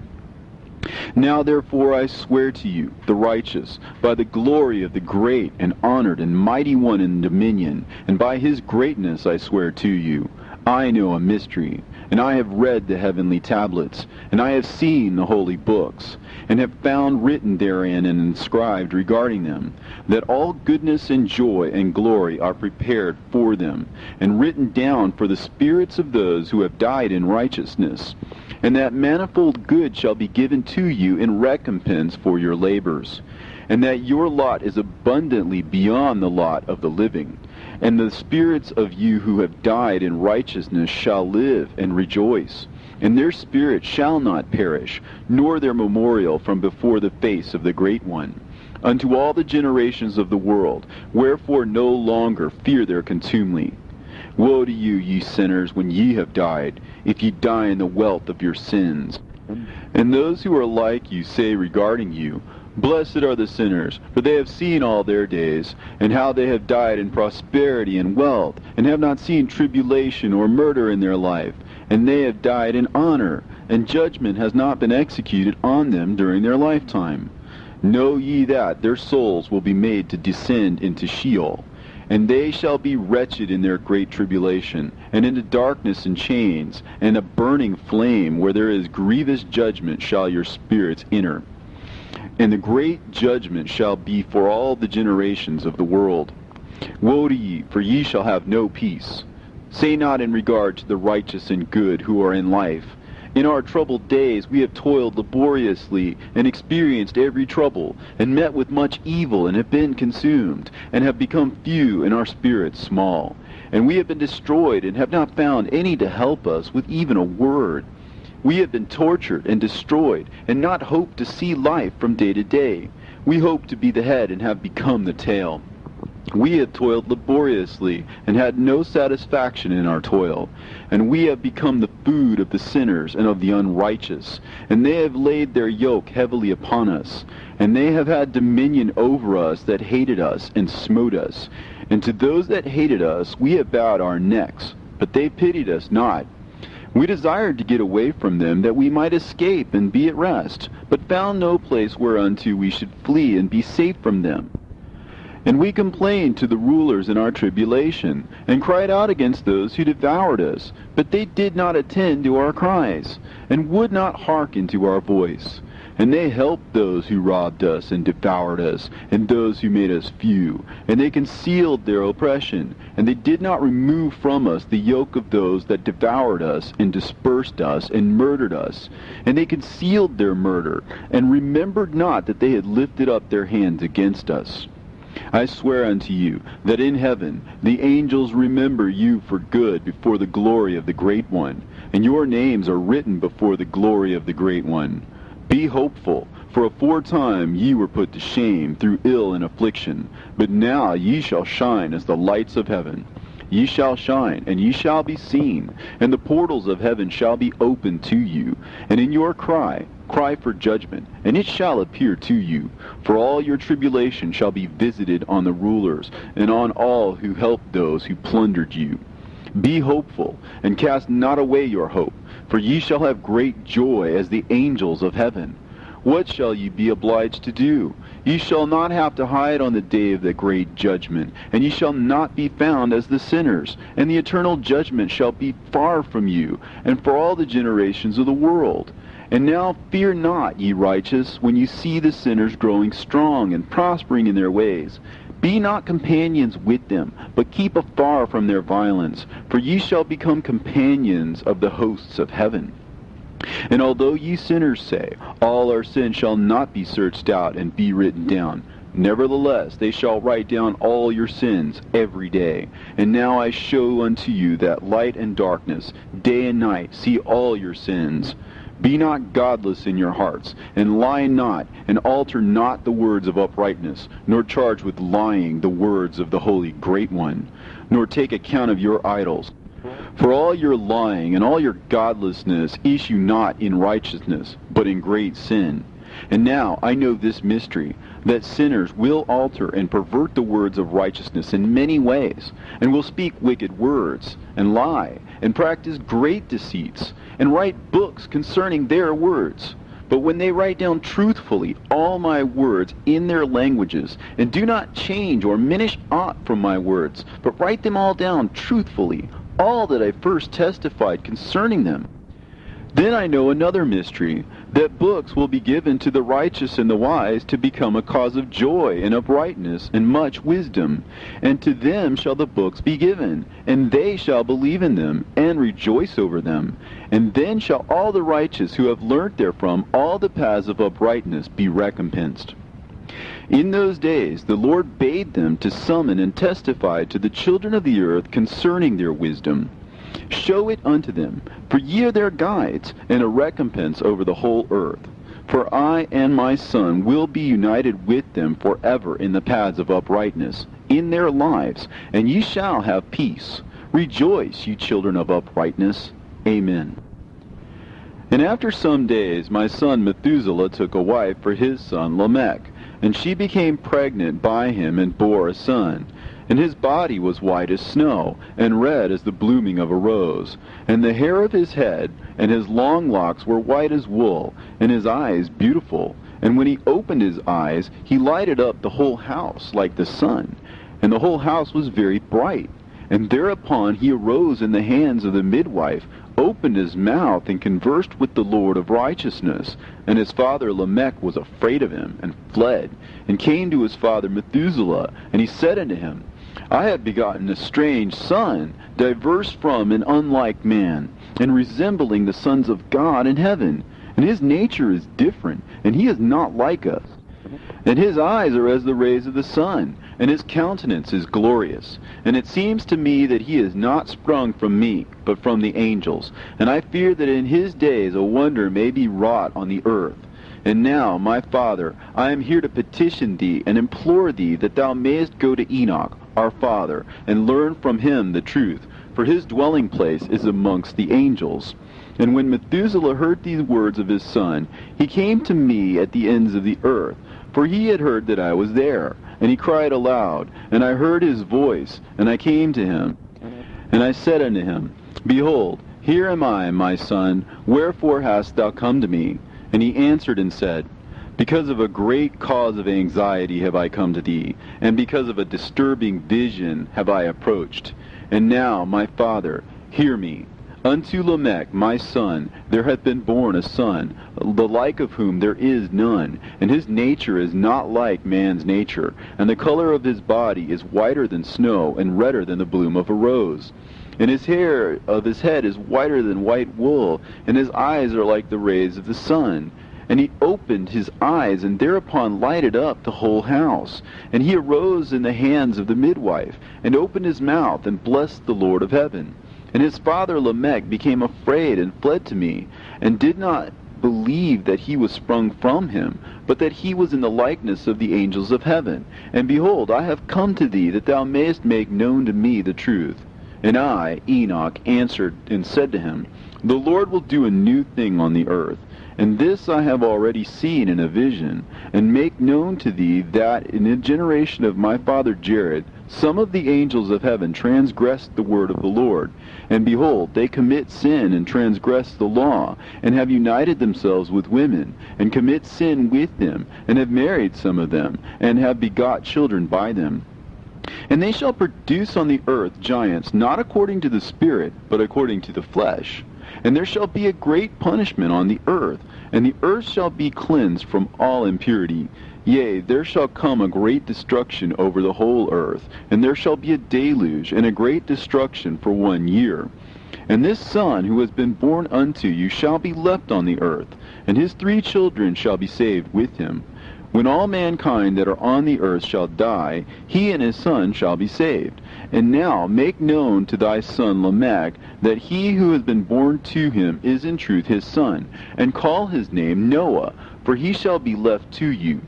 A: Now therefore I swear to you, the righteous, by the glory of the great and honored and mighty one in dominion, and by his greatness I swear to you, I know a mystery, and I have read the heavenly tablets, and I have seen the holy books, and have found written therein and inscribed regarding them, that all goodness and joy and glory are prepared for them, and written down for the spirits of those who have died in righteousness. And that manifold good shall be given to you in recompense for your labors, and that your lot is abundantly beyond the lot of the living. And the spirits of you who have died in righteousness shall live and rejoice, and their spirit shall not perish, nor their memorial from before the face of the Great One, unto all the generations of the world, wherefore no longer fear their contumely. Woe to you, ye sinners, when ye have died, if ye die in the wealth of your sins. And those who are like you say regarding you, Blessed are the sinners, for they have seen all their days, and how they have died in prosperity and wealth, and have not seen tribulation or murder in their life, and they have died in honor, and judgment has not been executed on them during their lifetime. Know ye that their souls will be made to descend into Sheol, and they shall be wretched in their great tribulation, and into darkness and chains, and a burning flame, where there is grievous judgment shall your spirits enter. And the great judgment shall be for all the generations of the world. Woe to ye, for ye shall have no peace. Say not in regard to the righteous and good who are in life, In our troubled days we have toiled laboriously, and experienced every trouble, and met with much evil, and have been consumed, and have become few, and our spirits small. And we have been destroyed, and have not found any to help us with even a word. We have been tortured and destroyed, and not hoped to see life from day to day. We hoped to be the head, and have become the tail. We have toiled laboriously, and had no satisfaction in our toil. And we have become the food of the sinners and of the unrighteous. And they have laid their yoke heavily upon us. And they have had dominion over us that hated us and smote us. And to those that hated us we have bowed our necks, but they pitied us not. We desired to get away from them, that we might escape and be at rest, but found no place whereunto we should flee and be safe from them. And we complained to the rulers in our tribulation, and cried out against those who devoured us. But they did not attend to our cries, and would not hearken to our voice. And they helped those who robbed us and devoured us, and those who made us few. And they concealed their oppression, and they did not remove from us the yoke of those that devoured us, and dispersed us, and murdered us. And they concealed their murder, and remembered not that they had lifted up their hands against us. I swear unto you, that in heaven the angels remember you for good before the glory of the Great One. and your names are written before the glory of the Great One. Be hopeful, for aforetime ye were put to shame through ill and affliction, but now ye shall shine as the lights of heaven. Ye shall shine, and ye shall be seen, and the portals of heaven shall be opened to you. And in your cry for judgment, and it shall appear to you. For all your tribulation shall be visited on the rulers, and on all who helped those who plundered you. Be hopeful, and cast not away your hope, for ye shall have great joy as the angels of heaven. What shall ye be obliged to do? Ye shall not have to hide on the day of the great judgment, and ye shall not be found as the sinners, and the eternal judgment shall be far from you, and for all the generations of the world. And now fear not, ye righteous, when you see the sinners growing strong and prospering in their ways. Be not companions with them, but keep afar from their violence, for ye shall become companions of the hosts of heaven. And although ye sinners say, all our sins shall not be searched out and be written down, nevertheless they shall write down all your sins every day. And now I show unto you that light and darkness, day and night, see all your sins. Be not godless in your hearts, and lie not, and alter not the words of uprightness, nor charge with lying the words of the Holy Great One, nor take account of your idols. For all your lying and all your godlessness issue not in righteousness, but in great sin. And now I know this mystery, that sinners will alter and pervert the words of righteousness in many ways, and will speak wicked words, and lie, and practice great deceits, and write books concerning their words. But when they write down truthfully all my words in their languages, and do not change or minish aught from my words, but write them all down truthfully, all that I first testified concerning them, then I know another mystery, that books will be given to the righteous and the wise to become a cause of joy and uprightness and much wisdom. And to them shall the books be given, and they shall believe in them and rejoice over them. And then shall all the righteous who have learnt therefrom all the paths of uprightness be recompensed. In those days the Lord bade them to summon and testify to the children of the earth concerning their wisdom. Show it unto them, for ye are their guides, and a recompense over the whole earth. For I and my Son will be united with them forever in the paths of uprightness, in their lives, and ye shall have peace. Rejoice, ye children of uprightness. Amen. And after some days my son Methuselah took a wife for his son Lamech, and she became pregnant by him and bore a son. And his body was white as snow, and red as the blooming of a rose. And the hair of his head and his long locks were white as wool, and his eyes beautiful. And when he opened his eyes, he lighted up the whole house like the sun. And the whole house was very bright. And thereupon he arose in the hands of the midwife, opened his mouth, and conversed with the Lord of righteousness. And his father Lamech was afraid of him, and fled, and came to his father Methuselah. And he said unto him, I have begotten a strange son, diverse from and unlike man, and resembling the sons of God in heaven. And his nature is different, and he is not like us. And his eyes are as the rays of the sun, and his countenance is glorious. And it seems to me that he is not sprung from me, but from the angels. And I fear that in his days a wonder may be wrought on the earth. And now, my father, I am here to petition thee and implore thee that thou mayest go to Enoch, our father, and learn from him the truth, for his dwelling place is amongst the angels. And when Methuselah heard these words of his son, he came to me at the ends of the earth, for he had heard that I was there. And he cried aloud, and I heard his voice, and I came to him. And I said unto him, Behold, here am I, my son, wherefore hast thou come to me? And he answered and said, Because of a great cause of anxiety have I come to thee, and because of a disturbing vision have I approached. And now, my father, hear me. Unto Lamech, my son, there hath been born a son, the like of whom there is none, and his nature is not like man's nature, and the color of his body is whiter than snow, and redder than the bloom of a rose. And his hair of his head is whiter than white wool, and his eyes are like the rays of the sun. And he opened his eyes, and thereupon lighted up the whole house. And he arose in the hands of the midwife, and opened his mouth, and blessed the Lord of heaven. And his father Lamech became afraid and fled to me, and did not believe that he was sprung from him, but that he was in the likeness of the angels of heaven. And behold, I have come to thee, that thou mayest make known to me the truth. And I, Enoch, answered and said to him, The Lord will do a new thing on the earth. And this I have already seen in a vision, and make known to thee that in the generation of my father Jared, some of the angels of heaven transgressed the word of the Lord. And behold, they commit sin and transgress the law, and have united themselves with women, and commit sin with them, and have married some of them, and have begot children by them. And they shall produce on the earth giants, not according to the Spirit, but according to the flesh. And there shall be a great punishment on the earth, and the earth shall be cleansed from all impurity. Yea, there shall come a great destruction over the whole earth, and there shall be a deluge, and a great destruction for 1 year. And this son who has been born unto you shall be left on the earth, and his 3 children shall be saved with him. When all mankind that are on the earth shall die, he and his son shall be saved. And now make known to thy son Lamech that he who has been born to him is in truth his son, and call his name Noah, for he shall be left to you.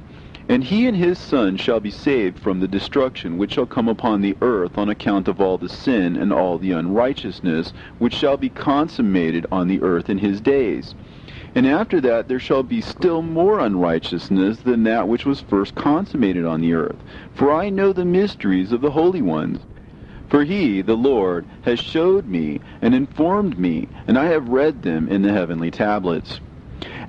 A: And he and his son shall be saved from the destruction which shall come upon the earth on account of all the sin and all the unrighteousness which shall be consummated on the earth in his days. And after that there shall be still more unrighteousness than that which was first consummated on the earth. For I know the mysteries of the holy ones. For he, the Lord, has showed me and informed me, and I have read them in the heavenly tablets.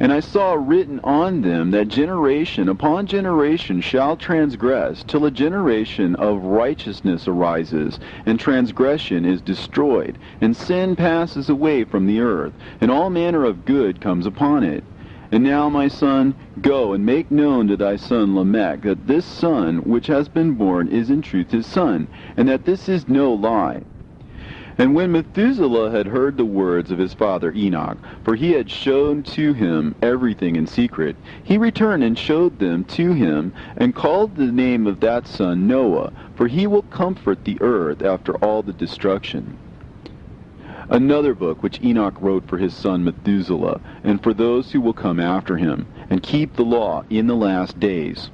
A: And I saw written on them that generation upon generation shall transgress, till a generation of righteousness arises, and transgression is destroyed, and sin passes away from the earth, and all manner of good comes upon it. And now, my son, go and make known to thy son Lamech that this son which has been born is in truth his son, and that this is no lie. And when Methuselah had heard the words of his father Enoch, for he had shown to him everything in secret, he returned and showed them to him, and called the name of that son Noah, for he will comfort the earth after all the destruction. Another book which Enoch wrote for his son Methuselah, and for those who will come after him, and keep the law in the last days.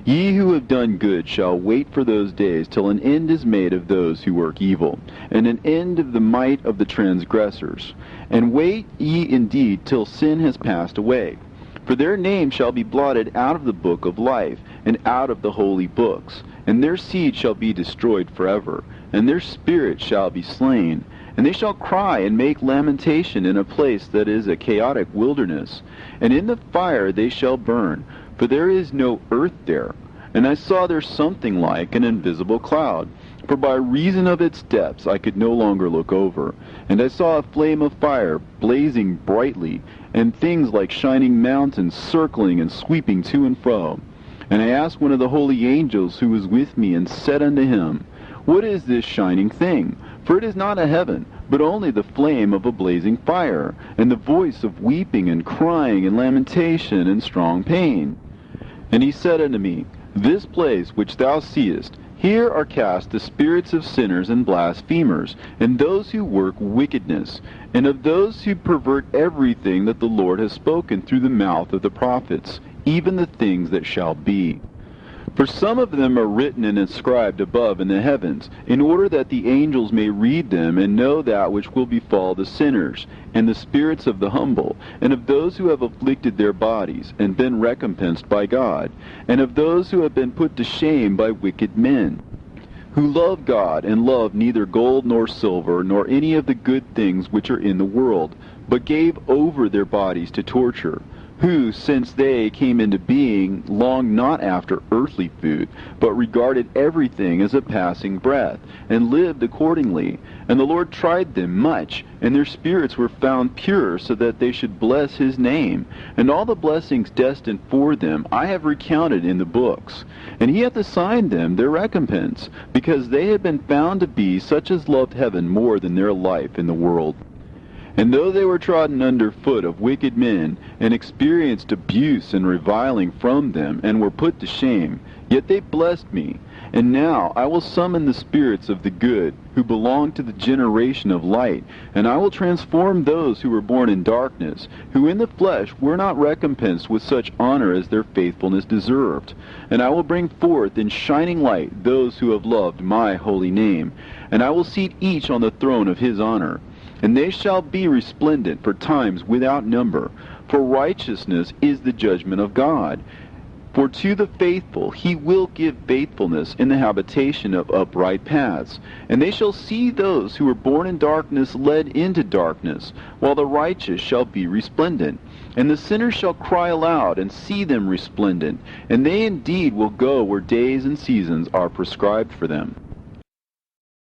A: Ye who have done good shall wait for those days till an end is made of those who work evil, and an end of the might of the transgressors. And wait ye indeed till sin has passed away. For their names shall be blotted out of the book of life, and out of the holy books. And their seed shall be destroyed forever, and their spirit shall be slain. And they shall cry and make lamentation in a place that is a chaotic wilderness. And in the fire they shall burn, for there is no earth there. And I saw there something like an invisible cloud, for by reason of its depths I could no longer look over. And I saw a flame of fire blazing brightly, and things like shining mountains circling and sweeping to and fro. And I asked one of the holy angels who was with me, and said unto him, What is this shining thing? For it is not a heaven, but only the flame of a blazing fire, and the voice of weeping and crying and lamentation and strong pain. And he said unto me, This place which thou seest, here are cast the spirits of sinners and blasphemers, and those who work wickedness, and of those who pervert everything that the Lord has spoken through the mouth of the prophets, even the things that shall be. For some of them are written and inscribed above in the heavens, in order that the angels may read them and know that which will befall the sinners, and the spirits of the humble, and of those who have afflicted their bodies, and been recompensed by God, and of those who have been put to shame by wicked men, who love God, and love neither gold nor silver, nor any of the good things which are in the world, but gave over their bodies to torture, who, since they came into being, longed not after earthly food, but regarded everything as a passing breath, and lived accordingly. And the Lord tried them much, and their spirits were found pure, so that they should bless his name. And all the blessings destined for them I have recounted in the books. And he hath assigned them their recompense, because they had been found to be such as loved heaven more than their life in the world. And though they were trodden under foot of wicked men, and experienced abuse and reviling from them, and were put to shame, yet they blessed me. And now I will summon the spirits of the good, who belong to the generation of light, and I will transform those who were born in darkness, who in the flesh were not recompensed with such honor as their faithfulness deserved. And I will bring forth in shining light those who have loved my holy name, and I will seat each on the throne of his honor. And they shall be resplendent for times without number, for righteousness is the judgment of God. For to the faithful he will give faithfulness in the habitation of upright paths. And they shall see those who were born in darkness led into darkness, while the righteous shall be resplendent. And the sinners shall cry aloud and see them resplendent, and they indeed will go where days and seasons are prescribed for them.